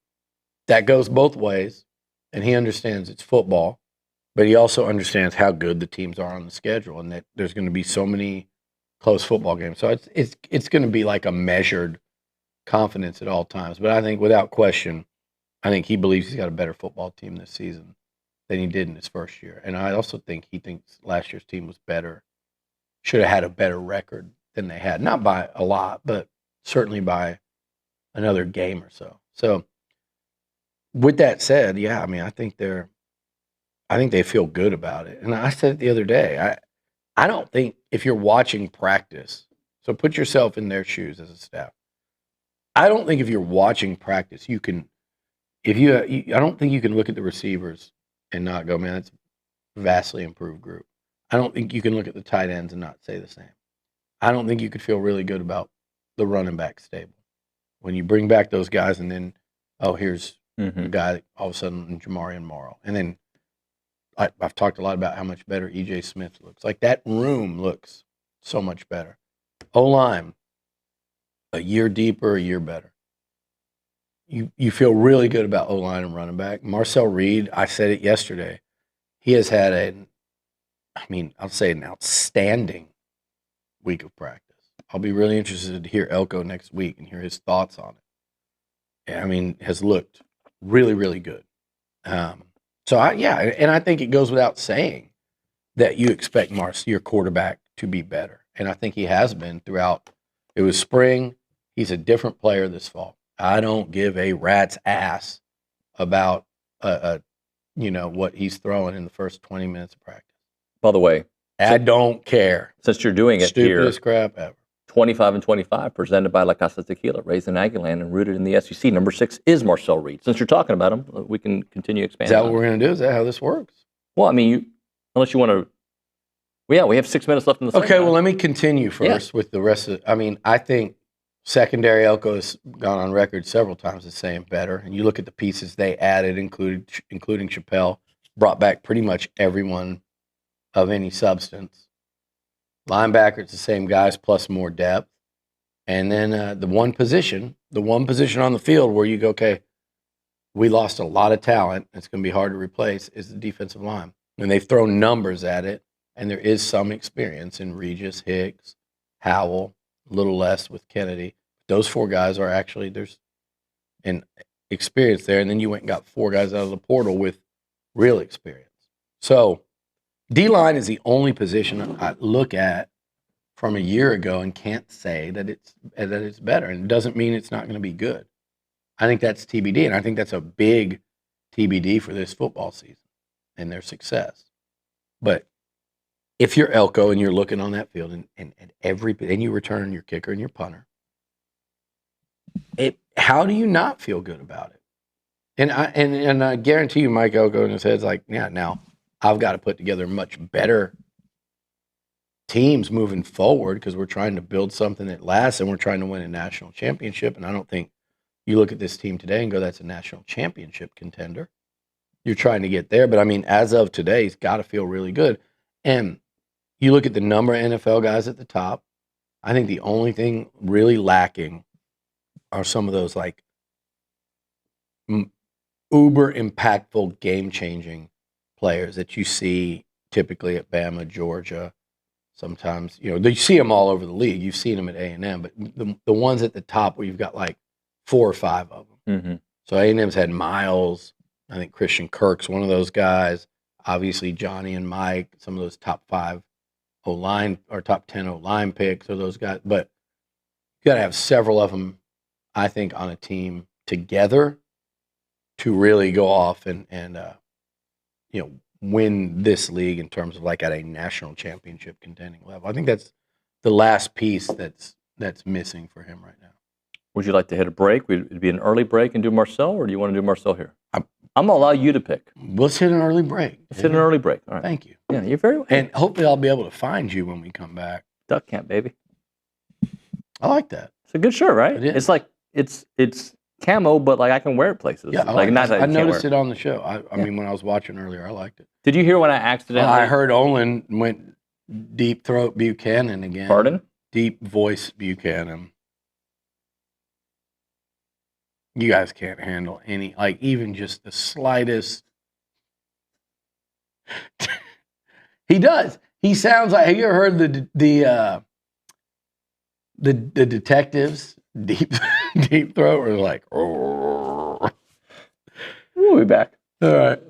that goes both ways, and he understands it's football, but he also understands how good the teams are on the schedule and that there's going to be so many close football games. So it's going to be like a measured confidence at all times. But I think without question, I think he believes he's got a better football team this season than he did in his first year. And I also think he thinks last year's team was better, should have had a better record than they had. Not by a lot, but certainly by another game or so. So with that said, yeah, I mean, I think they feel good about it. And I said it the other day, I don't think if you're watching practice, so put yourself in their shoes as a staff. I don't think if you're watching practice, I don't think you can look at the receivers and not go, man, that's a vastly improved group. I don't think you can look at the tight ends and not say the same. I don't think you could feel really good about the running back stable. When you bring back those guys and then, here's a guy all of a sudden, Jamarian Morrow. And then I've talked a lot about how much better E.J. Smith looks. Like that room looks so much better. O-line, a year deeper, a year better. You feel really good about O-line and running back. Marcel Reed, I said it yesterday. He has had I'll say an outstanding week of practice. I'll be really interested to hear Elko next week and hear his thoughts on it. I mean, has looked really, really good. And I think it goes without saying that you expect your quarterback to be better. And I think he has been throughout. It was spring. He's a different player this fall. I don't give a rat's ass about what he's throwing in the first 20 minutes of practice. By the way, I don't care. Since you're doing it here, stupidest crap ever. 25 and 25, presented by La Casa Tequila, raised in Aggieland and rooted in the SEC. Number 6 is Marcel Reed. Since you're talking about him, we can continue expanding. Is that what we're going to do? Is that how this works? Well, I mean, unless you want to. Well, yeah, we have 6 minutes left in the Okay, well, let me continue first with the rest of. I think secondary Elko has gone on record several times as saying better. And you look at the pieces they added, including Chappelle, brought back pretty much everyone of any substance. Linebacker, it's the same guys plus more depth. And then the one position on the field where you go, okay, we lost a lot of talent. It's going to be hard to replace is the defensive line. And they've thrown numbers at it, and there is some experience in Regis, Hicks, Howell, a little less with Kennedy. Those 4 guys are actually, there's an experience there. And then you went and got 4 guys out of the portal with real experience. So D-line is the only position I look at from a year ago and can't say that it's better. And it doesn't mean it's not going to be good. I think that's TBD, and I think that's a big TBD for this football season and their success. But if you're Elko and you're looking on that field and you return your kicker and your punter, how do you not feel good about it? And I guarantee you Mike Elko in his head's like, yeah, now I've got to put together much better teams moving forward because we're trying to build something that lasts and we're trying to win a national championship. And I don't think you look at this team today and go, that's a national championship contender. You're trying to get there. But, as of today, he's got to feel really good. And you look at the number of NFL guys at the top. I think the only thing really lacking are some of those, like, uber impactful, game-changing players that you see typically at Bama, Georgia. Sometimes, you see them all over the league. You've seen them at A&M, but the ones at the top where you've got like 4 or 5 of them. Mm-hmm. So A&M's had Miles. I think Christian Kirk's one of those guys. Obviously, Johnny and Mike, some of those top 5 O-line or top 10 O-line picks or those guys. But you got to have several of them, I think, on a team together to really go off and win this league in terms of like at a national championship contending level. I think that's the last piece that's missing for him right now. Would you like to hit a break? Would it be an early break and do Marcel, or do you want to do Marcel here? I'm going to allow you to pick. Let's hit an early break. Let's hit an early break. All right. Thank you. Yeah, you're very welcome. And hopefully I'll be able to find you when we come back. Duck camp, baby. I like that. It's a good shirt, right? It is. It's like it's camo, but like I can wear it places. Yeah, like not that I you can't noticed wear it on the show. I mean, when I was watching earlier, I liked it. Did you hear when I accidentally? I heard Olin went deep throat Buchanan again. Pardon? Deep voice Buchanan. You guys can't handle any, like even just the slightest. He does. He sounds like. Have you ever heard the detectives deep throat? Or like, oh. We'll be back. All right.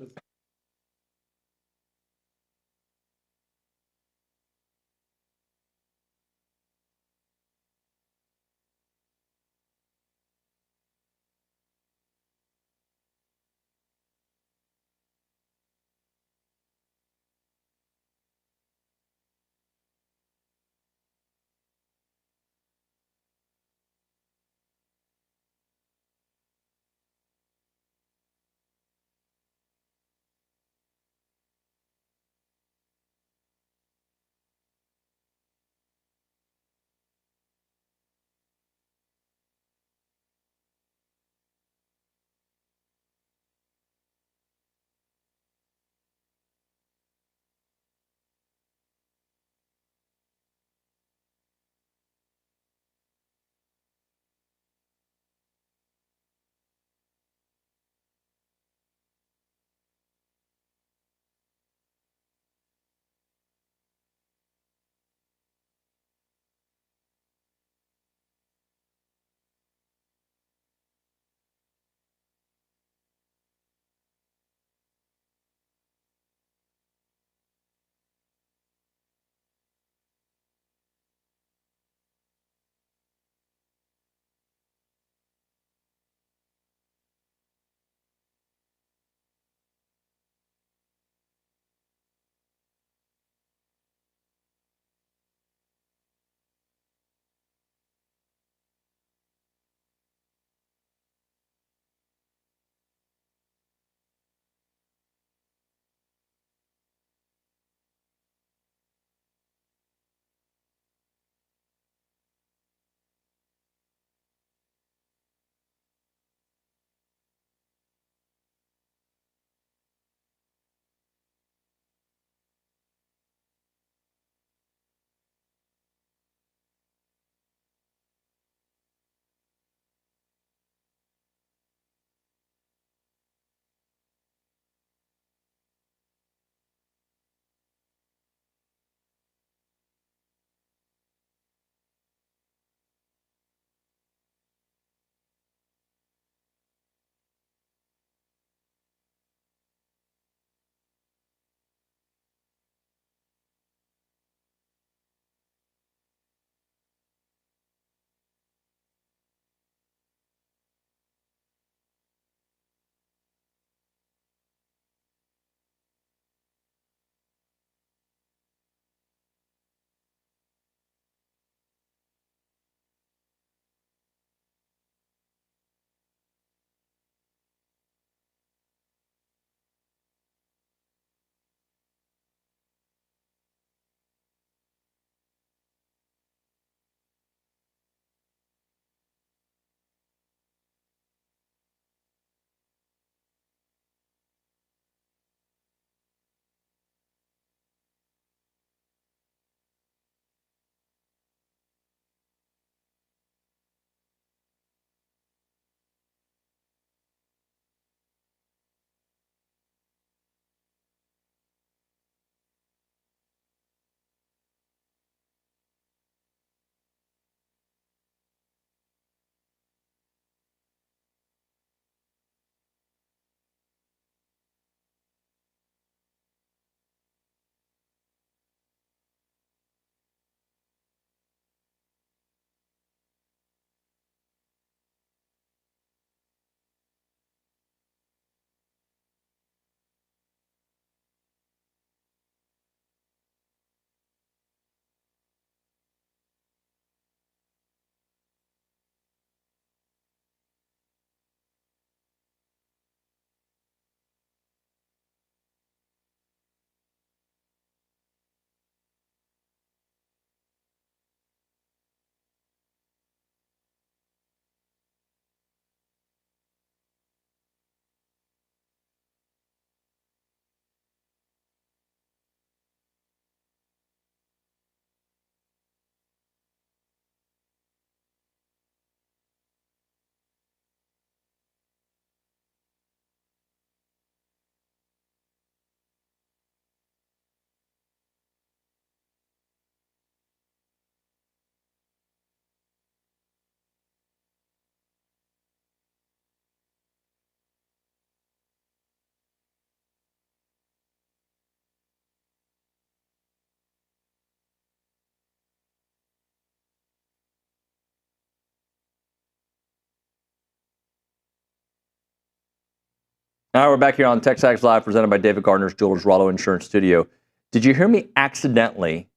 All right, we're back here on TexAgs Live, presented by David Gardner's Jewelers Rollo Insurance Studio. Did you hear me accidentally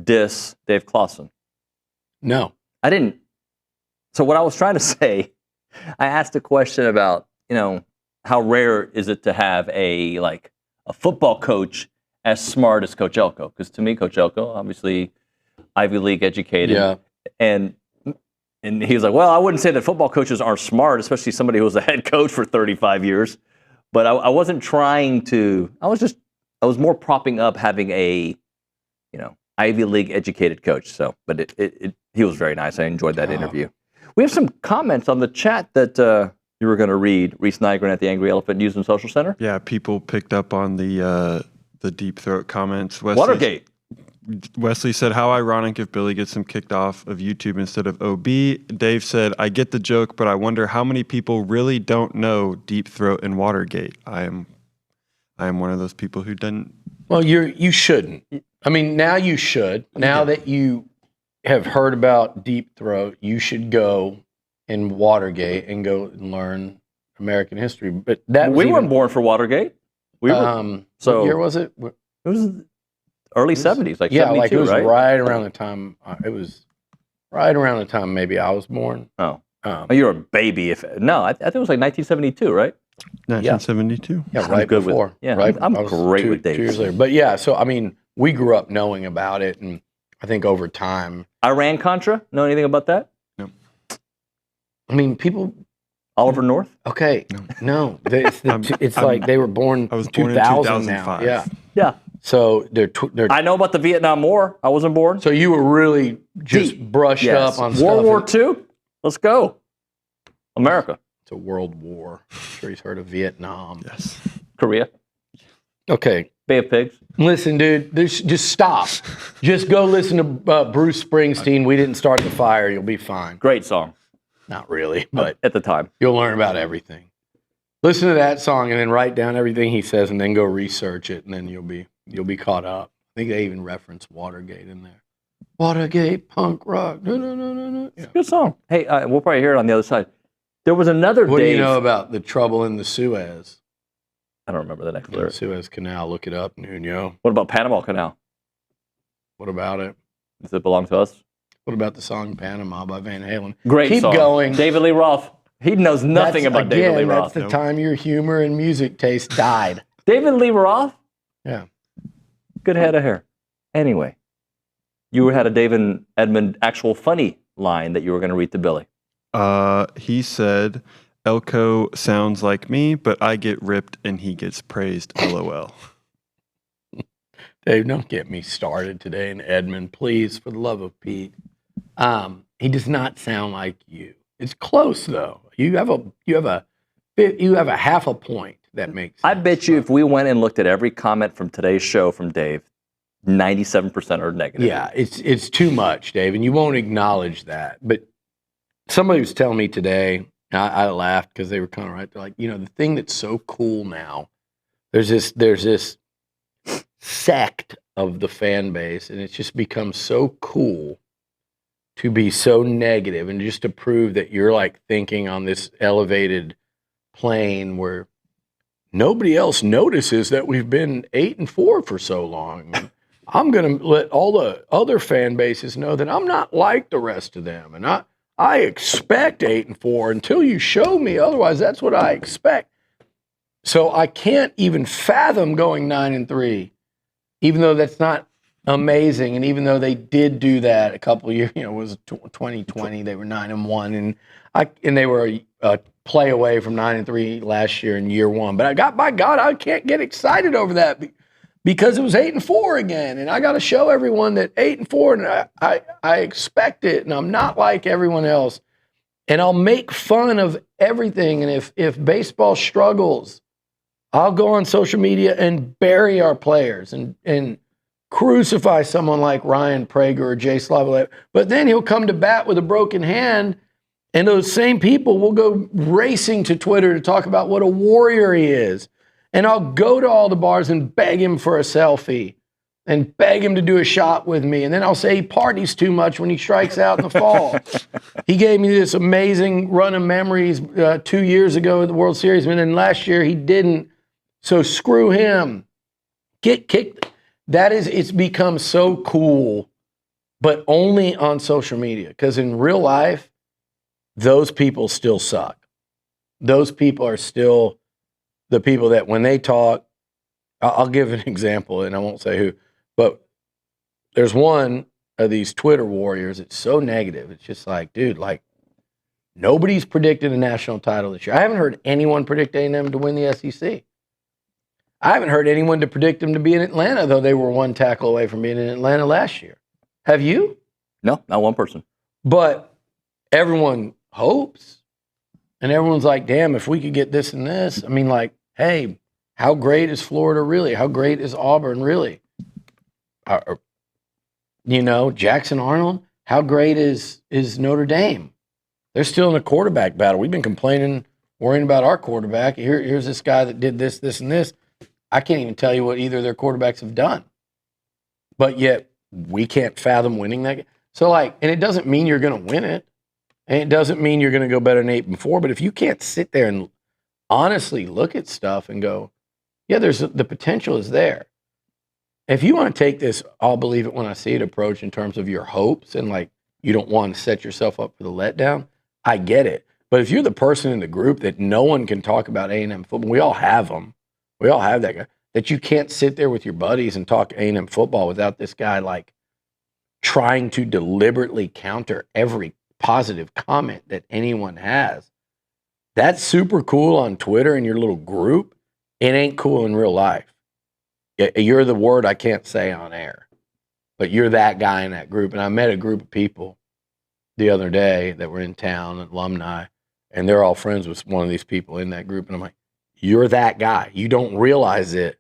diss Dave Clawson? No. I didn't. So what I was trying to say, I asked a question about, how rare is it to have a football coach as smart as Coach Elko? Because to me, Coach Elko, obviously Ivy League educated. Yeah. And he was like, well, I wouldn't say that football coaches aren't smart, especially somebody who was a head coach for 35 years. But I wasn't trying to. I was more propping up having a, Ivy League educated coach. So, but he was very nice. I enjoyed that interview. We have some comments on the chat that you were going to read. Reese Nygren at the Angry Elephant News and Social Center. Yeah, people picked up on the deep throat comments. Watergate. Wesley said, how ironic if Billy gets him kicked off of YouTube instead of OB. Dave said, I get the joke, but I wonder how many people really don't know Deep Throat and Watergate. I am one of those people who doesn't. Well, you shouldn't. I mean, now you should. Now that you have heard about Deep Throat, you should go in Watergate and go and learn American history. But we weren't born for Watergate. We were. So what year was it? It was early 70s, like 72, it was right? right around the time. It was right around the time maybe I was born. Oh, you were a baby. I think it was like 1972, right? 1972. Yeah, right before. Right. I'm great with dates. 2 years later. But yeah, so I mean, we grew up knowing about it, and I think over time. Iran-Contra? Know anything about that? No. I mean, people. Oliver North? Okay. No. It's like they were born I was born in 2000 2005. now. Yeah. So they're I know about the Vietnam War. I wasn't born. So you were really just brushed up on stuff. World War II? Let's go. America. It's a world war. I'm sure he's heard of Vietnam. Yes. Korea. Okay. Bay of Pigs. Listen, dude, just stop. Just go listen to Bruce Springsteen. We didn't start the fire. You'll be fine. Great song. Not really, but at the time. You'll learn about everything. Listen to that song and then write down everything he says and then go research it, and then you'll be caught up. I think they even reference Watergate in there. Watergate, punk rock. No. Yeah. Good song. Hey, we'll probably hear it on the other side. There was another What Dave. do you know about the trouble in the Suez? I don't remember the next lyric. Suez Canal, look it up, Nuño. What about Panama Canal? What about it? Does it belong to us? What about the song Panama by Van Halen? Great Keep song. going. David Lee Roth. He knows nothing about David Lee Roth. That's the time your humor and music taste died. David Lee Roth? Yeah. Good head of hair. Anyway, you had a David Edmond actual funny line that you were going to read to Billy. He said, Elko sounds like me, but I get ripped and he gets praised. LOL. Dave, don't get me started today in Edmond, please, for the love of Pete. He does not sound like you. It's close though. You have a half a point that makes sense. I bet you if we went and looked at every comment from today's show from Dave, 97% are negative. Yeah, it's too much, Dave, and you won't acknowledge that. But somebody was telling me today, I laughed because they were kind of right. They're like, the thing that's so cool now, there's this sect of the fan base, and it's just become so cool to be so negative and just to prove that you're like thinking on this elevated plane where nobody else notices that we've been 8-4 for so long. I'm going to let all the other fan bases know that I'm not like the rest of them. And I expect 8-4 until you show me. Otherwise, that's what I expect. So I can't even fathom going 9-3, even though that's not amazing. And even though they did do that a couple of years, it was 2020, they were 9-1, and they were a play away from 9-3 last year in year one. But by God, I can't get excited over that because it was 8-4 again, and I got to show everyone that 8-4, and I expect it, and I'm not like everyone else, and I'll make fun of everything. And if baseball struggles, I'll go on social media and bury our players and crucify someone like Ryan Prager or Jay Slavalev. But then he'll come to bat with a broken hand, and those same people will go racing to Twitter to talk about what a warrior he is. And I'll go to all the bars and beg him for a selfie and beg him to do a shot with me. And then I'll say he parties too much when he strikes out in the fall. He gave me this amazing run of memories 2 years ago at the World Series, and then last year he didn't. So screw him. Get kicked. It's become so cool, but only on social media. Because in real life, those people still suck. Those people are still the people that when they talk, I'll give an example, and I won't say who, but there's one of these Twitter warriors. It's so negative. It's just like, dude, like nobody's predicted a national title this year. I haven't heard anyone predict A&M to win the SEC. I haven't heard anyone to predict them to be in Atlanta, though they were one tackle away from being in Atlanta last year. Have you? No, not one person. But everyone hopes. And everyone's like, damn, if we could get this and this. I mean, like, hey, how great is Florida really? How great is Auburn really? Jackson Arnold, how great is Notre Dame? They're still in a quarterback battle. We've been complaining, worrying about our quarterback. Here's this guy that did this, this, and this. I can't even tell you what either of their quarterbacks have done. But yet, we can't fathom winning that game. So, and it doesn't mean you're going to win it. And it doesn't mean you're going to go better than 8-4. But if you can't sit there and honestly look at stuff and go, yeah, the potential is there. If you want to take this, I'll believe it when I see it approach in terms of your hopes and you don't want to set yourself up for the letdown, I get it. But if you're the person in the group that no one can talk about A&M football, we all have them. We all have that guy. That you can't sit there with your buddies and talk A&M football without this guy trying to deliberately counter every positive comment that anyone has. That's super cool on Twitter in your little group. It ain't cool in real life. You're the word I can't say on air, but you're that guy in that group. And I met a group of people the other day that were in town, alumni, and they're all friends with one of these people in that group. And I'm like, you're that guy. You don't realize it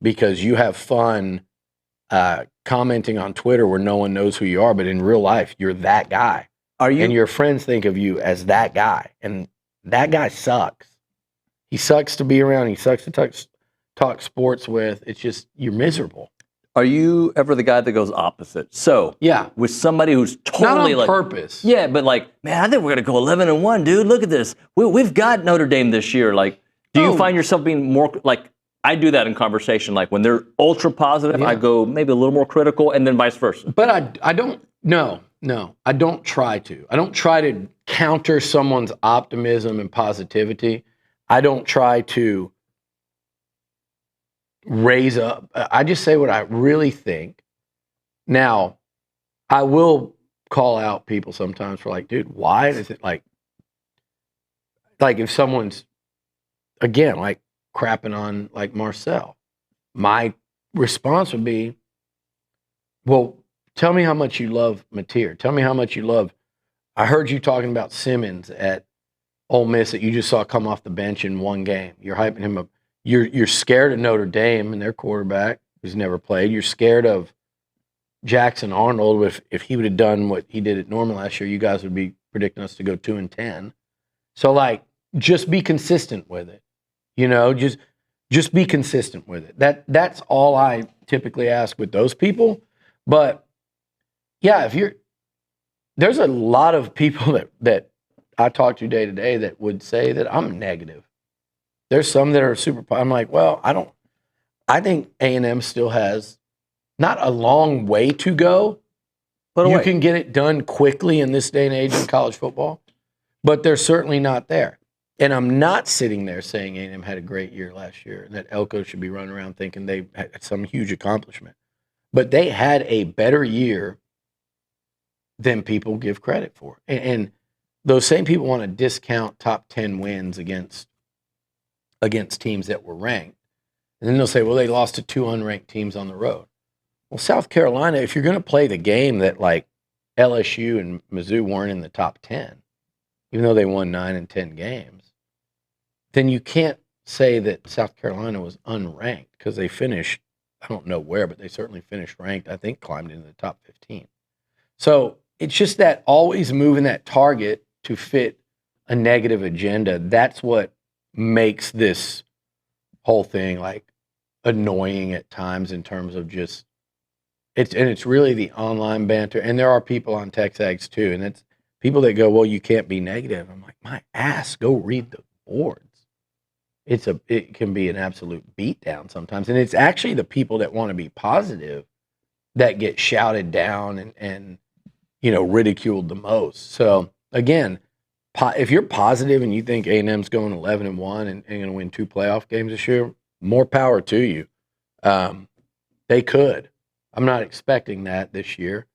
because you have fun commenting on Twitter where no one knows who you are, but in real life, you're that guy. And your friends think of you as that guy. And that guy sucks. He sucks to be around. He sucks to talk sports with. It's just, you're miserable. Are you ever the guy that goes opposite? So, yeah, with somebody who's totally not on purpose. Yeah, but man, I think we're going to go 11-1, dude. Look at this. We've got Notre Dame this year. Do you find yourself being more I do that in conversation. When they're ultra positive, I go maybe a little more critical, and then vice versa. But I don't. No, I don't try to. I don't try to counter someone's optimism and positivity. I don't try to raise up. I just say what I really think. Now, I will call out people sometimes for dude, why is it like if someone's again crapping on Marcel, my response would be, well, tell me how much you love Mateer. Tell me how much you love. I heard you talking about Simmons at Ole Miss that you just saw come off the bench in one game. You're hyping him up. You're scared of Notre Dame and their quarterback who's never played. You're scared of Jackson Arnold. If he would have done what he did at Norman last year, you guys would be predicting us to go 2-10. So just be consistent with it. Just be consistent with it. That's all I typically ask with those people. But yeah, there's a lot of people that I talk to day to day that would say that I'm negative. There's some that are super. I'm like, well, I think A&M still has not a long way to go. But you can get it done quickly in this day and age in college football. But they're certainly not there. And I'm not sitting there saying A&M had a great year last year and that Elko should be running around thinking they had some huge accomplishment. But they had a better year than people give credit for. And those same people want to discount top 10 wins against teams that were ranked. And then they'll say, well, they lost to 2 unranked teams on the road. Well, South Carolina, if you're going to play the game that LSU and Mizzou weren't in the top 10, even though they won 9 and 10 games, then you can't say that South Carolina was unranked because they finished, I don't know where, but they certainly finished ranked, I think climbed into the top 15. So it's just that always moving that target to fit a negative agenda. That's what makes this whole thing annoying at times in terms of just It's really the online banter, and there are people on TexAgs too, and it's people that go, well, you can't be negative. I'm like, my ass, go read the boards. It can be an absolute beatdown sometimes, and it's actually the people that want to be positive that get shouted down and ridiculed the most. So again, if you're positive and you think A&M's going 11-1 and going to win 2 playoff games this year, more power to you. They could. I'm not expecting that this year,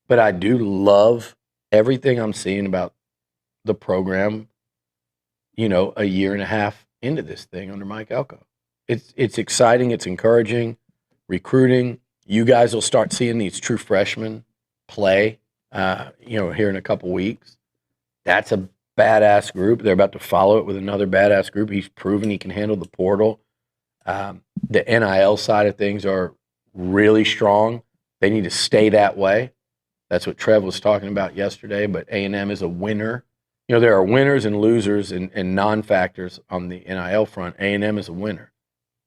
but I do love everything I'm seeing about the program, a year and a half into this thing under Mike Elko. It's exciting. It's encouraging. Recruiting. You guys will start seeing these true freshmen play, here in a couple weeks. That's a badass group. They're about to follow it with another badass group. He's proven he can handle the portal. The NIL side of things are really strong. They need to stay that way. That's what Trev was talking about yesterday, but A&M is a winner. There are winners and losers and non-factors on the NIL front. A&M is a winner.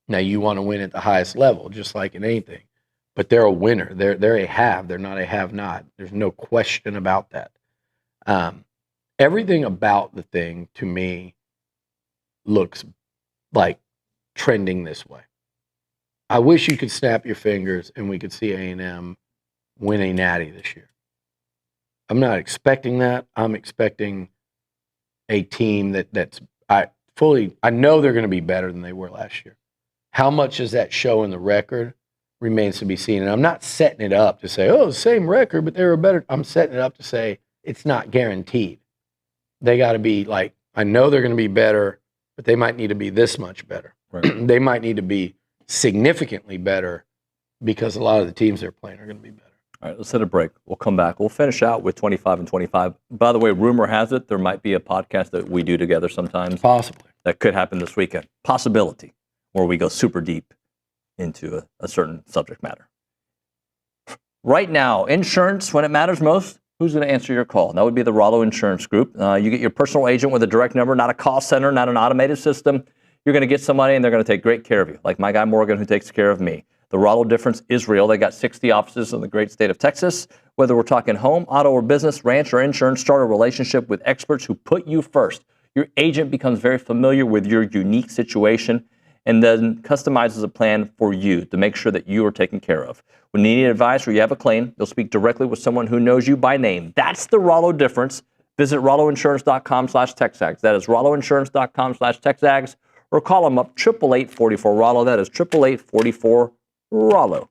Now, you want to win at the highest level, just like in anything. But they're a winner. They're a have. They're not a have-not. There's no question about that. Everything about the thing, to me, looks like trending this way. I wish you could snap your fingers and we could see A&M win a natty this year. I'm not expecting that. I'm expecting a team I know they're going to be better than they were last year. How much does that show in the record remains to be seen. And I'm not setting it up to say, oh, same record, but they were better. I'm setting it up to say it's not guaranteed. They got to be like, I know they're going to be better, but they might need to be this much better. Right. They might need to be significantly better because a lot of the teams they're playing are going to be better. All right, let's hit a break. We'll come back. We'll finish out with 25 and 25. By the way, rumor has it there might be a podcast that we do together sometimes. Possibly. That could happen this weekend. Possibility, where we go super deep into a certain subject matter. Right now, insurance, when it matters most, who's going to answer your call? That would be the Rollo Insurance Group. You get your personal agent with a direct number, not a call center, not an automated system. You're going to get somebody, and they're going to take great care of you, like my guy Morgan, who takes care of me. The Rollo difference is real. They got 60 offices in the great state of Texas. Whether we're talking home, auto, or business, ranch, or insurance, start a relationship with experts who put you first. Your agent becomes very familiar with your unique situation and then customizes a plan for you to make sure that you are taken care of. When you need advice or you have a claim, you'll speak directly with someone who knows you by name. That's the Rollo difference. Visit rolloinsurance.com/TexAgs. That is rolloinsurance.com/TexAgs, or call them up 888-44-ROLLO. That is 888-44-ROLLO.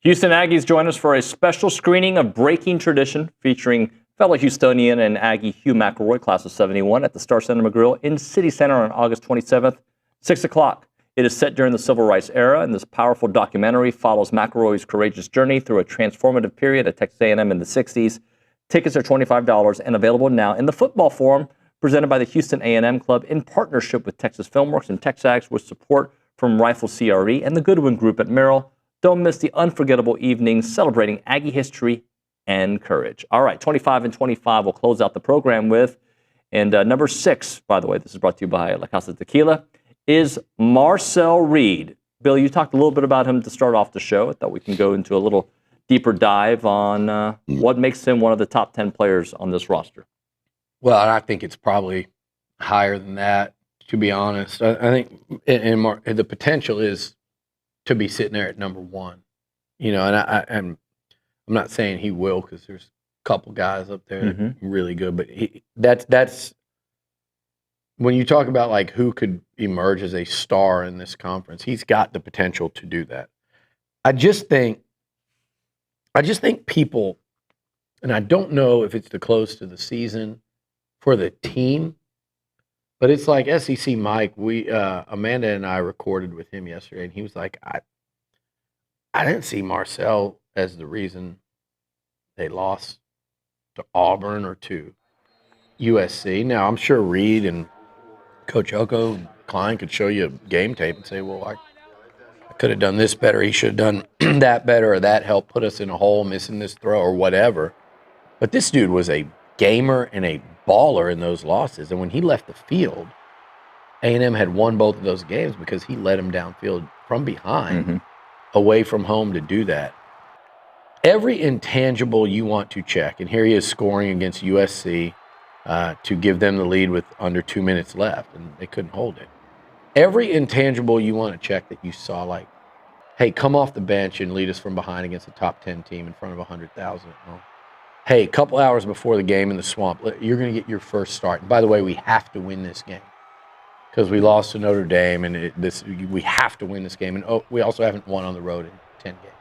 Houston Aggies join us for a special screening of Breaking Tradition featuring fellow Houstonian and Aggie Hugh McElroy, class of 71, at the Star Cinema Grill in City Center on August 27th, 6 o'clock. It is set during the Civil Rights era, and this powerful documentary follows McElroy's courageous journey through a transformative period at Texas A&M in the 60s. Tickets are $25 and available now in the football forum, presented by the Houston A&M Club in partnership with Texas Filmworks and TexAgs, with support from Rifle CRE and the Goodwin Group at Merrill. Don't miss the unforgettable evening celebrating Aggie history and courage. All right, 25 and 25 we'll close out the program with. And number 6, by the way, this is brought to you by La Casa Tequila, is Marcel Reed. Bill, you talked a little bit about him to start off the show. I thought we can go into a little deeper dive on what makes him one of the top 10 players on this roster. Well, I think it's probably higher than that, to be honest. I think the potential is to be sitting there at number 1. You know, and I'm not saying he will, because there's a couple guys up there that are really good, but that's when you talk about like who could emerge as a star in this conference, he's got the potential to do that. I just think people, and I don't know if it's the close to the season for the team, but it's like SEC Mike. Amanda and I recorded with him yesterday, and he was like, I didn't see Marcel as the reason they lost to Auburn or to USC. Now, I'm sure Reed and Coach Elko and Klein could show you a game tape and say, well, I could have done this better. He should have done that better, or that helped put us in a hole, missing this throw or whatever. But this dude was a gamer and a baller in those losses. And when he left the field, A&M had won both of those games because he led them downfield from behind, away from home, to do that. Every intangible you want to check, and here he is scoring against USC to give them the lead with under 2 minutes left, and they couldn't hold it. Every intangible you want to check that you saw, like, hey, come off the bench and lead us from behind against a top 10 team in front of 100,000 at home. Hey, a couple hours before the game in the swamp, you're going to get your first start. And by the way, we have to win this game because we lost to Notre Dame, and we have to win this game. And we also haven't won on the road in 10 games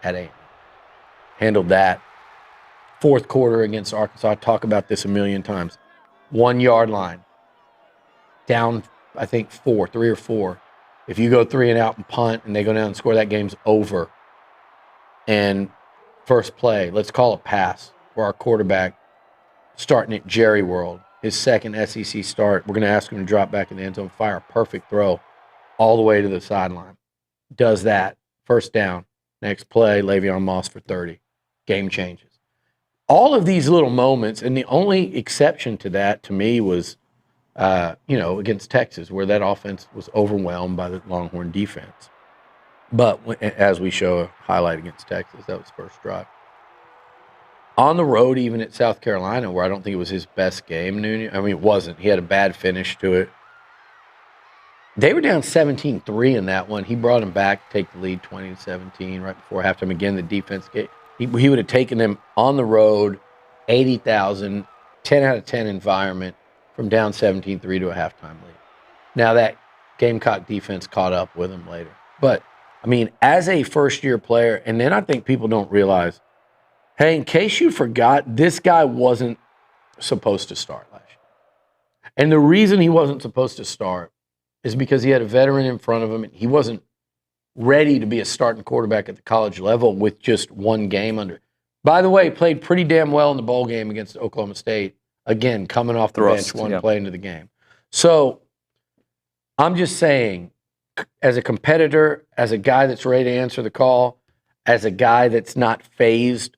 at A&M. Handled that. Fourth quarter against Arkansas, I talk about this a million times. 1 yard line. Down, I think, 3 or 4. If you go 3 and out and punt and they go down and score, that game's over. And first play, let's call it pass, where our quarterback starting at Jerry World, his second SEC start. We're going to ask him to drop back in the end zone, fire a perfect throw all the way to the sideline. Does that. First down. Next play, Le'Veon Moss for 30. Game changes. All of these little moments, and the only exception to that, to me, was, against Texas, where that offense was overwhelmed by the Longhorn defense. But as we show a highlight against Texas, that was first drive. On the road, even at South Carolina, where I don't think it was his best game, Nuño, I mean, it wasn't. He had a bad finish to it. They were down 17-3 in that one. He brought them back to take the lead 20-17 right before halftime. Again, the defense, he would have taken them on the road, 80,000, 10 out of 10 environment, from down 17-3 to a halftime lead. Now that Gamecock defense caught up with him later. But, I mean, as a first-year player, and then I think people don't realize, hey, in case you forgot, this guy wasn't supposed to start last year. And the reason he wasn't supposed to start is because he had a veteran in front of him, and he wasn't ready to be a starting quarterback at the college level with just one game under. By the way, played pretty damn well in the bowl game against Oklahoma State. Again, coming off the bench, one play into the game. So I'm just saying, as a competitor, as a guy that's ready to answer the call, as a guy that's not fazed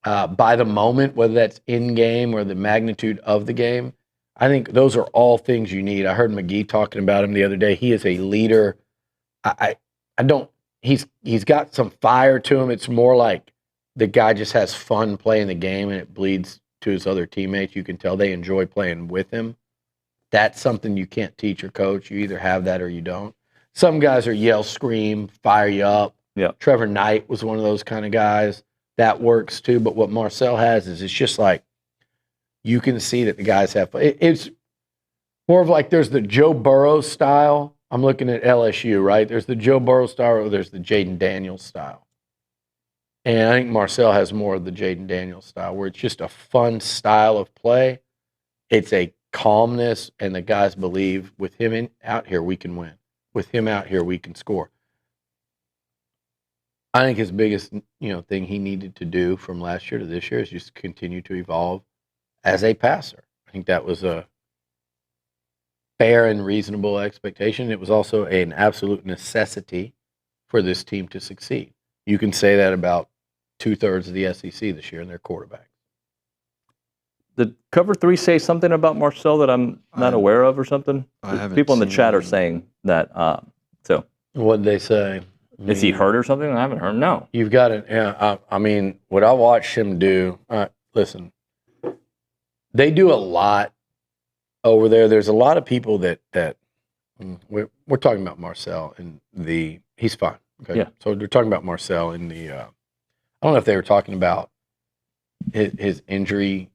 by the moment, whether that's in-game or the magnitude of the game, I think those are all things you need. I heard McGee talking about him the other day. He is a leader. He's got some fire to him. It's more like the guy just has fun playing the game, and it bleeds to his other teammates. You can tell they enjoy playing with him. That's something you can't teach or coach. You either have that or you don't. Some guys are yell, scream, fire you up. Yeah. Trevor Knight was one of those kind of guys. That works too. But what Marcel has is it's just like you can see that the guys have fun. It's more of like there's the Joe Burrow style. I'm looking at LSU, right? There's the Joe Burrow style, or there's the Jaden Daniels style. And I think Marcel has more of the Jaden Daniels style, where it's just a fun style of play. It's a calmness, and the guys believe with him out here, we can win. With him out here, we can score. I think his biggest, thing he needed to do from last year to this year is just continue to evolve as a passer. I think that was a fair and reasonable expectation. It was also an absolute necessity for this team to succeed. You can say that about 2/3 of the SEC this year and their quarterback. Did Cover 3 say something about Marcel that I'm not aware of or something? I haven't People in the seen chat it. are saying that. So what did they say? Is he hurt or something? I haven't heard. No. You've got it. Yeah. I mean, what I watched him do. Listen, they do a lot over there. There's a lot of people that we're talking about Marcel and he's fine. Okay. Yeah. So they're talking about Marcel in the. I don't know if they were talking about his injury.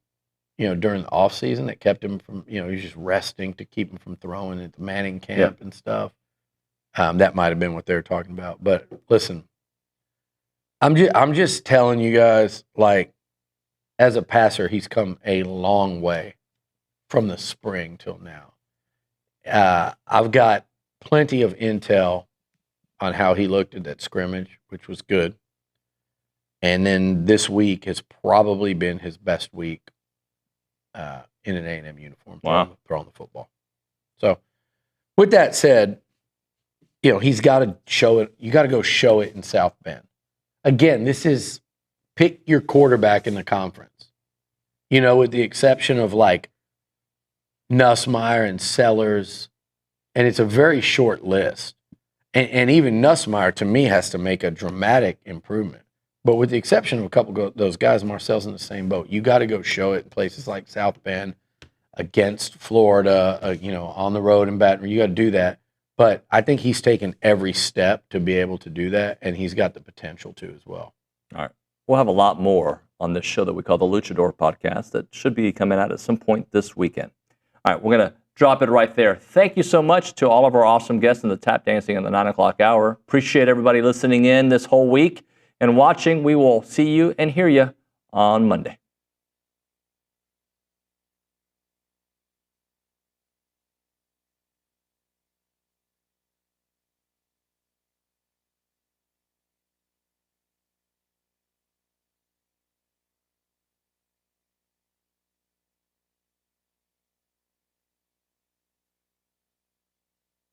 During the off season that kept him from, he was just resting to keep him from throwing at the Manning camp and stuff. That might have been what they were talking about. But listen, I'm just telling you guys, like, as a passer, he's come a long way from the spring till now. I've got plenty of intel on how he looked at that scrimmage, which was good. And then this week has probably been his best week. In an A&M uniform, throwing the football. So, with that said, he's got to show it. You got to go show it in South Bend. Again, this is pick your quarterback in the conference. With the exception of like Nussmeier and Sellers, and it's a very short list. And even Nussmeier, to me, has to make a dramatic improvement. But with the exception of a couple of those guys, Marcel's in the same boat. You got to go show it in places like South Bend, against Florida, on the road in Baton Rouge. You got to do that. But I think he's taken every step to be able to do that, and he's got the potential to as well. All right. We'll have a lot more on this show that we call the Luchador Podcast that should be coming out at some point this weekend. All right, we're going to drop it right there. Thank you so much to all of our awesome guests in the tap dancing in the 9 o'clock hour. Appreciate everybody listening in this whole week and watching. We will see you and hear you on Monday.